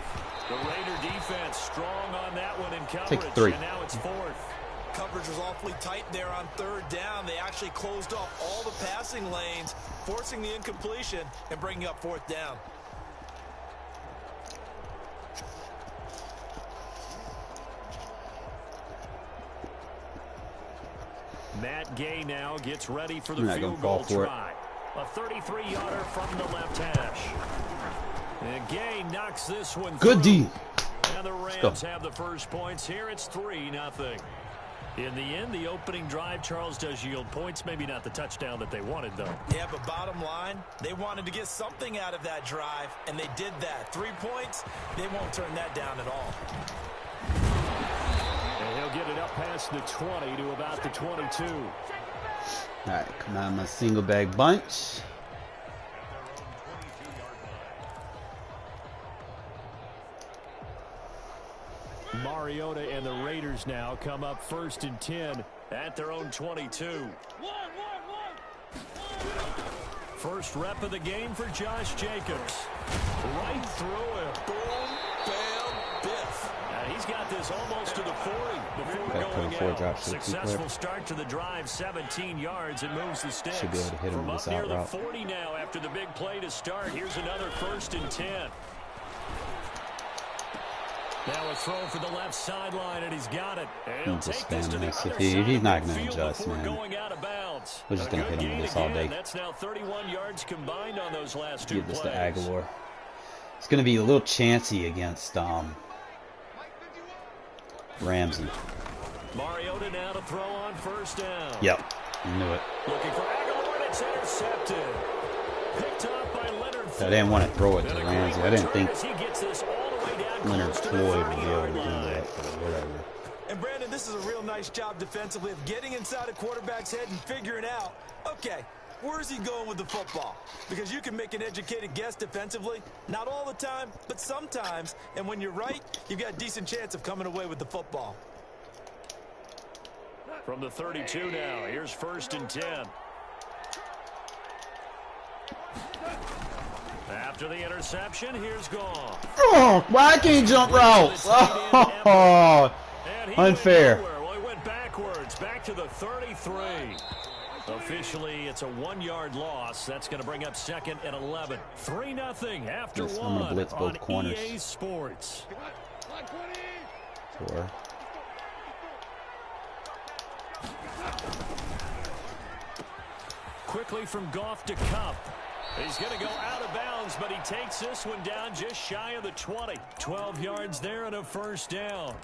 S2: The Raider defense strong on that one in coverage.
S1: Take 3.
S2: And now it's 4th.
S5: Coverage was awfully tight there on 3rd down. They actually closed off all the passing lanes, forcing the incompletion and bringing up 4th down.
S2: Matt Gay now gets ready for the field goal try. A 33-yarder from the left hash. And Gay knocks this one through.
S1: Good D.
S2: And the Rams have the first points here. It's 3-0. In the end, the opening drive, Charles, does yield points. Maybe not the touchdown that they wanted, though.
S5: Yeah, but bottom line, they wanted to get something out of that drive, and they did that. 3 points, they won't turn that down at all.
S2: And he'll get it up past the 20 to about the 22.
S1: All right, come on, my single bag bunch.
S2: Mariota and the Raiders now come up 1st and 10 at their own 22. First rep of the game for Josh Jacobs. Right through it.
S5: Boom, bam, biff.
S2: He's got this almost to the 40 before going out. Successful start to the drive, 17 yards, and moves the sticks.
S1: Should be able to hit him
S2: From
S1: with
S2: up
S1: this
S2: near
S1: out
S2: the
S1: route.
S2: 40 now after the big play to start. Here's another 1st and 10. Now a throw for the left sideline, and he's got it. And he'll take this to the other side
S1: He's not
S2: of
S1: going to
S2: midfield
S1: adjust,
S2: before
S1: man.
S2: going out of bounds.
S1: We're just going to hit him with this all day.
S2: That's now 31 yards combined on those last two
S1: Give this to
S2: plays.
S1: Aguilar. It's going to be a little chancy against Ramsey.
S2: Mariota now to throw on 1st down.
S1: Yep, knew it.
S2: Looking for Aguilar, and it's intercepted. Picked off by Leonard Floyd.
S1: I didn't want to throw it to Ramsey. I didn't think
S2: He gets this all the way down
S1: Leonard
S2: close to the
S1: Floyd would be able
S2: 30-yard
S1: to do
S2: line.
S1: that, but whatever.
S5: And Brandon, this is a real nice job defensively of getting inside a quarterback's head and figuring out, okay, where's he going with the football? Because you can make an educated guess defensively. Not all the time, but sometimes. And when you're right, you've got a decent chance of coming away with the football.
S2: From the 32 now, here's 1st and 10. After the interception, here's gone.
S1: Oh, why I can't jump routes? Oh,
S2: And he
S1: unfair.
S2: went nowhere. Well, he went backwards, back to the 33. Officially, it's a 1-yard loss. That's going to bring up 2nd and 11. 3-0 after
S1: Yes, I'm gonna
S2: 1
S1: blitz both
S2: on
S1: corners.
S2: EA Sports.
S1: 4.
S2: Quickly from Goff to Cup. He's going to go out of bounds, but he takes this one down just shy of the 20. 12 yards there and a 1st down.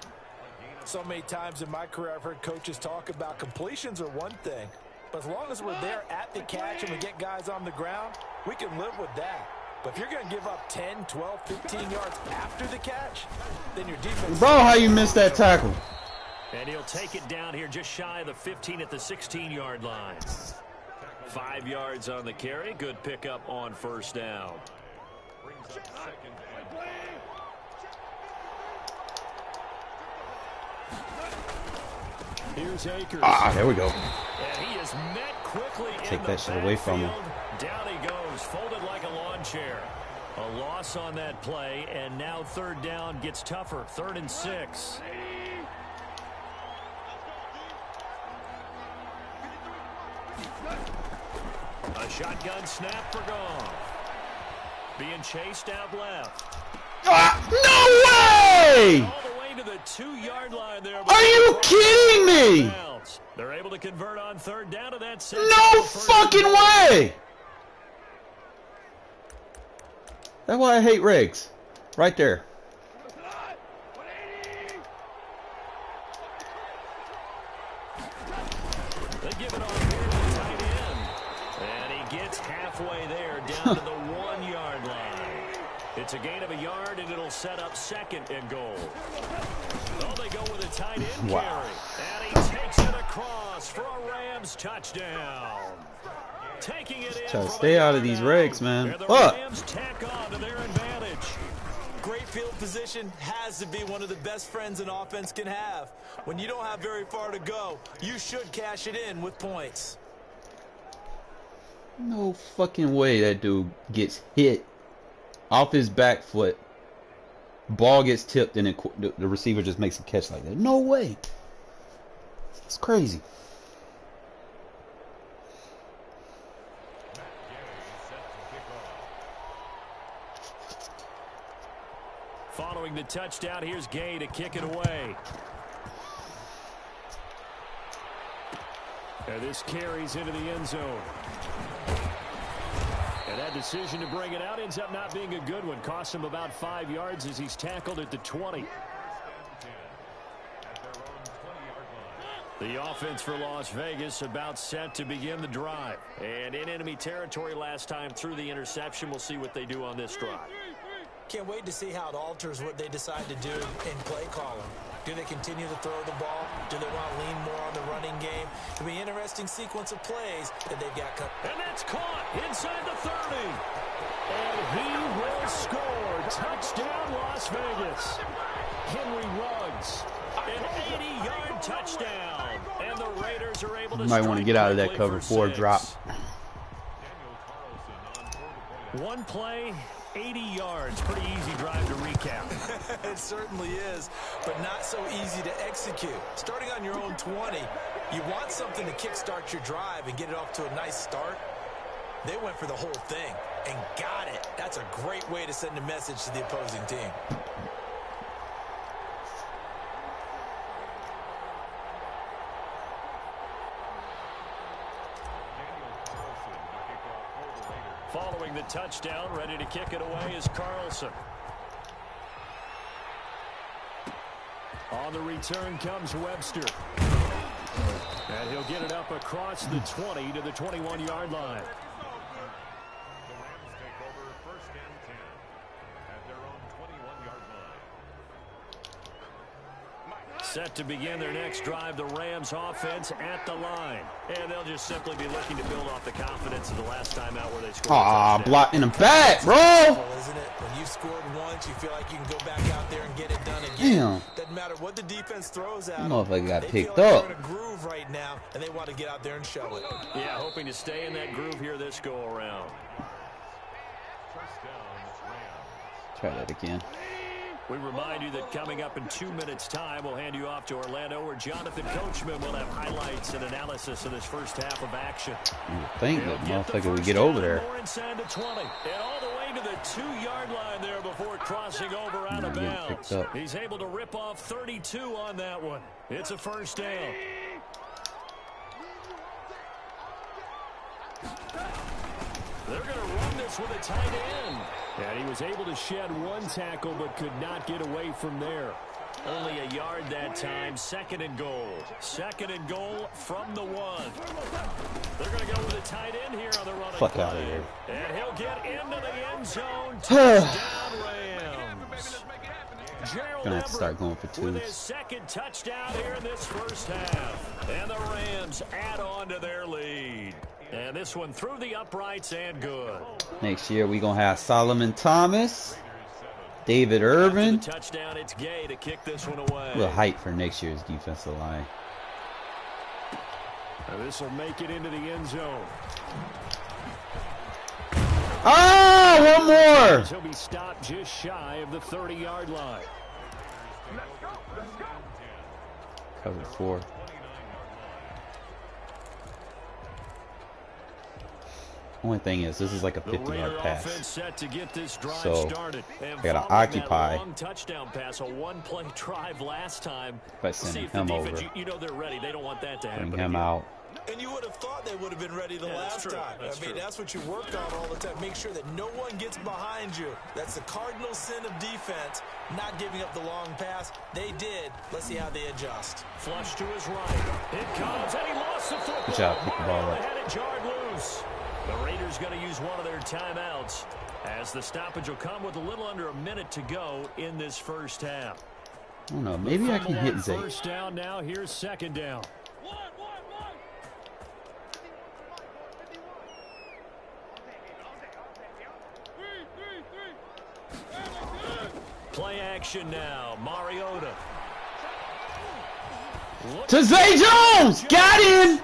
S5: So many times in my career I've heard coaches talk about completions are one thing, but as long as we're there at the catch and we get guys on the ground, we can live with that. But if you're going to give up 10, 12, 15 yards after the catch, then your defense...
S1: Bro, how you missed that tackle?
S2: And he'll take it down here just shy of the 15 at the 16-yard line. 5 yards on the carry. Good pickup on 1st down. Here's Akers.
S1: Ah, there we go.
S2: And he is met quickly
S1: Take
S2: in
S1: that
S2: the
S1: shit away from him.
S2: backfield. Down he goes, folded like a lawn chair. A loss on that play, and now 3rd down gets tougher. 3rd and 6. A shotgun snap for Goff. Being chased out left.
S1: Ah, no way!
S2: All the way to the 2-yard line there.
S1: Are you kidding me?
S2: They're able to convert on 3rd down to that.
S1: No fucking way! That's why I hate regs. Right there.
S2: They give it off here to the tight end. And he gets halfway there down to the 1-yard line. It's a gain of a yard, and it'll set up 2nd and goal. Oh, they go with a tight end
S1: Wow.
S2: carry. And he takes it across for a Rams touchdown. Taking it in.
S1: Try to
S2: from
S1: stay
S2: a
S1: out of
S2: yard
S1: these
S2: out.
S1: regs, man.
S2: And the
S1: Fuck.
S2: Rams tack on to their advantage.
S5: Great field position has to be one of the best friends an offense can have. When you don't have very far to go, you should cash it in with points.
S1: No fucking way that dude gets hit off his back foot. Ball gets tipped and the receiver just makes a catch like that. No way. It's crazy.
S2: Following the touchdown, here's Gay to kick it away. And this carries into the end zone. And that decision to bring it out ends up not being a good one. Costs him about 5 yards as he's tackled at the 20. The offense for Las Vegas about set to begin the drive. And in enemy territory last time through the interception. We'll see what they do on this drive.
S5: Can't wait to see how it alters what they decide to do in play calling. Do they continue to throw the ball? Do they want to lean more on the running game? It'll be an interesting sequence of plays that they've got coming.
S2: And that's caught inside the 30. And he will score. Touchdown, Las Vegas. Henry Ruggs. An 80-yard touchdown. And the Raiders are able to
S1: You might want to get out of that
S2: quickly
S1: cover
S2: for
S1: 4 drop.
S2: 6. One play, 80 yards. Pretty easy drive to recap.
S5: It certainly is, but not so easy to execute. Starting on your own 20, you want something to kickstart your drive and get it off to a nice start. They went for the whole thing and got it. That's a great way to send a message to the opposing team.
S2: Following the touchdown, ready to kick it away is Carlson. On the return comes Webster. And he'll get it up across the 20 to the 21-yard line.
S4: The Rams take over 1st and 10 at their own 21-yard line.
S2: Set to begin their next drive, the Rams offense at the line. And they'll just simply be looking to build off the confidence of the last time out where they scored.
S1: Ah, block in the back, bro.
S5: Isn't it? When you scored once, you feel like you can go back out there and get it done again.
S1: Damn.
S5: Doesn't matter what the defense throws at them.
S1: Motherfucker got
S5: They
S1: picked
S5: feel like
S1: up.
S5: they're in a groove right now, and they want to get out there and show it.
S2: Yeah, hoping to stay in that groove here this go around.
S4: First down, Rams.
S1: Try that again.
S2: We remind you that coming up in 2 minutes' time, we'll hand you off to Orlando, where Jonathan Coachman will have highlights and analysis of this first half of action.
S1: You would think that
S2: He'll get the
S1: motherfucker would
S2: first
S1: get over
S2: down,
S1: there.
S2: more inside the 20, and all the way to the 2-yard line there before crossing over out of
S1: getting
S2: bounds.
S1: picked up.
S2: He's able to rip off 32 on that one. It's a first down. They're going to run this with a tight end. And he was able to shed one tackle but could not get away from there. Only a yard that time. 2nd and goal. 2nd and goal from the 1. They're going to go with a tight end here on the running
S1: Fuck
S2: play.
S1: out of here.
S2: And he'll get into the end zone. Touchdown Rams. Gerald
S1: Gonna have to start
S2: Everett
S1: going for
S2: with his
S1: twos.
S2: 2nd touchdown here in this first half. And the Rams add on to their lead. And this one through the uprights and good.
S1: Next year we gonna have Solomon Thomas, David
S2: After
S1: Irvin.
S2: the touchdown, it's Gay to kick this one away.
S1: A little height for next year's defensive line.
S2: This will make it into the end zone.
S1: Oh, one more.
S2: He'll be stopped just shy of the 30-yard line.
S1: Cover 4. Only thing is, this is like a
S2: The
S1: 50-yard
S2: Raider
S1: pass.
S2: offense set to get this drive
S1: So,
S2: started. And
S1: I gotta
S2: following
S1: occupy.
S2: that long touchdown pass, a one-play drive last time.
S1: By
S2: See
S1: sending
S2: if the
S1: him
S2: defense,
S1: over,
S2: you know they're ready. They don't want that to happen.
S1: bring him
S2: again.
S1: out.
S5: And you would have thought they would have been ready the
S2: Yeah, that's
S5: last
S2: true.
S5: time.
S2: That's
S5: I mean,
S2: true.
S5: that's what you work on all the time. Make sure that no one gets behind you. That's the cardinal sin of defense, not giving up the long pass. They did. Let's see how they adjust.
S2: Flush to his right. It comes, and he lost the football.
S1: Good job, pick the ball
S2: Mario
S1: up.
S2: had it jarred loose. The Raiders going to use one of their timeouts, as the stoppage will come with a little under a minute to go in this first half.
S1: I don't know. Maybe I can
S2: Fumble
S1: hit
S2: on
S1: Zay.
S2: first down now. Here's 2nd down. Play action now. Mariota.
S1: To Zay Jones! Got in!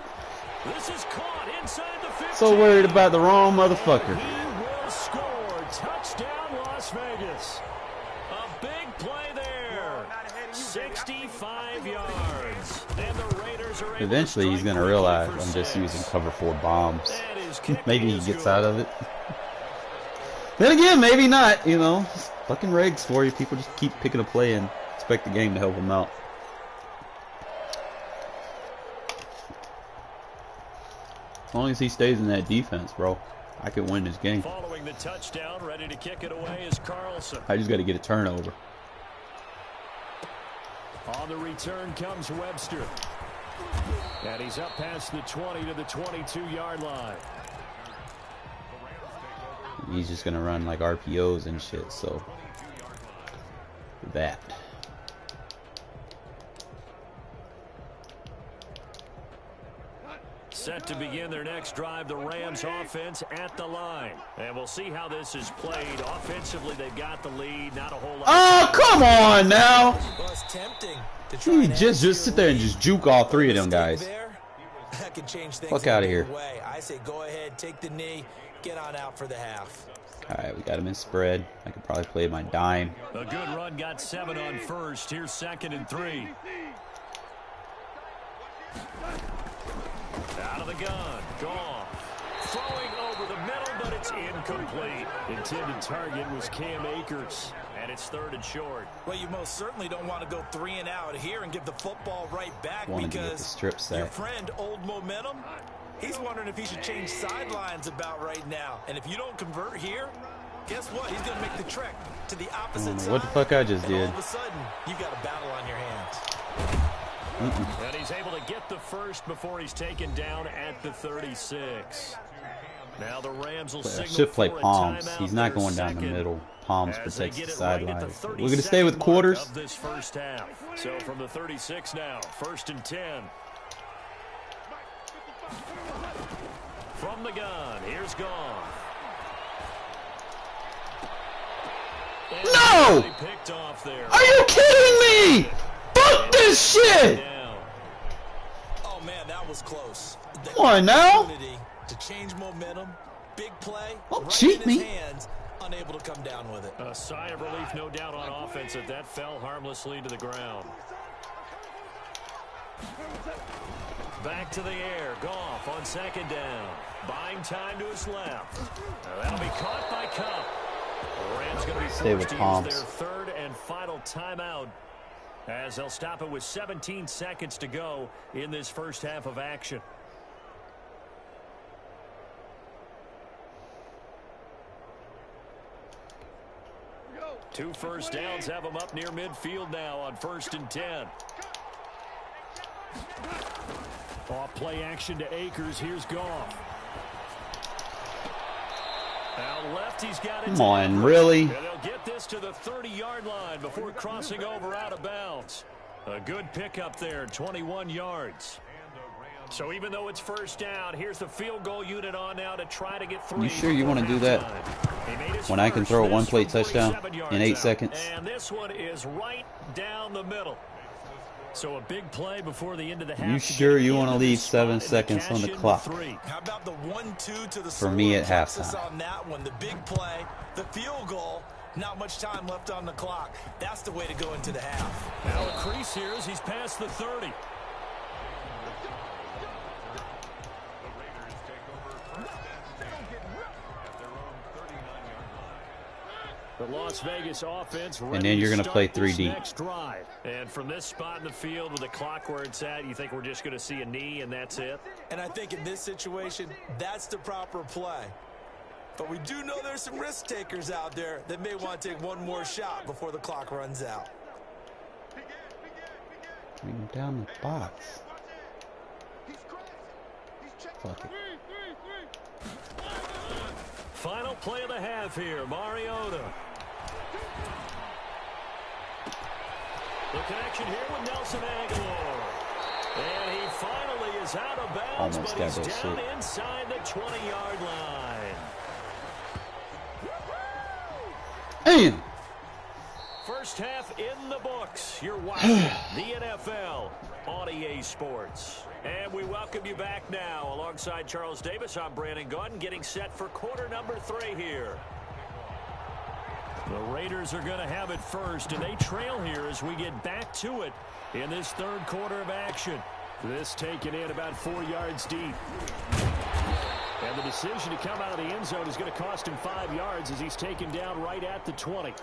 S2: This is caught inside the 15.
S1: So worried about the wrong motherfucker.
S2: He will score. Touchdown, Las Vegas. A big play there. 65 yards. And the Raiders are able
S1: Eventually
S2: to
S1: he's
S2: strike
S1: gonna
S2: quickly
S1: realize
S2: for
S1: I'm just
S2: 6.
S1: using cover 4 bombs.
S2: That is kicking
S1: Maybe he
S2: is
S1: gets
S2: good.
S1: out of it. Then again, maybe not, you know. It's fucking regs for you. People just keep picking a play and expect the game to help them out. As long as he stays in that defense, bro, I could win this game.
S2: Following the touchdown, ready to kick it away is Carlson.
S1: I just got to get a turnover.
S2: On the return comes Webster. And he's up past the 20 to the 22-yard line.
S1: He's just going to run like RPOs and shit, so that.
S2: Set to begin their next drive, the Rams offense at the line. And we'll see how this is played. Offensively, they've got the lead. Not a whole lot.
S1: Oh, come on now.
S5: Well, it's tempting to try
S1: You
S5: and
S1: just
S5: add
S1: sit
S5: to
S1: there
S5: your
S1: and
S5: lead.
S1: just juke all 3 of them
S5: Mistake
S1: guys.
S5: there, that could change things
S1: Fuck
S5: in a
S1: outta
S5: big
S1: here.
S5: way. I say go ahead, take the knee, get on out for the half.
S1: Alright, we got him in spread. I could probably play my dime.
S2: A good run got 7 on first. Here's 2nd and 3. Out of the gun. Gone. Throwing over the middle, but it's incomplete. Intended target was Cam Akers. And it's 3rd and short.
S5: Well, you most certainly don't want to go 3 and out here and give the football right back
S1: Wanted to get the
S5: because
S1: strip sack.
S5: your friend, Old Momentum, he's wondering if he should change sidelines about right now. And if you don't convert here, guess what? He's going to make the trek to the opposite side.
S1: What the fuck I just
S5: and
S1: did?
S5: all of a sudden, you got a battle on your hands.
S2: And he's able to get the first before he's taken down at the 36. Now the Rams will signal
S1: Should play
S2: for a
S1: palms.
S2: timeout.
S1: He's not
S2: Their
S1: going down the
S2: second,
S1: middle. Palms
S2: as they
S1: protects
S2: get
S1: the
S2: it right at
S1: sidelines.
S2: the
S1: We're going to stay with quarters.
S2: of this first half. So from the 36 now, 1st and 10. From the gun, here's Gone.
S1: No!
S2: Picked off there.
S1: Are you kidding me? Fuck this shit!
S5: Oh, man, that was close.
S1: Come on now.
S5: To change momentum, big play,
S1: Don't
S5: right
S1: cheat
S5: in his
S1: me.
S5: hands, unable to come down with it.
S2: A sigh of relief, no doubt, on offense as that fell harmlessly to the ground. Back to the air. Goff on 2nd down. Buying time to his left. That'll be caught by Cup. The Rams going to be
S1: Stay with
S2: forced to
S1: palms.
S2: use their 3rd and final timeout as they'll stop it with 17 seconds to go in this first half of action. Two first downs have them up near midfield now on 1st and 10. Off play action to Akers. Here's Goff. Out left, he's got it.
S1: Come on, really?
S2: And they'll get this to the 30-yard line before crossing over out of bounds. A good pickup there, 21 yards. So even though it's first down, here's the field goal unit on now to try to get 3.
S1: You sure you want to do that? When I can throw a one-play touchdown in 8 seconds?
S2: And this one is right down the middle. So a big play before the end of the half.
S1: You sure you want to leave 7 seconds on the clock?
S5: How about the 1-2 to the
S1: For me at
S5: halftime?
S1: halftime.
S5: On that one, the big play, the field goal, not much time left on the clock. That's the way to go into the half.
S2: Now a crease here as he's past the 30. The Las Vegas offense ready
S1: And then you're
S2: to
S1: going to play
S2: start this
S1: 3D.
S2: next drive. And from this spot in the field with the clock where it's at, you think we're just going to see a knee and that's it?
S5: And I think in this situation, that's the proper play. But we do know there's some risk takers out there that may want to take one more shot before the clock runs out.
S1: Bring down the box. Fuck it.
S2: Final play of the half here, Mariota. The connection here with Nelson Aguilar. And he finally is out of bounds,
S1: Almost
S2: but he's
S1: got that
S2: down
S1: shit.
S2: inside the 20-yard line.
S1: Damn!
S2: First half in the books. You're watching the NFL on EA Sports. And we welcome you back now. Alongside Charles Davis, I'm Brandon Gunn, getting set for quarter number 3 here. The Raiders are going to have it first, and they trail here as we get back to it in this 3rd quarter of action. This taken in about 4 yards deep. And the decision to come out of the end zone is going to cost him 5 yards as he's taken down right at the 20.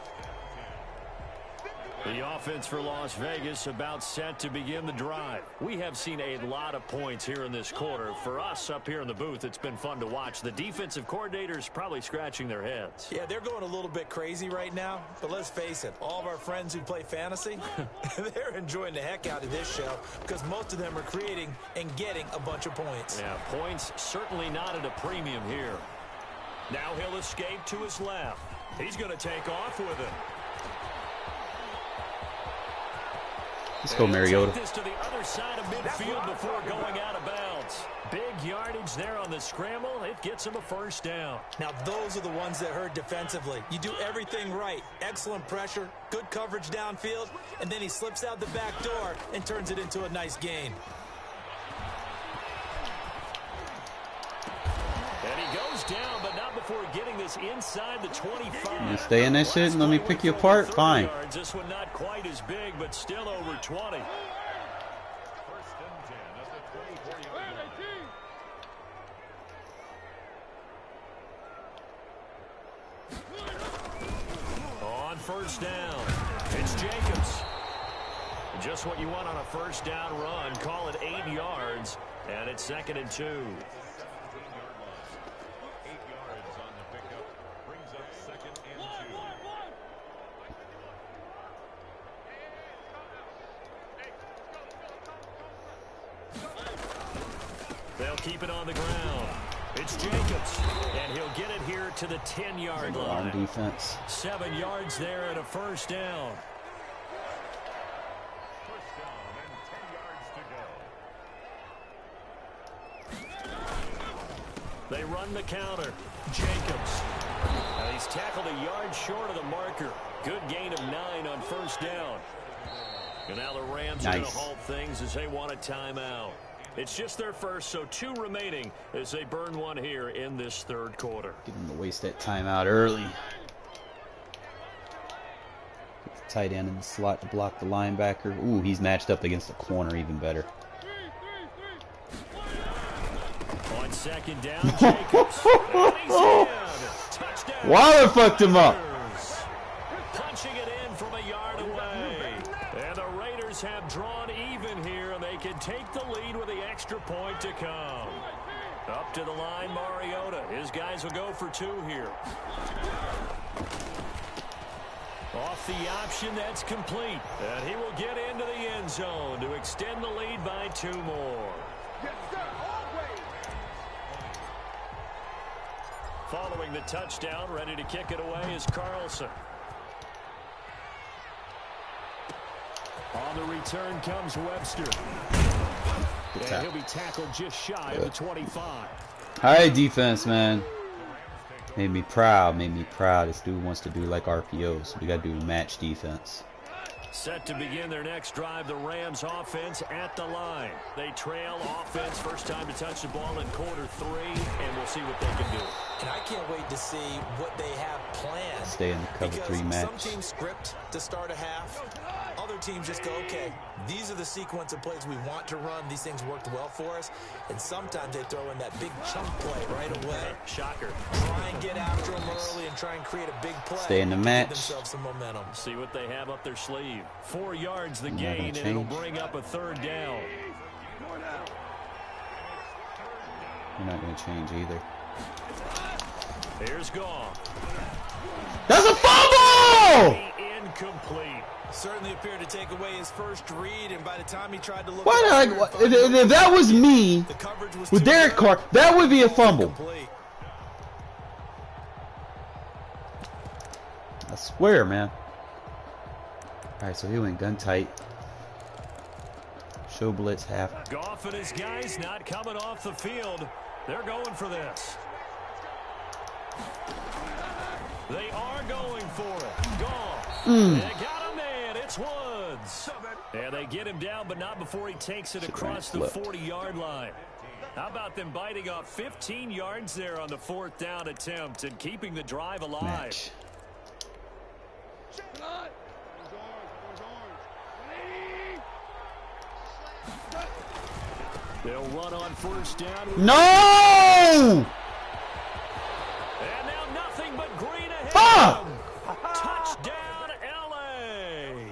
S2: The offense for Las Vegas about set to begin the drive. We have seen a lot of points here in this quarter. For us up here in the booth, it's been fun to watch. The defensive coordinators probably scratching their heads.
S5: Yeah, they're going a little bit crazy right now. But let's face it, all of our friends who play fantasy, they're enjoying the heck out of this show because most of them are creating and getting a bunch of points.
S2: Yeah, points certainly not at a premium here. Now he'll escape to his left. He's going to take off with it.
S1: Let's go, Mariota.
S2: Take this to the other side of midfield before going out of bounds. Big yardage there on the scramble. It gets him a first down.
S5: Now, those are the ones that hurt defensively. You do everything right. Excellent pressure, good coverage downfield, and then he slips out the back door and turns it into a nice gain.
S2: And he goes down, but not before getting this this inside the 25.
S1: You stay in that shit and let me pick you apart? Fine.
S2: Yards. This one not quite as big, but still over 20.
S4: First and 10 at the 24-yard line.
S2: On first down, it's Jacobs. Just what you want on a first down run. Call it 8 yards, and it's 2nd and 2.
S4: 17-yard line. 8 yards on the pickup. Brings up 2nd and
S2: 2. They'll keep it on the ground. It's Jacobs, and he'll get it here to the 10-yard line.
S1: On defense.
S2: 7 yards there and a first down.
S4: First down and 10 yards to go.
S2: They run the counter. Jacobs. And he's tackled a yard short of the marker. Good gain of 9 on first down. And now the Rams are going to halt things as they want a timeout. It's just their first, so 2 remaining as they burn one here in this 3rd quarter.
S1: Get him to waste that timeout early. Get the tight end in the slot to block the linebacker. Ooh, he's matched up against the corner even better.
S2: On 2nd down, Jacobs. And he's in. Touchdown.
S1: Waller fucked him up.
S2: Punching it in from a yard away. And the Raiders have drawn even here, and they can take the lead with the extra point to come. Up to the line, Mariota. His guys will go for 2 here. Off the option, that's complete. And he will get into the end zone to extend the lead by 2 more. Following the touchdown, ready to kick it away is Carlson. On the return comes Webster. And he'll be tackled just shy of the 25.
S1: High defense, man. Made me proud. Made me proud. This dude wants to do like RPOs. We got to do match defense.
S2: Set to begin their next drive, the Rams offense at the line. They trail offense, first time to touch the ball in quarter 3, and we'll see what they can do.
S5: And I can't wait to see what they have planned.
S1: Stay in the cover 3 match.
S5: Some teams script to start a half. Other teams just go, okay, these are the sequence of plays we want to run. These things worked well for us. And sometimes they throw in that big chunk play right away.
S2: Shocker.
S5: Try and get after them early and try and create a big play.
S1: Stay in the match.
S5: Give themselves some momentum.
S2: See what they have up their sleeve. 4 yards the gain, and it'll bring up a 3rd down.
S1: You're not going to change either.
S2: Here's Goff.
S1: That's a fumble!
S2: Incomplete.
S5: Certainly appeared to take away his first read, and by the time he tried to look...
S1: If that was me with Derek Carr, that would be a fumble. I swear, man. Alright, so he went gun tight. Show blitz half.
S2: Goff and his guys not coming off the field. They're going for this. They are going for it. Goff. They got him in. It's Woods. And they get him down, but not before he takes it across the 40-yard line. How about them biting off 15 yards there on the 4th down attempt and keeping the drive alive?
S1: Match.
S2: They'll run on first down.
S1: No!
S2: And now nothing but green ahead.
S1: Fuck!
S2: Touchdown, L.A.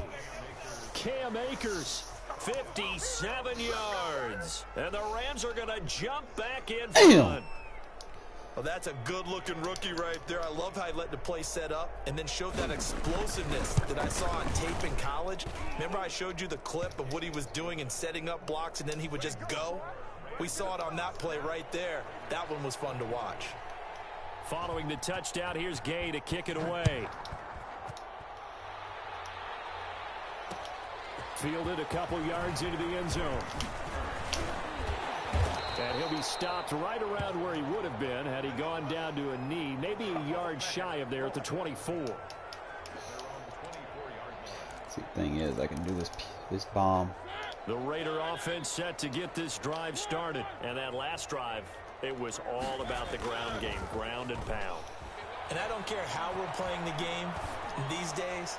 S2: Cam Akers, 57 yards. And the Rams are going to jump back in front.
S5: Well, that's a good-looking rookie right there. I love how he let the play set up and then showed that explosiveness that I saw on tape in college. Remember I showed you the clip of what he was doing and setting up blocks, and then he would just go? We saw it on that play right there. That one was fun to watch.
S2: Following the touchdown, here's Gay to kick it away. Fielded a couple yards into the end zone. And he'll be stopped right around where he would have been had he gone down to a knee, maybe a yard shy of there at the 24.
S1: See, the thing is, I can do this bomb.
S2: The Raider offense set to get this drive started. And that last drive, it was all about the ground game, ground and pound.
S5: And I don't care how we're playing the game these days,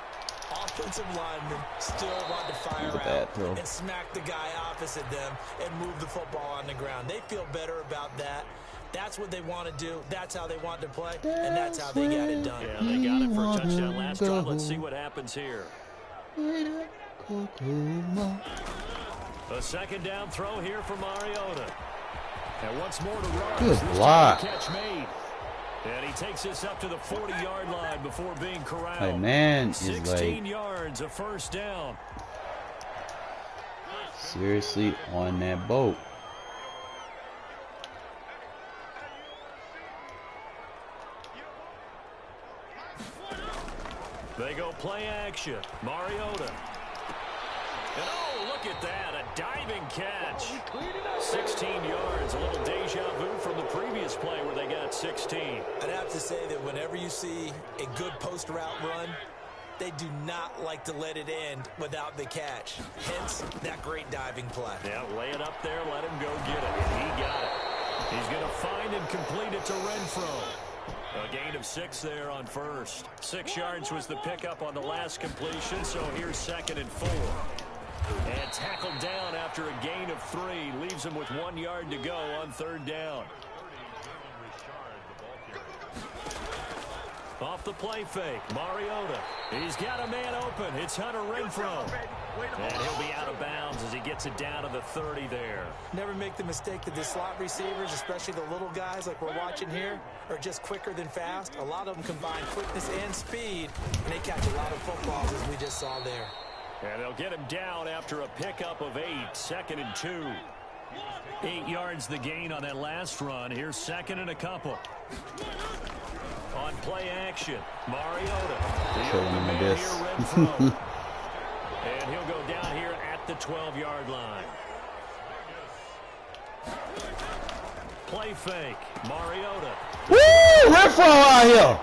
S5: offensive linemen still want to fire out and smack the guy opposite them and move the football on the ground. They feel better about that. That's what they want to do. That's how they want to play, and that's how they got it done.
S2: Yeah, they got it for a touchdown last drive. Let's see what happens here. A second down throw here for Mariota. And once more to run.
S1: Good block.
S2: Catch made. And he takes this up to the 40-yard line before being corralled.
S1: Like, man, is
S2: 16
S1: like
S2: yards, a first down.
S1: seriously on that boat.
S2: They go play action. Mariota. And oh, look at that. A diving catch. 16 yards. A little deja vu from the previous play where they got 16.
S5: I'd have to say that whenever you see a good post route run, they do not like to let it end without the catch. Hence, that great diving play.
S2: Yeah, lay it up there. Let him go get it. He got it. He's going to find and complete it to Renfro. A gain of 6 there on first. 6 yards was the pickup on the last completion, so here's 2nd and 4. And tackled down after a gain of 3. Leaves him with 1 yard to go on 3rd down. Off the play fake, Mariota. He's got a man open. It's Hunter Renfro. And he'll be out of bounds as he gets it down to the 30 there.
S5: Never make the mistake that the slot receivers, especially the little guys like we're watching here, are just quicker than fast. A lot of them combine quickness and speed, and they catch a lot of footballs, as we just saw there.
S2: And they'll get him down after a pickup of 8. 2nd and 2. 8 yards the gain on that last run. Here's 2nd and a couple. On play action, Mariota.
S1: Show him in this.
S2: And he'll go down here at the 12-yard line. Play fake, Mariota.
S1: Woo! Renfro out here.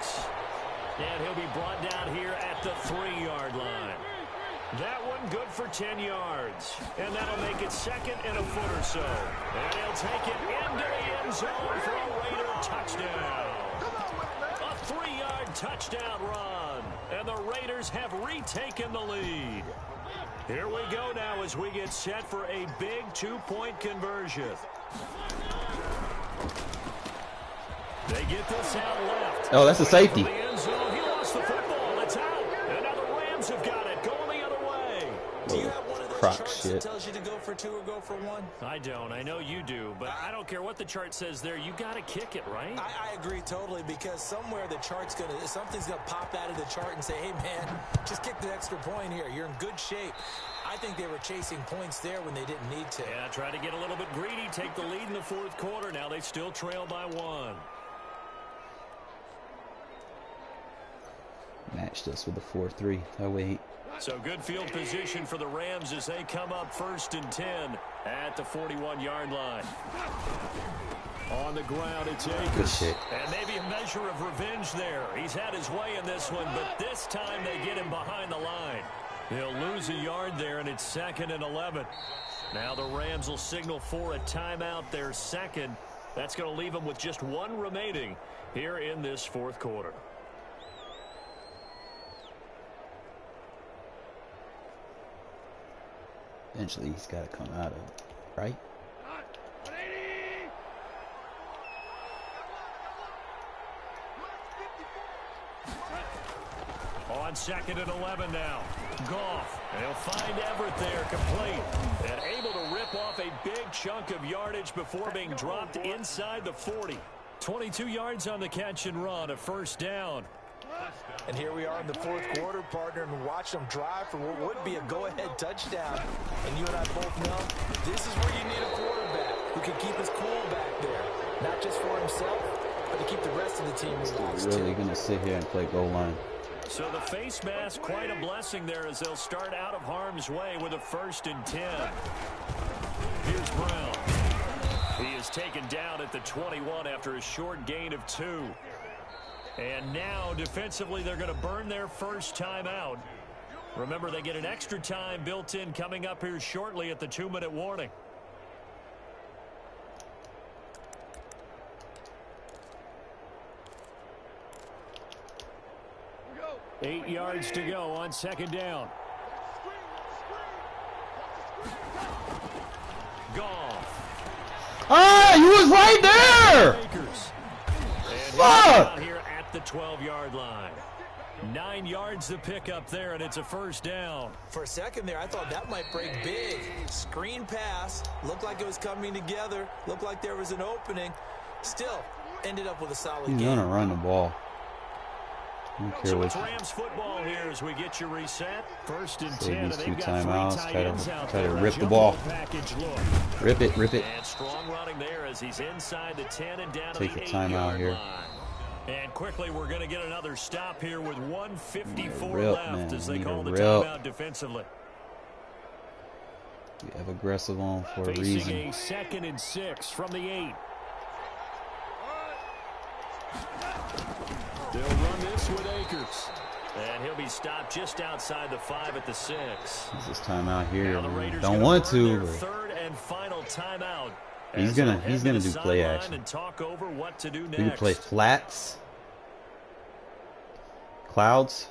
S2: And he'll be brought down here at the 3-yard line. That one good for 10 yards. And that'll make it 2nd and a foot or so. And he'll take it into the end zone for a Raider touchdown. A 3-yard touchdown run. And the Raiders have retaken the lead. Here we go now as we get set for a big 2-point conversion. They get this out left.
S1: Oh, that's a safety.
S2: The end zone. He lost the football. It's out. And now the Rams have got it. Going the other way.
S5: Do you have one of those
S1: Croc
S5: charts
S1: shit.
S5: that tells you to go for 2 or go for 1?
S2: I don't. I know you do, but I don't care what the chart says there. You got to kick it, right?
S5: I agree totally, because somewhere the chart's something's gonna pop out of the chart and say, hey man, just kick the extra point here. You're in good shape. I think they were chasing points there when they didn't need to.
S2: Yeah, try to get a little bit greedy, take the lead in the 4th quarter. Now they still trail by 1.
S1: Matched us with a 4-3. Oh, wait.
S2: So good field position for the Rams as they come up 1st and 10 at the 41-yard line. On the ground, it's
S1: Good
S2: Akers.
S1: shit.
S2: And maybe a measure of revenge there. He's had his way in this one, but this time they get him behind the line. He'll lose a yard there, and it's 2nd and 11. Now the Rams will signal for a timeout, their 2nd. That's going to leave them with just 1 remaining here in this 4th quarter.
S1: Eventually, he's got to come out of it, right?
S2: On 2nd and 11 now. Goff. And he'll find Everett there, complete. And able to rip off a big chunk of yardage before being dropped inside the 40. 22 yards on the catch and run, a 1st down.
S5: And here we are in the 4th quarter, partner, and watch them drive for what would be a go-ahead touchdown. And you and I both know this is where you need a quarterback who can keep his cool back there. Not just for himself, but to keep the rest of the team relaxed.
S1: Really going to sit here and play goal line.
S2: So the face mask, quite a blessing there as they'll start out of harm's way with a 1st and 10. Here's Brown. He is taken down at the 21 after a short gain of 2. And now, defensively, they're going to burn their first timeout. Remember, they get an extra time built in coming up here shortly at the 2-minute warning. 8 yards to go on second down. Goff.
S1: Ah, you was right there! Fuck!
S2: Here at the 12-yard line. 9 yards to pick up there, and it's a first down.
S5: For a second there, I thought that might break big. Screen pass. Looked like it was coming together. Looked like there was an opening. Still, ended up with a solid game.
S1: He's gonna run the ball. I don't care
S2: So
S1: what
S2: it's Rams football here as we get you reset. First and
S1: Save
S2: 10,
S1: these
S2: and
S1: two
S2: they've got
S1: timeouts.
S2: 3 tight ends out
S1: Try to
S2: there.
S1: rip the
S2: Jumbo
S1: ball.
S2: package look.
S1: Rip it, rip it.
S2: And strong running there as he's inside the 10 and down
S1: Take
S2: to the
S1: a timeout
S2: 8-yard
S1: here.
S2: line. And quickly, we're going to get another stop here with 1:54
S1: Rip,
S2: left
S1: man.
S2: as they
S1: Need
S2: call
S1: a
S2: the
S1: rip.
S2: timeout defensively.
S1: We have aggressive on for a
S2: Facing
S1: reason.
S2: a 2nd and 6 from the 8. They'll run this with Akers. And he'll be stopped just outside the 5 at the 6.
S1: This is timeout here.
S2: Now the
S1: Man.
S2: Raiders
S1: Don't
S2: gonna
S1: want
S2: burn their
S1: to. But
S2: 3rd and final timeout.
S1: He's
S2: as
S1: gonna-
S2: they'll
S1: he's
S2: head
S1: gonna
S2: to the
S1: do play
S2: sideline
S1: action.
S2: and talk over what to do
S1: we can
S2: next.
S1: play flats. Clouds.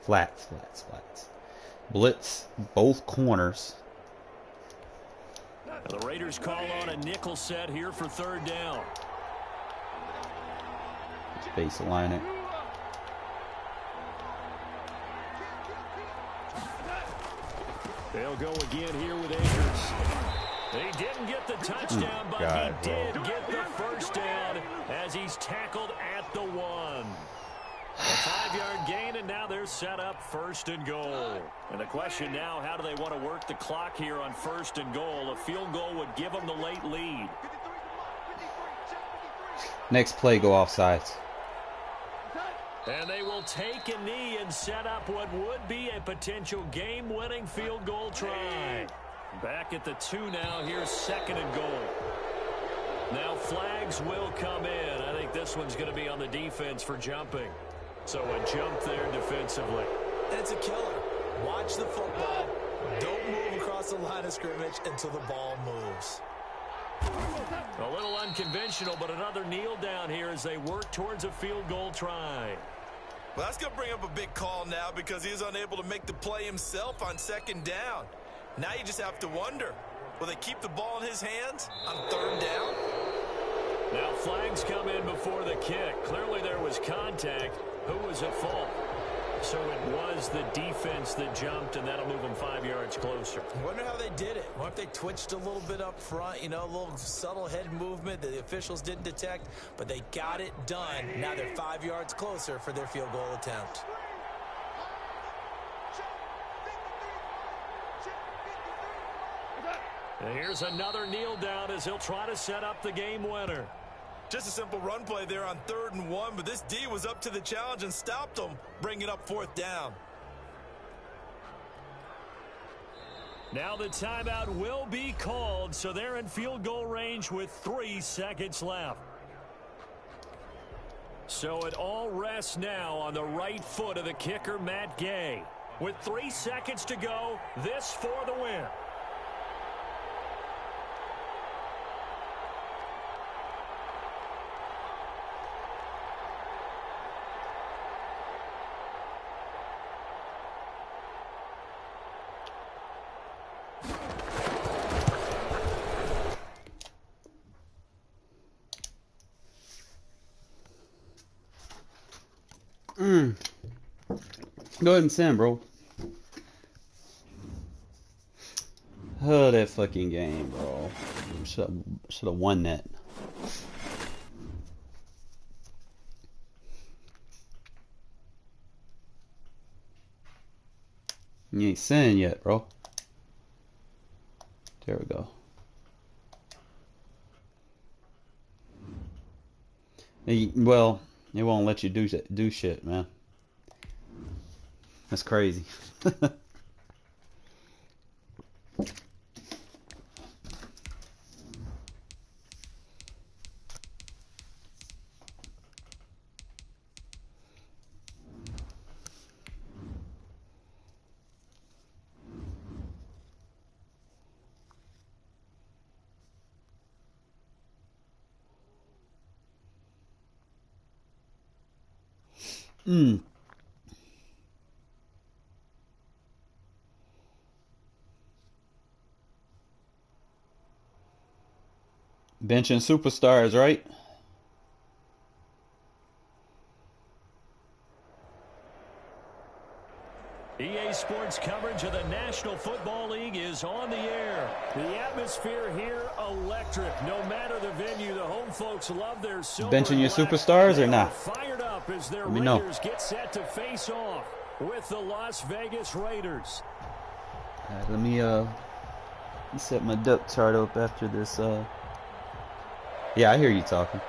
S1: Flats. Blitz both corners.
S2: The Raiders call on a nickel set here for 3rd down.
S1: Just baseline it.
S2: They'll go again here with Akers. He didn't get the touchdown, but
S1: God,
S2: he did get the first down as he's tackled at the 1. A 5-yard gain, and now they're set up 1st and goal. And the question now, how do they want to work the clock here on 1st and goal? A field goal would give them the late lead.
S1: Next play, go offsides.
S2: And they will take a knee and set up what would be a potential game-winning field goal try. Back at the 2 now. Here's 2nd and goal. Now flags will come in. I think this one's going to be on the defense for jumping. So a jump there defensively.
S5: And it's a killer. Watch the football. Don't move across the line of scrimmage until the ball moves.
S2: A little unconventional, but another kneel down here as they work towards a field goal try.
S5: Well, that's going to bring up a big call now because he was unable to make the play himself on 2nd down. Now you just have to wonder, will they keep the ball in his hands on 3rd down?
S2: Now flags come in before the kick. Clearly there was contact. Who was at fault? So it was the defense that jumped, and that'll move them 5 yards closer.
S5: I wonder how they did it. What if they twitched a little bit up front, you know, a little subtle head movement that the officials didn't detect, but they got it done. Now they're 5 yards closer for their field goal attempt.
S2: And here's another kneel down as he'll try to set up the game winner.
S5: Just a simple run play there on 3rd and 1, but this D was up to the challenge and stopped them, bringing up 4th down.
S2: Now the timeout will be called, so they're in field goal range with 3 seconds left. So it all rests now on the right foot of the kicker, Matt Gay. With 3 seconds to go, this for the win.
S1: Go ahead and send, bro. Oh, that fucking game, bro. Should have won that. You ain't sending yet, bro. There we go. Well, it won't let you do shit, man. That's crazy. Benching superstars, right?
S2: EA Sports coverage of the National Football League is on the air. The atmosphere here electric. No matter the venue, the home folks love their silver.
S1: Benching your
S2: black.
S1: superstars or not?
S2: Fired up as their
S1: Let me know.
S2: Raiders get set to face off with the Las Vegas Raiders.
S1: Let me set my depth chart up after this. Yeah, I hear you talking.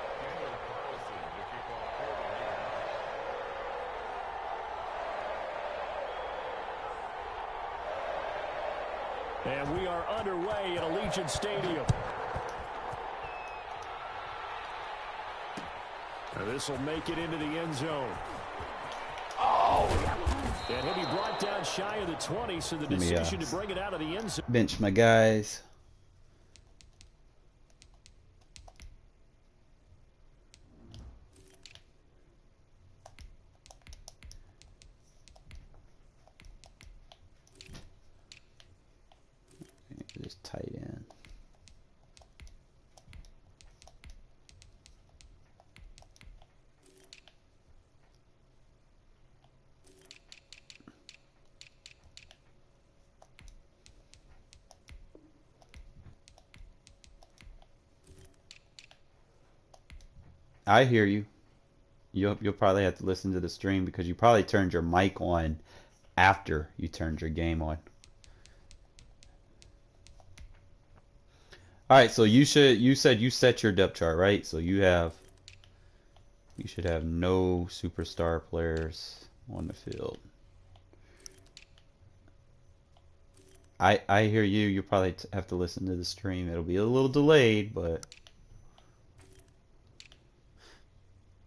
S2: And we are underway at Allegiant Stadium. This will make it into the end zone. Oh! And he'll be brought down shy of the 20, so the decision to bring it out of the end zone.
S1: Bench my guys. Just tight end. I hear you. You'll probably have to listen to the stream because you probably turned your mic on after you turned your game on. All right, so you said you set your depth chart, right? So you should have no superstar players on the field. I hear you. You probably have to listen to the stream. It'll be a little delayed, but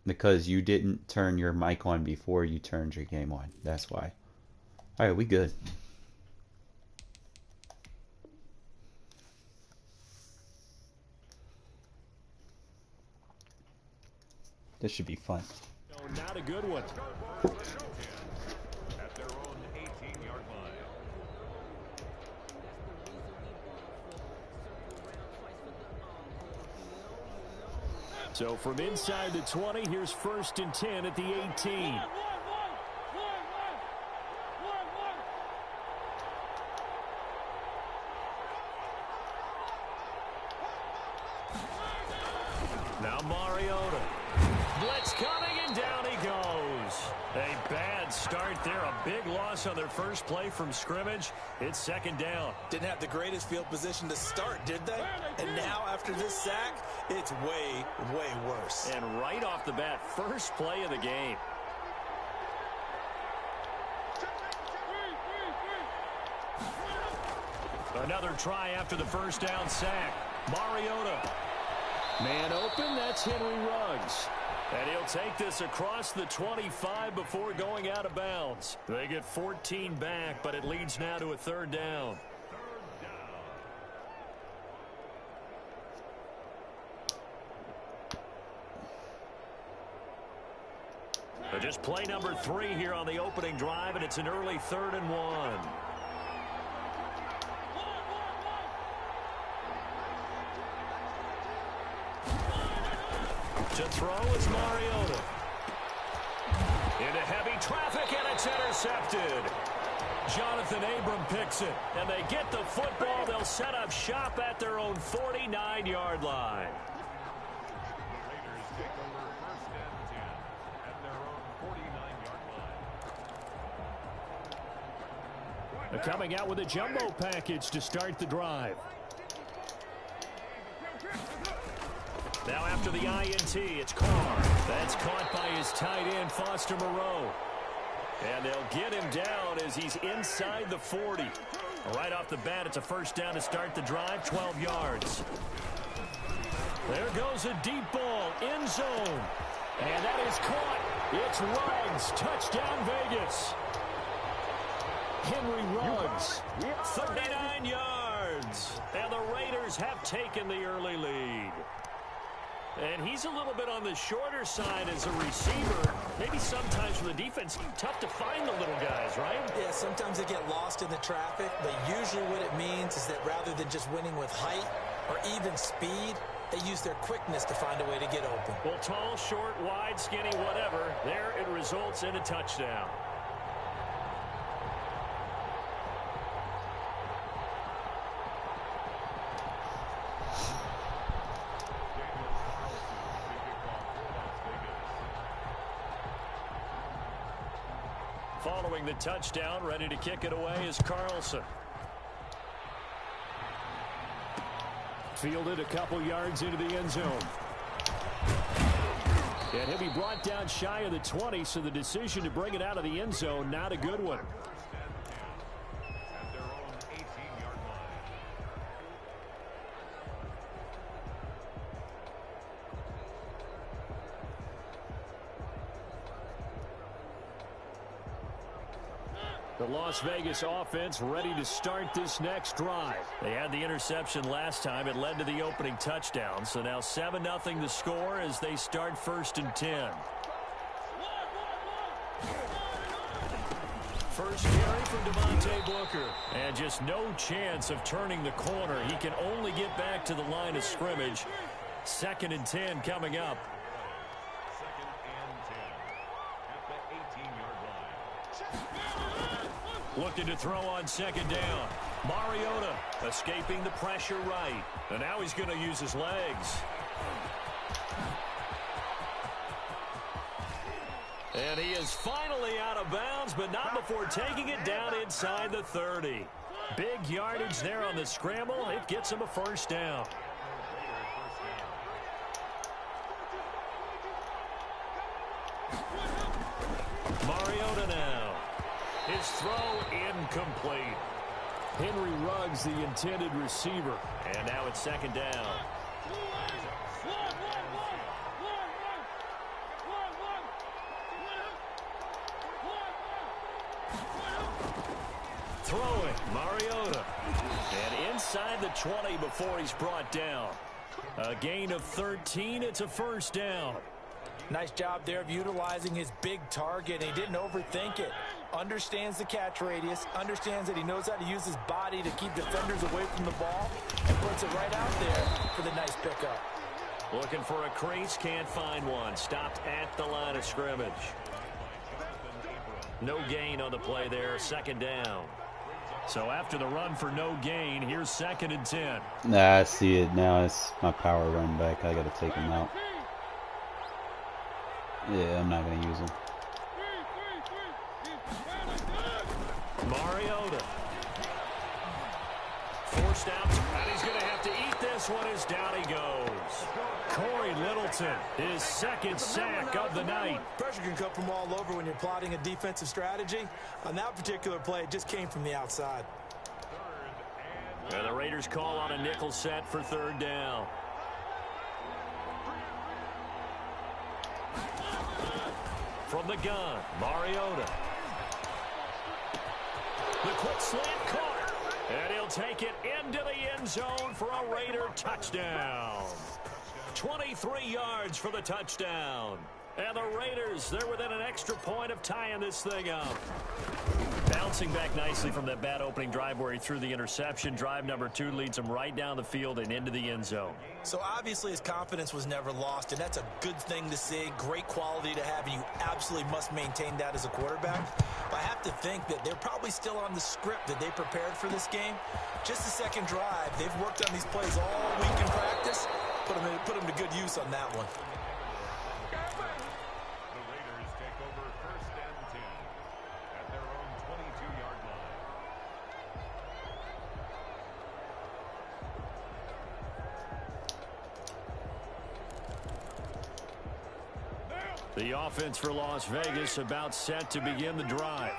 S1: because you didn't turn your mic on before you turned your game on. That's why. All right, we good. This should be fun.
S2: No, not a good one.
S4: At their own 18-yard line.
S2: So from inside the 20, here's 1st and 10 at the 18. Now Mariota. Blitz coming, and down he goes. A bad start there. A big loss on their first play from scrimmage. It's 2nd down.
S5: Didn't have the greatest field position to start, did they? And now, after this sack, it's way, way worse.
S2: And right off the bat, first play of the game. Another try after the 1st down sack. Mariota. Man open, that's Henry Ruggs. And he'll take this across the 25 before going out of bounds. They get 14 back, but it leads now to a 3rd down. Just play number 3 here on the opening drive, and it's an early 3rd and 1. To throw is Mariota. Into heavy traffic, and it's intercepted. Jonathan Abram picks it, and they get the football. They'll set up shop at their own 49-yard line.
S4: The Raiders take over 1st and 10 at their own 49-yard line.
S2: They're coming out with a jumbo package to start the drive. Now after the INT, it's Carr. That's caught by his tight end, Foster Moreau. And they'll get him down as he's inside the 40. Right off the bat, it's a 1st down to start the drive, 12 yards. There goes a deep ball, end zone. And that is caught. It's Ruggs, touchdown Vegas. Henry Ruggs, 39 yards. And the Raiders have taken the early lead. And he's a little bit on the shorter side as a receiver. Maybe sometimes for the defense, tough to find the little guys, right?
S5: Yeah, sometimes they get lost in the traffic, but usually what it means is that rather than just winning with height or even speed, They use their quickness to find a way to get open.
S2: Well, tall, short, wide, skinny, whatever, there it results in a touchdown. Following the touchdown, ready to kick it away is Carlson. Fielded a couple yards into the end zone. And he'll be brought down shy of the 20, so the decision to bring it out of the end zone, not a good one.
S4: At their own 18-yard line.
S2: The Las Vegas offense ready to start this next drive. They had the interception last time. It led to the opening touchdown. So now 7-0 the score as they start 1st and 10. First carry from Devontae Booker. And just no chance of turning the corner. He can only get back to the line of scrimmage. 2nd and 10 coming up.
S4: 2nd and 10 at the 18-yard line.
S2: Looking to throw on 2nd down. Mariota escaping the pressure right. And now he's going to use his legs. And he is finally out of bounds, but not before taking it down inside the 30. Big yardage there on the scramble. It gets him a 1st down. Mariota now. His throw incomplete. Henry Ruggs the intended receiver. And now it's 2nd down. Throwing, Mariota. And inside the 20 before he's brought down. A gain of 13. It's a 1st down.
S5: Nice job there of utilizing his big target. He didn't overthink it. Understands the catch radius. Understands that he knows how to use his body to keep defenders away from the ball. And puts it right out there for the nice pickup.
S2: Looking for a crease. Can't find one. Stopped at the line of scrimmage. No gain on the play there. 2nd down. So after the run for no gain, here's 2nd and 10.
S1: Nah, I see it now. It's my power run back. I got to take him out. Yeah, I'm not going to use him.
S2: Mariota. Forced out, and he's going to have to eat this one as down he goes. Corey Littleton, his 2nd sack of the night.
S5: Pressure can come from all over when you're plotting a defensive strategy. On that particular play, it just came from the outside.
S2: And the Raiders call on a nickel set for 3rd down. From the gun, Mariota. The quick slant caught. And he'll take it into the end zone for a Raider touchdown. 23 yards for the touchdown. And the Raiders, they're within an extra point of tying this thing up. Bouncing back nicely from that bad opening drive where he threw the interception. Drive number 2 leads him right down the field and into the end zone.
S5: So obviously his confidence was never lost, and that's a good thing to see. Great quality to have, and you absolutely must maintain that as a quarterback. But I have to think that they're probably still on the script that they prepared for this game. Just the 2nd drive. They've worked on these plays all week in practice. Put them to good use on that one.
S4: The Raiders take over 1st and 10 at their own 22-yard line.
S2: The offense for Las Vegas about set to begin the drive.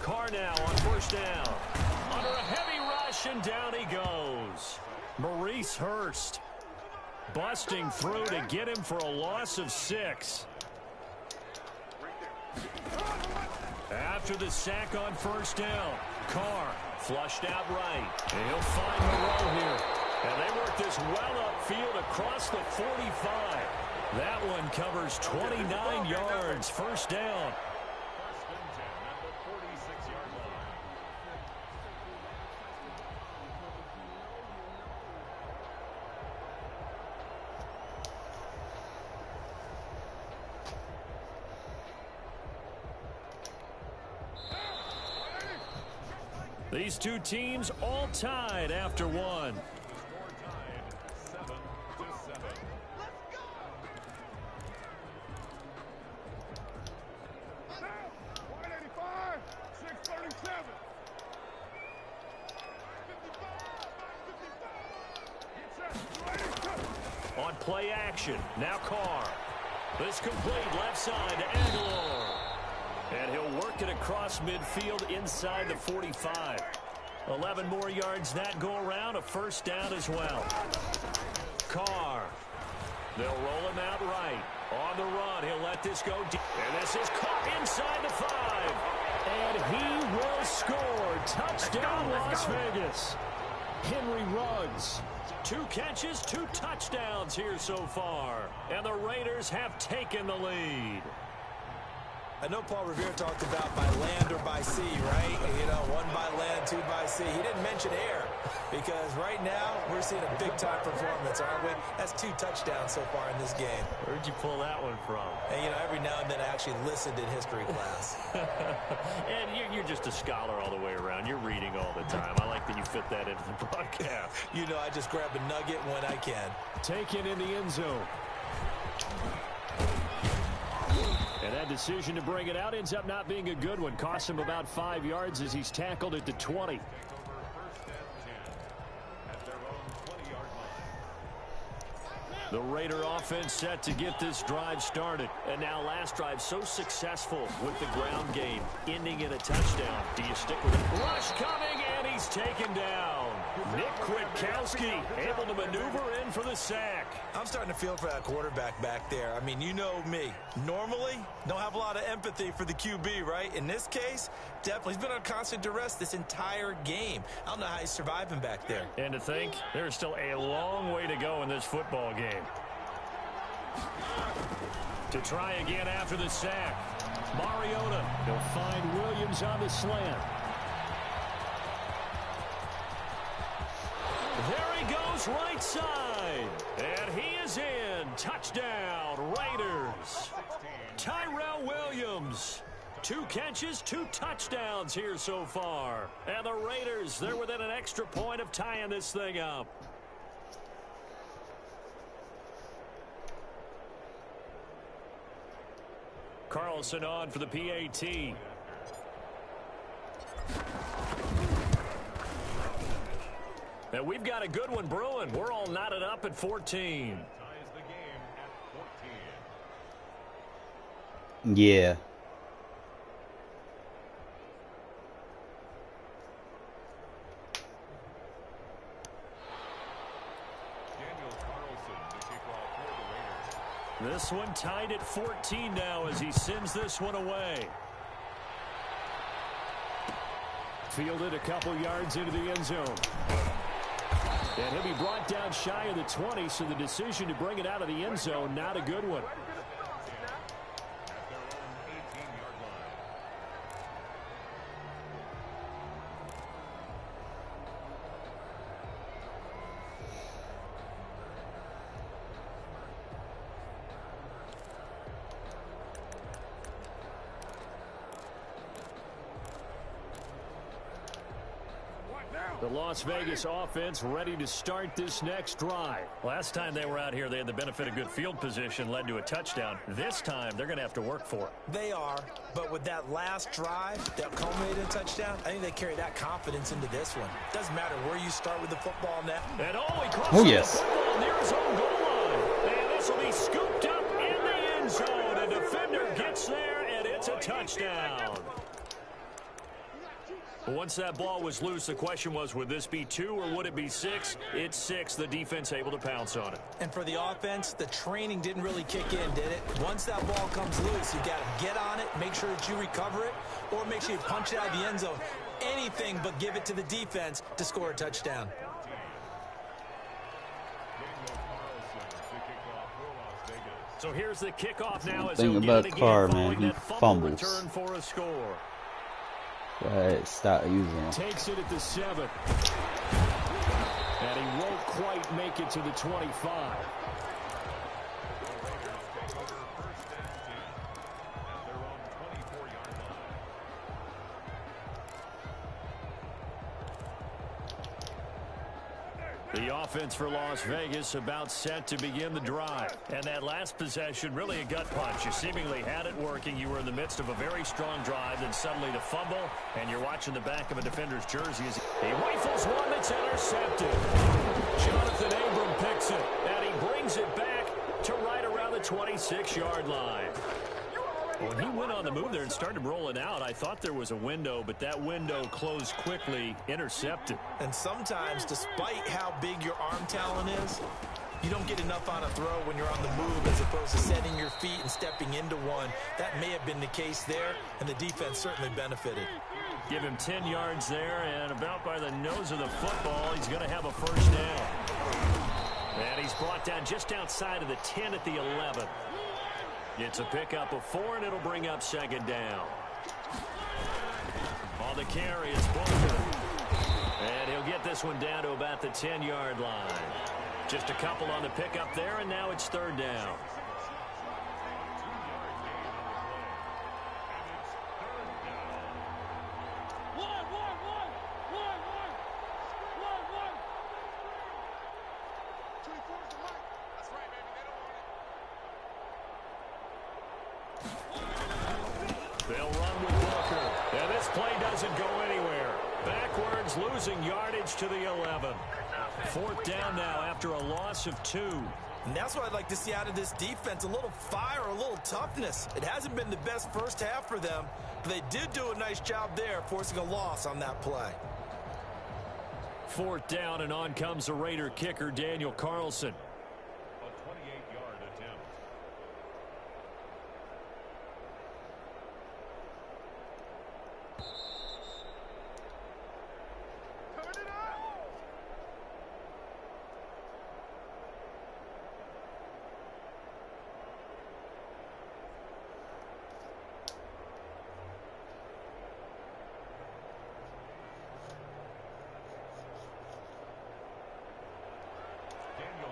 S2: Carr now on 1st down. Under a heavy rush, and down he goes. Maurice Hurst busting through to get him for a loss of 6. After the sack on 1st down, Carr flushed out right. And he'll find Moreau here. And they work this well upfield across the 45. That one covers 29 yards. 1st down.
S4: 1st and 10 at the 48.
S2: These two teams all tied after one.
S4: Score tied 7-7.
S2: On play action, now Carr. This complete left side to Aguilar. And he'll work it across midfield inside the 45. 11 more yards that go around, a first down as well. Carr. They'll roll him out right. On the run, he'll let this go deep. And this is caught inside the 5. And he will score. Touchdown, Las Vegas. Henry Ruggs. 2 catches, 2 touchdowns here so far. And the Raiders have taken the lead.
S5: I know Paul Revere talked about by land or by sea, right? You know, 1 by land, 2 by sea. He didn't mention air because right now we're seeing a big-time performance, aren't we? That's 2 touchdowns so far in this game.
S2: Where'd you pull that one from?
S5: And, you know, every now and then I actually listened in history class.
S2: And you're just a scholar all the way around. You're reading all the time. I like that you fit that into the broadcast.
S5: You know, I just grab a nugget when I can.
S2: Taken in the end zone. And that decision to bring it out ends up not being a good one. Costs him about 5 yards as he's tackled at the 20. The Raider offense set to get this drive started. And now last drive so successful with the ground game, ending in a touchdown. Do you stick with it? Rush coming, and he's taken down. Nick Kwiatkowski able to maneuver in for the sack.
S5: I'm starting to feel for that quarterback back there. I mean, you know me. Normally, don't have a lot of empathy for the QB, right? In this case, definitely. He's been on constant duress this entire game. I don't know how he's surviving back there.
S2: And to think, there's still a long way to go in this football game. To try again after the sack. Mariota, he'll find Williams on the slant. There he goes, right side. And he is in. Touchdown, Raiders. Tyrell Williams. 2 catches, 2 touchdowns here so far. And the Raiders, they're within an extra point of tying this thing up. Carlson on for the PAT. And we've got a good one brewing. We're all knotted up at 14.
S4: Ties the game at 14.
S1: Yeah.
S4: Daniel Carlson to kick off for the Raiders.
S2: This one tied at 14 now as he sends this one away. Fielded a couple yards into the end zone. And he'll be brought down shy of the 20, so the decision to bring it out of the end zone, not a good one.
S4: At their own 18-yard line.
S2: The Las Vegas offense ready to start this next drive. Last time they were out here, they had the benefit of good field position, led to a touchdown. This time, they're going to have to work for it.
S5: They are, but with that last drive that culminated in a touchdown, I think they carry that confidence into this one. Doesn't matter where you start with the football now.
S2: And he crosses
S1: yes.
S2: the football near his own goal line. And this will be scooped up in the end zone. A defender gets there, and it's a touchdown. Once that ball was loose, the question was, would this be 2 or would it be 6? It's 6. The defense able to pounce on it.
S5: And for the offense, the training didn't really kick in, did it? Once that ball comes loose, you got to get on it, make sure that you recover it, or make sure you punch it out of the end zone. Anything but give it to the defense to score a touchdown.
S4: Daniel Carlson to kick off for Las Vegas.
S2: So here's the kickoff now as
S1: Thing
S2: he'll
S1: about
S2: get it again
S1: Carr,
S2: following
S1: man, he
S2: that fumble
S1: fumbles.
S2: return for a score.
S1: Right, stop using them.
S2: Takes it at the 7. And he won't quite make it to the 25. The offense for Las Vegas about set to begin the drive. And that last possession, really a gut punch. You seemingly had it working. You were in the midst of a very strong drive, then suddenly the fumble, and you're watching the back of a defender's jersey as he rifles one that's intercepted. Jonathan Abram picks it, and he brings it back to right around the 26-yard line. When he went on the move there and started rolling out, I thought there was a window, but that window closed quickly, intercepted.
S5: And sometimes, despite how big your arm talent is, you don't get enough on a throw when you're on the move as opposed to setting your feet and stepping into one. That may have been the case there, and the defense certainly benefited.
S2: Give him 10 yards there, and about by the nose of the football, he's going to have a first down. And he's brought down just outside of the 10 at the 11. It's a pickup of 4, and it'll bring up second down. On the carry, it's Booker. And he'll get this one down to about the 10-yard line. Just a couple on the pickup there, and now it's third down. They'll run with Booker. And this play doesn't go anywhere. Backwards, losing yardage to the 11. Fourth down now after a loss of 2.
S5: And that's what I'd like to see out of this defense, a little fire, a little toughness. It hasn't been the best first half for them, but they did do a nice job there, forcing a loss on that play.
S2: Fourth down, and on comes the Raider kicker, Daniel Carlson.
S4: A 28-yard attempt.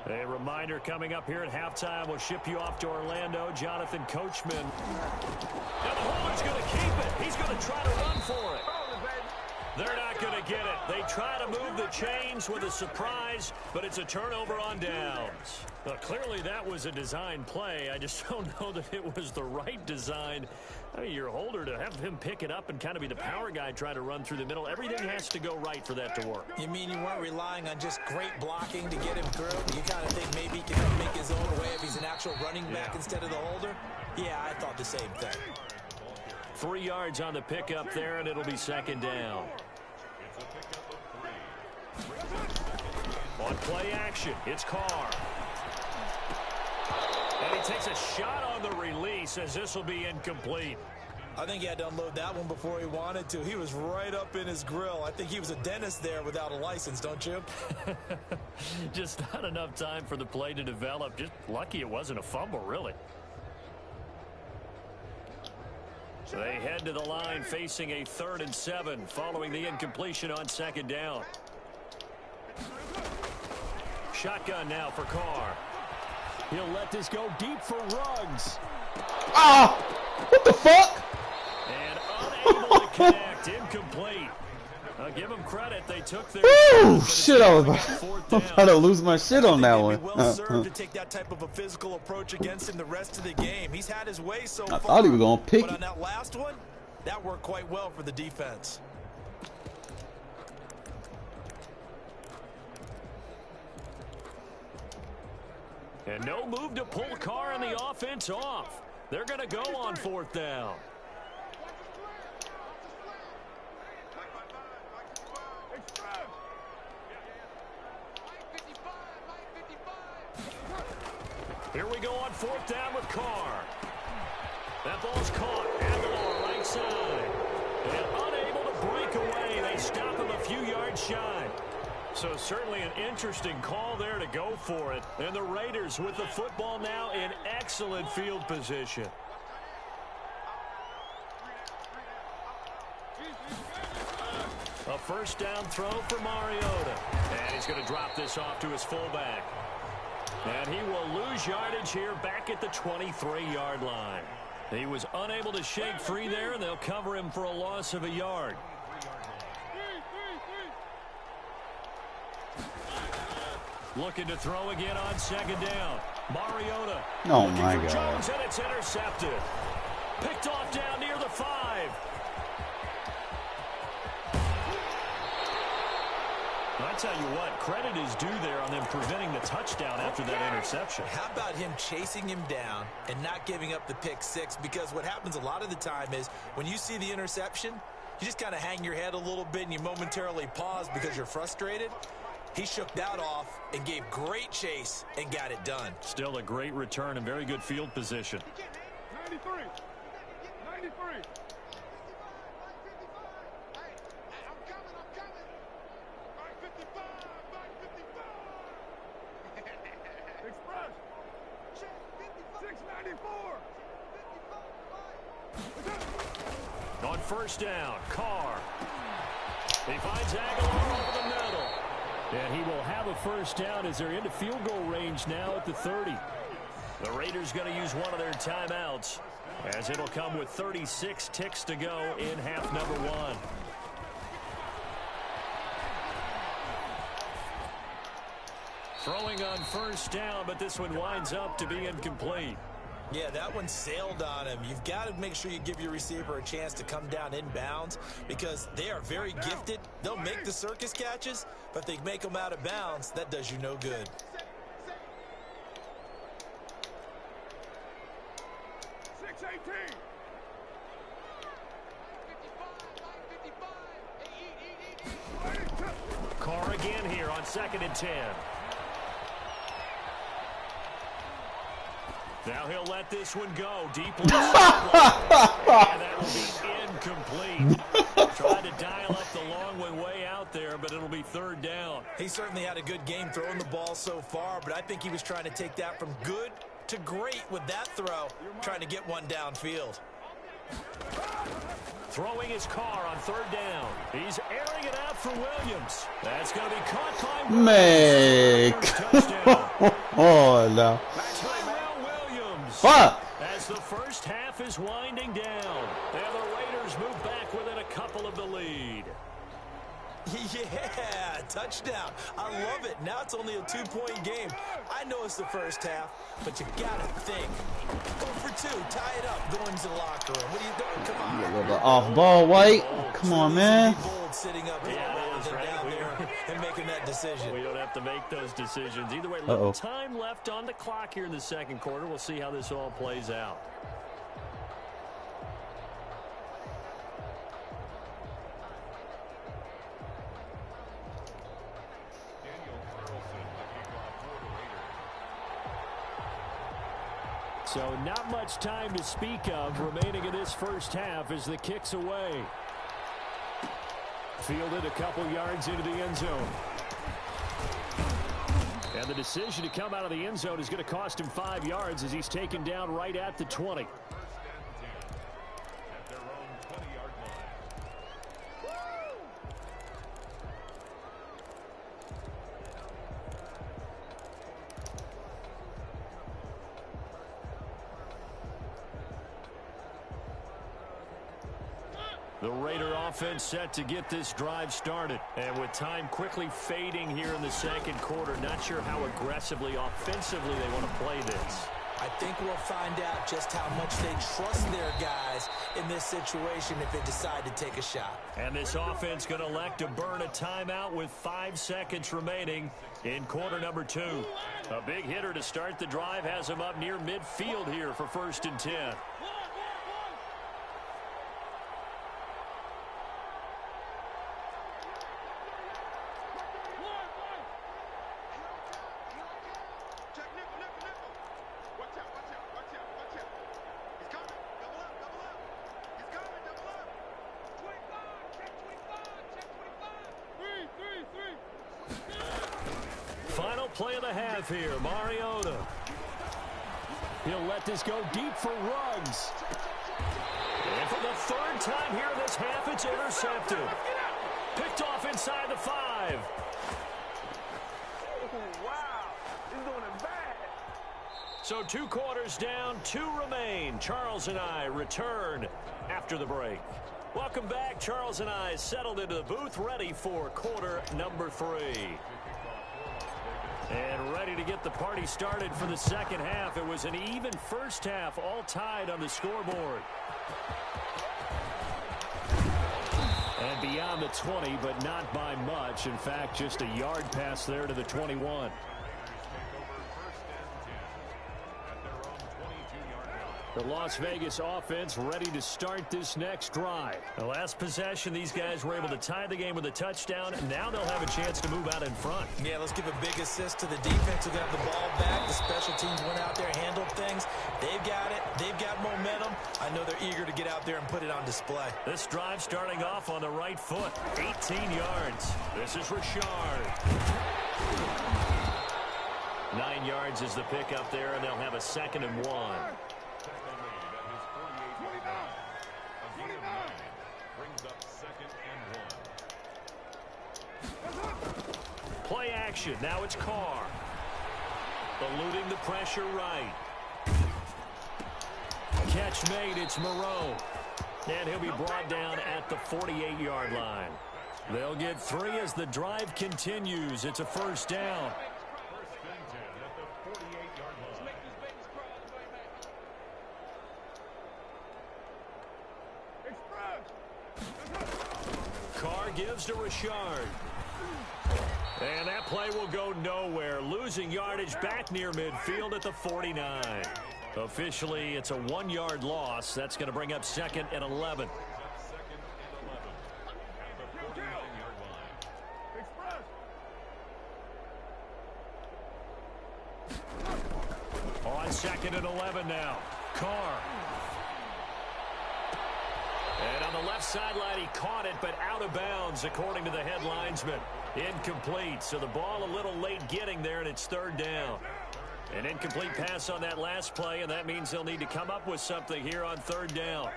S2: A reminder coming up here at halftime. We'll ship you off to Orlando. Jonathan Coachman. Now the holder's going to keep it. He's going to try to run for it. They're not going to get it. They try to move the chains with a surprise, but it's a turnover on downs. Well, clearly that was a design play. I just don't know that it was the right design. I mean, your holder, to have him pick it up and kind of be the power guy trying to run through the middle, everything has to go right for that to work.
S5: You mean you weren't relying on just great blocking to get him through? You kind of think maybe he can make his own way if he's an actual running back instead of the holder? Yeah, I thought the same thing.
S2: 3 yards on the pickup there, and it'll be second down.
S4: It's a pickup of 3.
S2: On play action, it's Carr. And he takes a shot on the release as this will be incomplete.
S5: I think he had to unload that one before he wanted to. He was right up in his grill. I think he was a dentist there without a license, don't you?
S2: Just not enough time for the play to develop. Just lucky it wasn't a fumble, really. So they head to the line facing a 3rd and 7 following the incompletion on second down. Shotgun now for Carr. He'll let this go deep for Ruggs.
S1: Ah! What the fuck?
S2: And unable to connect. Incomplete. Give them credit. They took their
S1: shit, I was about to lose my shit on that one.
S5: Well served to take that type of a physical approach against him the rest of the game. He's had his way so far.
S1: I thought he was going to pick
S5: but
S1: it.
S5: on that last one, that worked quite well for the defense.
S2: And no move to pull Carr and the offense off. They're going to go on 4th down. Here we go on 4th down with Carr. That ball's caught at the lower right side. And unable to break away. They stop him a few yards shy. So certainly an interesting call there to go for it. And the Raiders with the football now in excellent field position. A first down throw for Mariota. And he's going to drop this off to his fullback. And he will lose yardage here back at the 23-yard line. He was unable to shake free there, and they'll cover him for a loss of a yard. Looking to throw again on second down. Mariota.
S1: Oh, my God.
S2: Jones, and it's intercepted. Picked off down near the 5. I tell you what, credit is due there on them preventing the touchdown after that interception.
S5: How about him chasing him down and not giving up the pick 6? Because what happens a lot of the time is when you see the interception, you just kind of hang your head a little bit and you momentarily pause because you're frustrated. He shook that off and gave great chase and got it done.
S2: Still a great return and very good field position.
S6: 93. 93. Express. 694.
S2: On first down, Carr. He finds Aguilar over the middle. And he will have a first down as they're into field goal range now at the 30. The Raiders going to use one of their timeouts as it'll come with 36 ticks to go in half number 1. Throwing on first down, but this one winds up to be incomplete.
S5: Yeah, that one sailed on him. You've got to make sure you give your receiver a chance to come down inbounds because they are very gifted. They'll make the circus catches, but if they make them out of bounds, that does you no good.
S2: Carr again here on 2nd and 10. Now he'll let this one go deep left. And that will be incomplete. Tried to dial up the long way out there, but it'll be 3rd down.
S5: He certainly had a good game throwing the ball so far, but I think he was trying to take that from good to great with that throw, trying to get one downfield.
S2: Throwing his Carr on 3rd down. He's airing it out for Williams. That's going to be caught by
S1: Make. Oh, no. Fuck.
S2: As the first half is winding down, and the Raiders move back within a couple of the lead.
S5: Yeah, touchdown. I love it. Now it's only a 2-point game. I know it's the first half, but you got to think. Go for 2, tie it up, go into the locker room. What are you doing? Come on.
S1: A little bit off ball, White. Come on, man.
S5: Bold sitting up here rather than down there and making that decision.
S2: We don't have to make those decisions. Either way, little time left on the clock here in the 2nd quarter. We'll see how this all plays out. So not much time to speak of remaining in this first half as the kick's away. Fielded a couple yards into the end zone. And the decision to come out of the end zone is going to cost him 5 yards as he's taken down right at the 20. The Raider offense set to get this drive started. And with time quickly fading here in the 2nd quarter, not sure how aggressively, offensively they want to play this.
S5: I think we'll find out just how much they trust their guys in this situation if they decide to take a shot.
S2: And this offense going to elect to burn a timeout with 5 seconds remaining in quarter number 2. A big hitter to start the drive has him up near midfield here for 1st and 10. Final play of the half here, Mariota. He'll let this go deep for Ruggs. And for the 3rd time here in this half, it's intercepted. Picked off inside the 5.
S6: Wow, he's doing it bad.
S2: So 2 quarters down, 2 remain. Charles and I return after the break. Welcome back. Charles and I settled into the booth, ready for quarter number 3. And ready to get the party started for the second half. It was an even first half, all tied on the scoreboard. And beyond the 20, but not by much. In fact, just a yard pass there to the 21. The Las Vegas offense ready to start this next drive. The last possession, these guys were able to tie the game with a touchdown. Now they'll have a chance to move out in front.
S5: Yeah, let's give a big assist to the defense who got the ball back. The special teams went out there, handled things. They've got it. They've got momentum. I know they're eager to get out there and put it on display.
S2: This drive starting off on the right foot. 18 yards. This is Richard. 9 yards is the pickup there, and they'll have a 2nd and 1. Play action. Now it's Carr. Eluding the pressure right. Catch made. It's Moreau. And he'll be brought down at the 48-yard line. They'll get 3 as the drive continues. It's a first down. Carr gives to Richard. And that play will go nowhere. Losing yardage back near midfield at the 49. Officially, it's a 1-yard loss. That's going to bring up 2nd and 11. On 2nd and 11 now. Carr. And on the left sideline, he caught it, but out of bounds, according to the head linesman. Incomplete, so the ball a little late getting there, and it's 3rd down. An incomplete pass on that last play, and that means they'll need to come up with something here on 3rd down.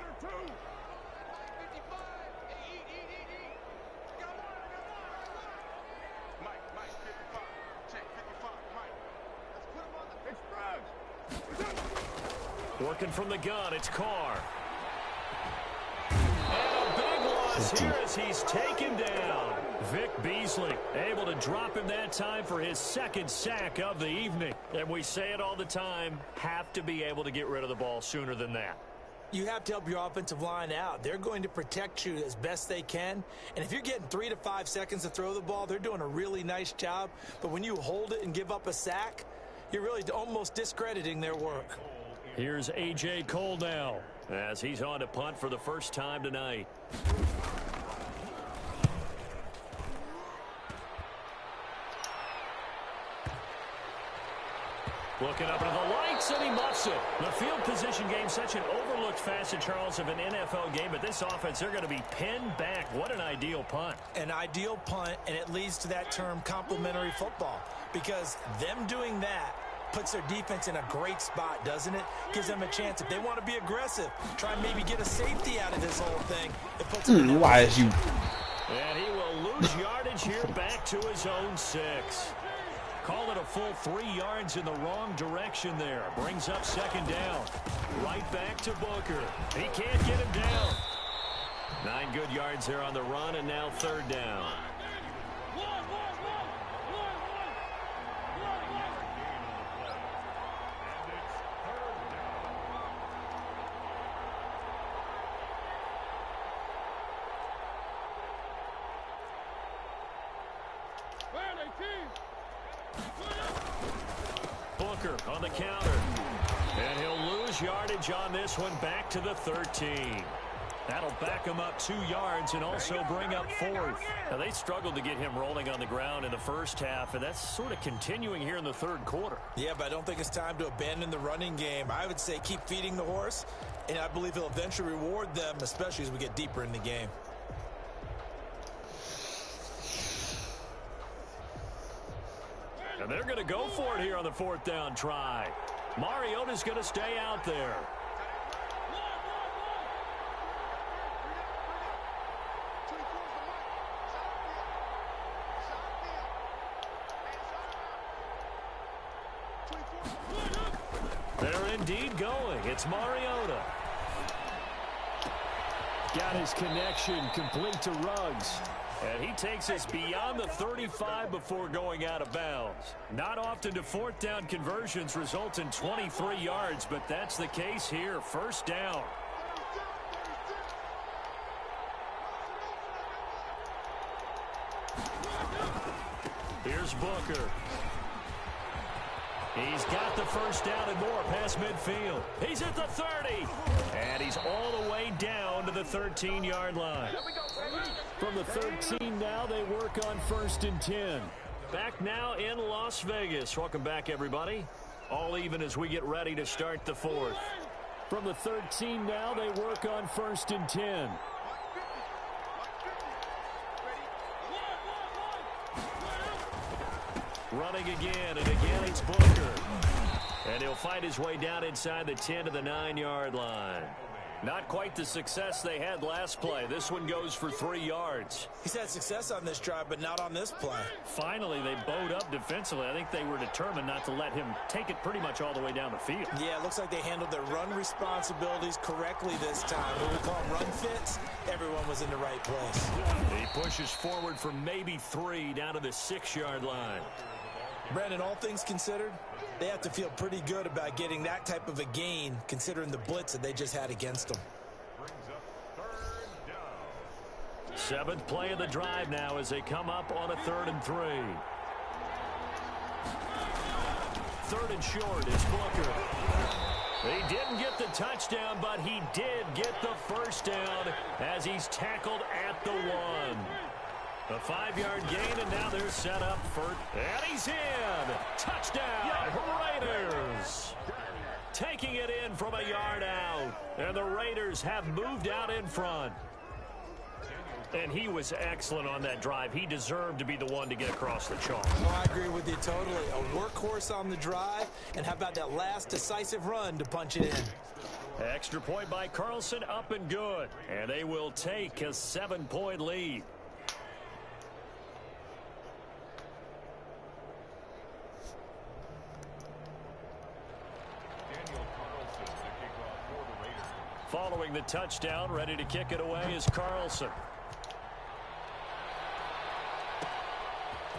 S2: Working from the gun, it's Carr. And a big loss here as he's taken down. Vic Beasley able to drop him that time for his 2nd sack of the evening. And we say it all the time, have to be able to get rid of the ball sooner than that.
S5: You have to help your offensive line out. They're going to protect you as best they can. And if you're getting 3 to 5 seconds to throw the ball, they're doing a really nice job. But when you hold it and give up a sack, you're really almost discrediting their work.
S2: Here's A.J. Cole now as he's on to punt for the first time tonight. Looking up into the lights, and he muffs it. The field position game, such an overlooked facet, Charles, of an NFL game. But this offense, they're going to be pinned back. What an ideal punt.
S5: An ideal punt, and it leads to that term complementary football. Because them doing that puts their defense in a great spot, doesn't it? Gives them a chance. If they want to be aggressive, try and maybe get a safety out of this whole thing. It puts them in
S1: why is you...
S2: And he will lose yardage here back to his own 6. Call it a full 3 yards in the wrong direction there. Brings up 2nd down. Right back to Booker. He can't get him down. 9 good yards there on the run, and now 3rd down. Booker on the counter. And he'll lose yardage on this one, back to the 13. That'll back him up 2 yards and also bring up 4th. Now, they struggled to get him rolling on the ground in the first half, and that's sort of continuing here in the 3rd quarter.
S5: Yeah, but I don't think it's time to abandon the running game. I would say keep feeding the horse, and I believe he'll eventually reward them, especially as we get deeper in the game.
S2: And they're going to go for it here on the 4th down try. Mariota's going to stay out there. They're indeed going. It's Mariota. Got his connection complete to Ruggs. And he takes us beyond the 35 before going out of bounds. Not often do fourth down conversions result in 23 yards, but that's the case here. First down. Here's Booker. He's got the first down and more past midfield. He's at the 30. And he's all the way down to the 13-yard line. From the 13 now, they work on 1st and 10. Back now in Las Vegas. Welcome back, everybody. All even as we get ready to start the fourth. From the 13 now, they work on 1st and 10. Running again, and again it's Booker. And he'll fight his way down inside the 10 to the 9-yard line. Not quite the success they had last play. This one goes for 3 yards.
S5: He's had success on this drive, but not on this play.
S2: Finally, they bowed up defensively. I think they were determined not to let him take it pretty much all the way down the field.
S5: Yeah, it looks like they handled their run responsibilities correctly this time. What we call run fits, everyone was in the right place.
S2: He pushes forward for maybe 3 down to the 6-yard line.
S5: Brandon, all things considered, they have to feel pretty good about getting that type of a gain, considering the blitz that they just had against them.
S2: Seventh play of the drive now as they come up on a 3rd and 3. 3rd and short is Booker. He didn't get the touchdown, but he did get the first down as he's tackled at the 1. A 5-yard gain, and now they're set up for... And he's in! Touchdown, Raiders! Taking it in from a yard out. And the Raiders have moved out in front. And he was excellent on that drive. He deserved to be the one to get across the chalk.
S5: Well, I agree with you totally. A workhorse on the drive, and how about that last decisive run to punch it in?
S2: Extra point by Carlson, up and good. And they will take a 7-point lead. Following the touchdown, ready to kick it away is Carlson.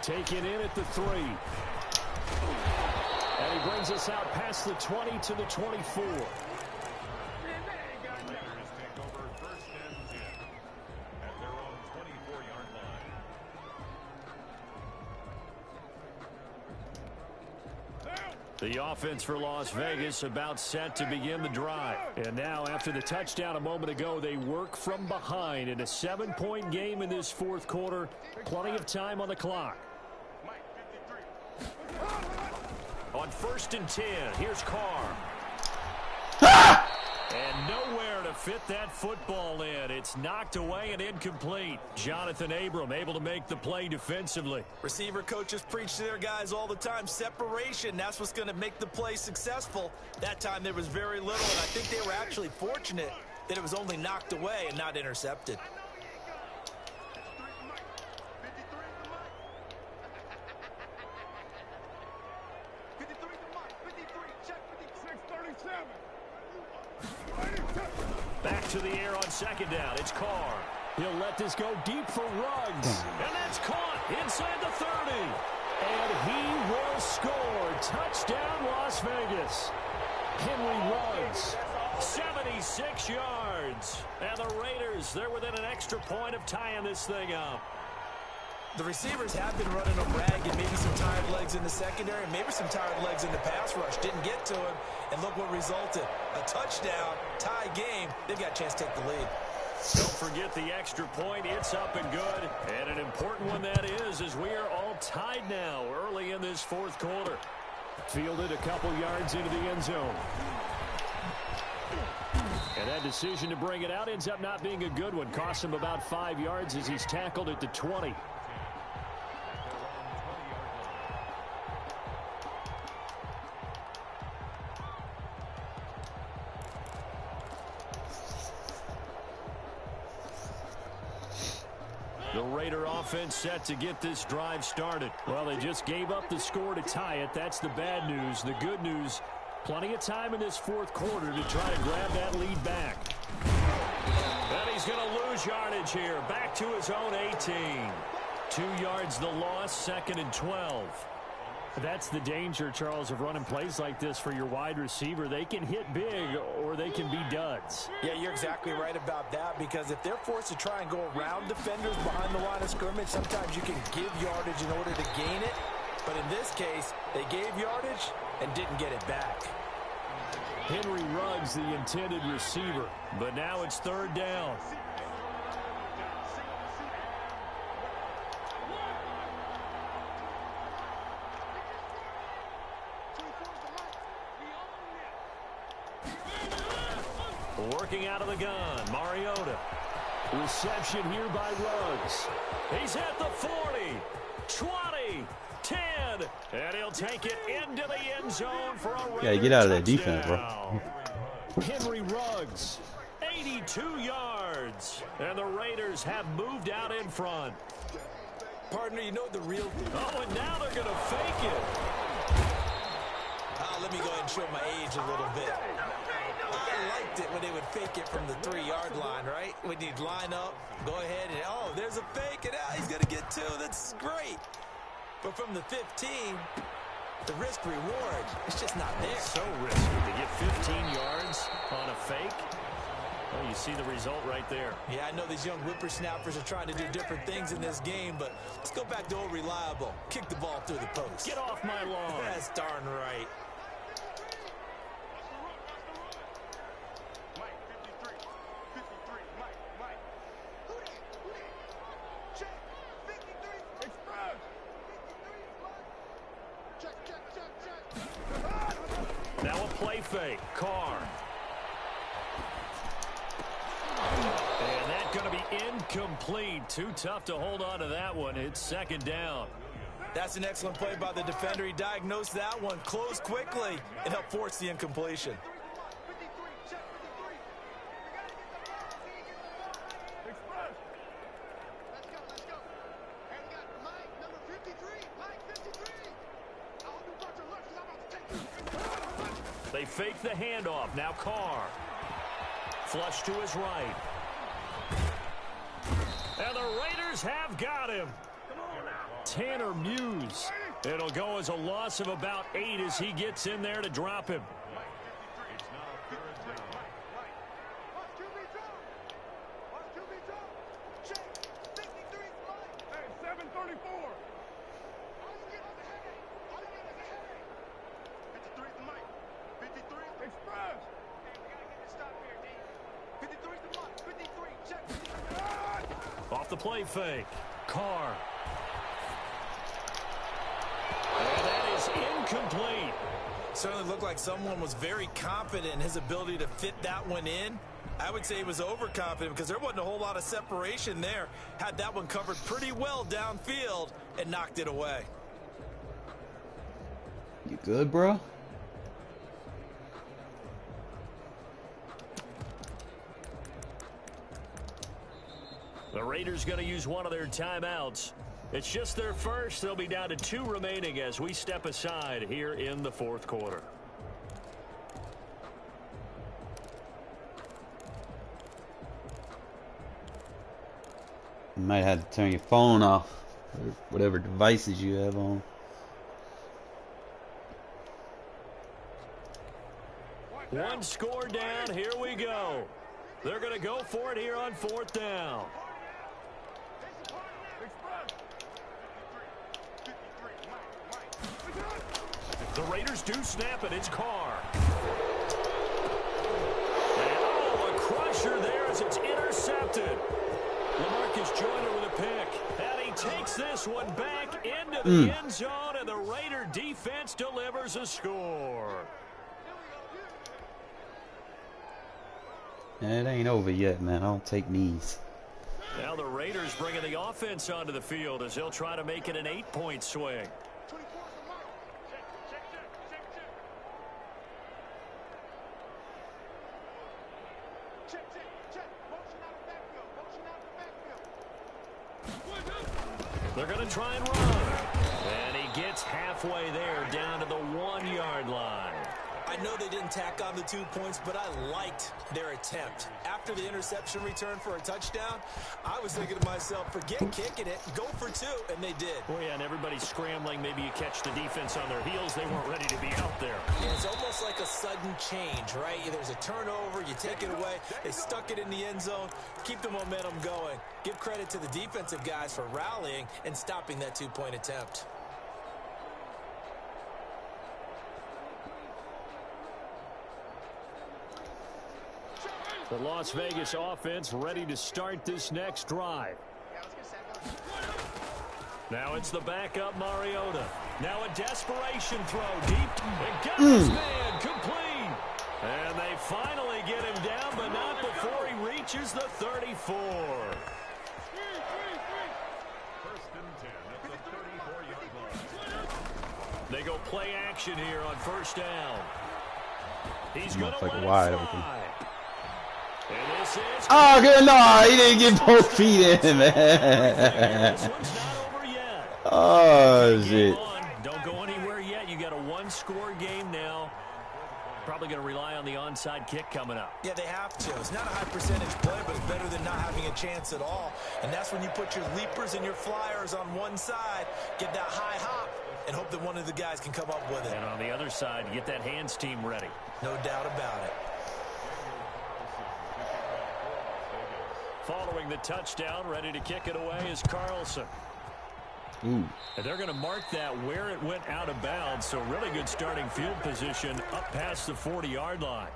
S2: Taken in at the 3. And he brings us out past the 20 to the 24. The offense for Las Vegas about set to begin the drive. And now after the touchdown a moment ago, they work from behind in a 7-point game in this 4th quarter. Plenty of time on the clock. On 1st and 10, here's Carr. And nowhere to fit that football in. It's knocked away and incomplete. Jonathan Abram able to make the play defensively.
S5: Receiver coaches preach to their guys all the time. Separation, that's what's going to make the play successful. That time there was very little, and I think they were actually fortunate that it was only knocked away and not intercepted.
S2: Back to the air on 2nd down. It's Carr. He'll let this go deep for Ruggs. And that's caught inside the 30. And he will score. Touchdown, Las Vegas. Henry Ruggs, 76 yards. And the Raiders, they're within an extra point of tying this thing up.
S5: The receivers have been running them ragged, maybe some tired legs in the secondary, maybe some tired legs in the pass rush. Didn't get to him, and look what resulted. A touchdown, tie game. They've got a chance to take the lead.
S2: Don't forget the extra point. It's up and good. And an important one that is, as we are all tied now early in this 4th quarter. Fielded a couple yards into the end zone. And that decision to bring it out ends up not being a good one. Costs him about 5 yards as he's tackled at the 20. The Raider offense set to get this drive started. Well, they just gave up the score to tie it. That's the bad news. The good news, plenty of time in this 4th quarter to try to grab that lead back. And he's going to lose lose yardage here. Back to his own 18. 2 yards the loss, 2nd and 12. That's the danger, Charles, of running plays like this for your wide receiver. They can hit big or they can be duds.
S5: Yeah, you're exactly right about that, because if they're forced to try and go around defenders behind the line of scrimmage, sometimes you can give yardage in order to gain it. But in this case, they gave yardage and didn't get it back.
S2: Henry Ruggs, the intended receiver. But now it's 3rd down. Working out of the gun, Mariota. Reception here by Ruggs. He's at the 40, 20, 10, and he'll take it into the end zone for a Raider
S1: Yeah, get out of that
S2: touchdown.
S1: defense, bro.
S2: Henry Ruggs, 82 yards, and the Raiders have moved out in front.
S5: Partner, you know the real...
S2: Oh, and now they're going to fake it.
S5: Let me go ahead and show my age a little bit. I liked it when they would fake it from the 3-yard line, right? When you'd line up, go ahead and, oh, there's a fake, and he's going to get 2. That's great. But from the 15, the risk-reward, it's just not there.
S2: So risky to get 15 yards on a fake. Well, you see the result right there.
S5: Yeah, I know these young whippersnappers are trying to do different things in this game, but let's go back to old reliable. Kick the ball through the post.
S2: Get off my lawn.
S5: That's darn right.
S2: Now a play fake. Carr. And that's going to be incomplete. Too tough to hold on to that one. It's 2nd down.
S5: That's an excellent play by the defender. He diagnosed that one, closed quickly, and helped force the incompletion.
S2: They fake the handoff. Now Carr. Flush to his right. And the Raiders have got him. Tanner Muse. It'll go as a loss of about 8 as he gets in there to drop him. Off the play fake. Carr. And that is incomplete.
S5: Certainly looked like someone was very confident in his ability to fit that one in. I would say he was overconfident because there wasn't a whole lot of separation there. Had that one covered pretty well downfield and knocked it away.
S1: You good, bro?
S2: The Raiders going to use one of their timeouts. It's just their first. They'll be down to 2 remaining as we step aside here in the 4th quarter.
S1: You might have to turn your phone off, or whatever devices you have on.
S2: One score down. Here we go. They're going to go for it here on 4th down. The Raiders do snap it. It's Carr. And oh, a crusher there as it's intercepted. LaMarcus Joyner with a pick. And he takes this one back into the end zone, and the Raider defense delivers a score.
S1: It ain't over yet, man. I don't take knees.
S2: Now the Raiders bringing the offense onto the field as they'll try to make it an 8-point swing. They're going to try and run. And he gets halfway there down to the 1-yard line.
S5: I know they didn't tack on the 2 points, but I liked their attempt. After the interception return for a touchdown, I was thinking to myself, forget kicking it, go for 2, and they did.
S2: Oh, yeah, and everybody's scrambling. Maybe you catch the defense on their heels. They weren't ready to be out there.
S5: Yeah, it's almost like a sudden change, right? There's a turnover, you take it away, they stuck it in the end zone, keep the momentum going. Give credit to the defensive guys for rallying and stopping that 2-point attempt.
S2: The Las Vegas offense ready to start this next drive. Now it's the backup Mariota. Now a desperation throw deep. And got his man complete. And they finally get him down, but not before he reaches the 34.
S4: First and 10 at the 34-yard line.
S2: They go play action here on first down. He's going to
S1: like
S2: let
S1: wide
S2: it
S1: open.
S2: fly. And this is
S1: Oh, good. No, he didn't get both feet in, man.
S2: this one's not over yet.
S1: Oh,
S2: Game
S1: shit.
S2: on. Don't go anywhere yet. You got a one-score game now. Probably going to rely on the onside kick coming up.
S5: Yeah, they have to. It's not a high percentage play, but it's better than not having a chance at all. And that's when you put your leapers and your flyers on one side, get that high hop, and hope that one of the guys can come up with it.
S2: And on the other side, get that hands team ready.
S5: No doubt about it.
S2: Following the touchdown, ready to kick it away is Carlson.
S1: Ooh.
S2: And they're going to mark that where it went out of bounds, so really good starting field position up past the 40-yard line.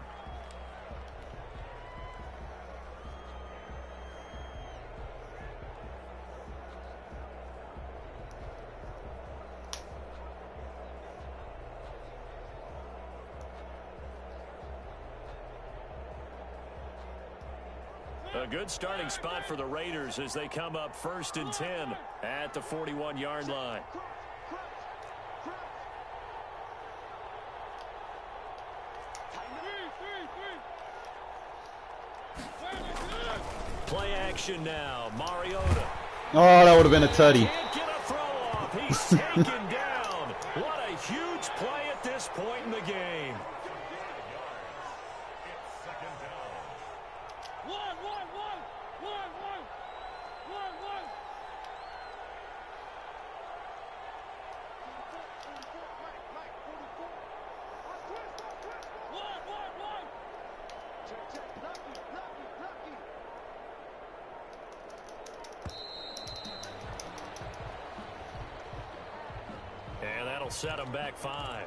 S2: A good starting spot for the Raiders as they come up first and 10 at the 41-yard line. Play action now. Mariota.
S1: Oh, that would have been a tutty.
S2: Can't get a throw off. He's taken down. What a huge play at this point in the game. And that'll set him back 5.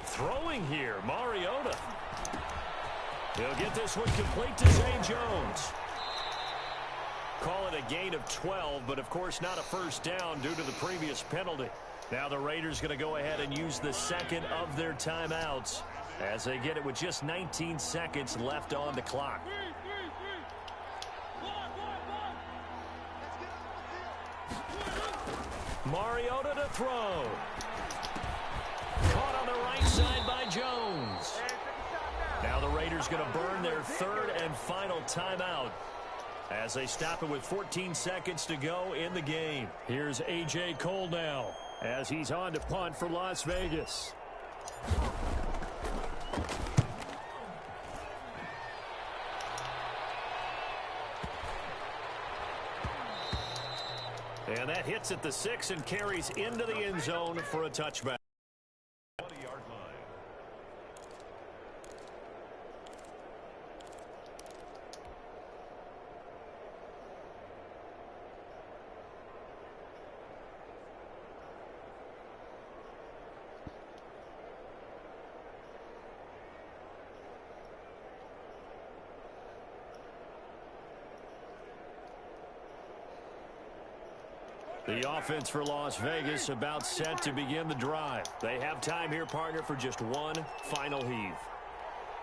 S2: Throwing here, Mariota. He'll get this one complete to Zay Jones. Call it a gain of 12, but of course not a first down due to the previous penalty. Now the Raiders going to go ahead and use the second of their timeouts as they get it with just 19 seconds left on the clock. Mariota to throw. Caught on the right side by Jones. Now the Raiders going to burn their third and final timeout as they stop it with 14 seconds to go in the game. Here's A.J. Cole now as he's on to punt for Las Vegas. And that hits at the 6 and carries into the end zone for a touchback.
S4: 20-yard line.
S2: The offense for Las Vegas about set to begin the drive. They have time here, partner, for just one final heave.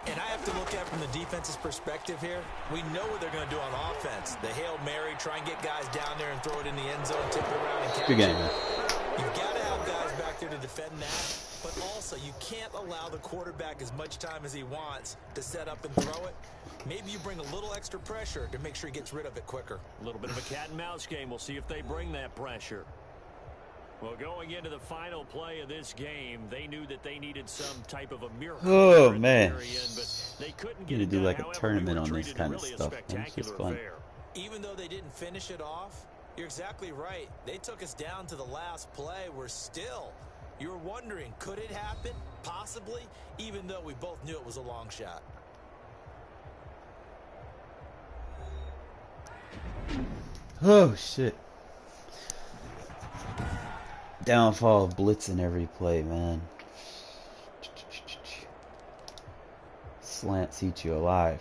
S5: And I have to look at it from the defense's perspective here. We know what they're going to do on offense. The Hail Mary, try and get guys down there and throw it in the end zone, tip it around and catch
S1: Good game,
S5: it.
S1: man.
S5: You've got to have guys back there to defend that. But also, you can't allow the quarterback as much time as he wants to set up and throw it. Maybe you bring a little extra pressure to make sure he gets rid of it quicker.
S2: A little bit of a cat and mouse game. We'll see if they bring that pressure. Well, going into the final play of this game, they knew that they needed some type of a miracle.
S1: Oh, man.
S2: But they couldn't
S1: You
S2: get
S1: need to do
S2: it
S1: like
S2: done.
S1: a
S2: However,
S1: tournament
S2: we were
S1: on this
S2: treated
S1: kind of
S2: really a
S1: stuff. Man. It's just
S2: spectacular
S1: fun.
S2: affair.
S5: Even though they didn't finish it off, you're exactly right. They took us down to the last play. We're still, you were wondering, could it happen? Possibly, even though we both knew it was a long shot.
S1: Oh, shit. Downfall of blitzing every play, man. Slants eat you alive.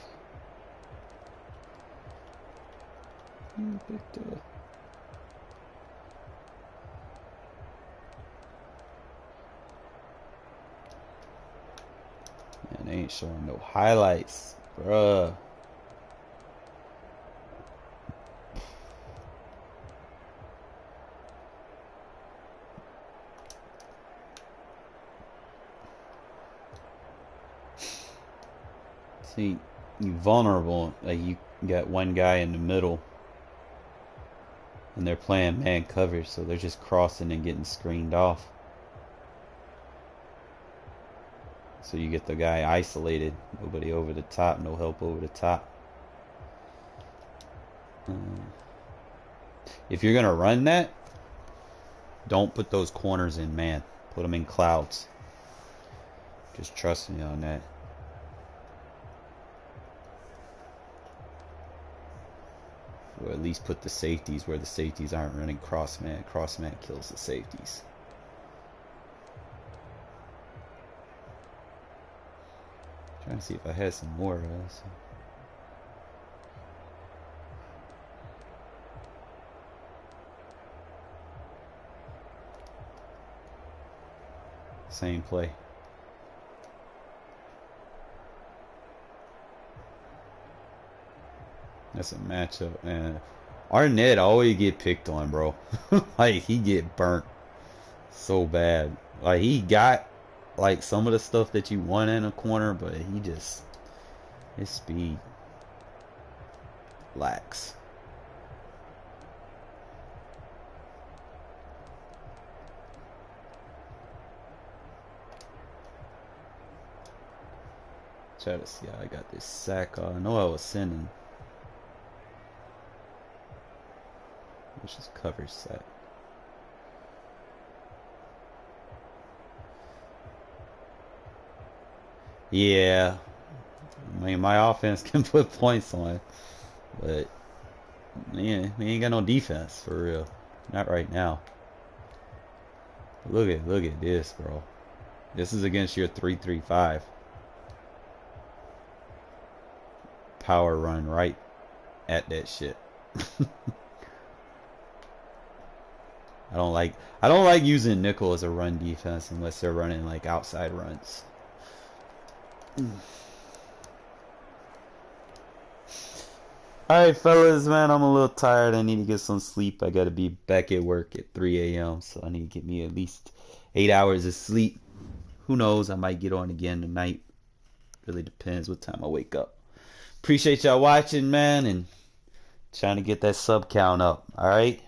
S1: Man, they ain't showing no highlights, bruh. See, you vulnerable. Like you got one guy in the middle, and they're playing man coverage, so they're just crossing and getting screened off. So you get the guy isolated, nobody over the top, no help over the top. If you're gonna run that, don't put those corners in man. Put them in clouds. Just trust me on that. Or at least put the safeties where the safeties aren't running cross man. Cross man kills the safeties. Trying to see if I had some more. Same play. That's a matchup, man. Arnett always get picked on, bro. Like, he get burnt so bad. Like, he got, like, some of the stuff that you want in a corner, but he just, his speed lacks. Try to see how I got this sack on. I know I was sending. Which is cover set. Yeah. I mean, my offense can put points on it. But, man, we ain't got no defense, for real. Not right now. Look at this, bro. This is against your 3-3-5. Power run right at that shit. I don't like using nickel as a run defense unless they're running like outside runs. Alright, fellas, man, I'm a little tired. I need to get some sleep. I gotta be back at work at 3 a.m. So I need to get me at least 8 hours of sleep. Who knows, I might get on again tonight. Really depends what time I wake up. Appreciate y'all watching, man, and trying to get that sub count up. Alright?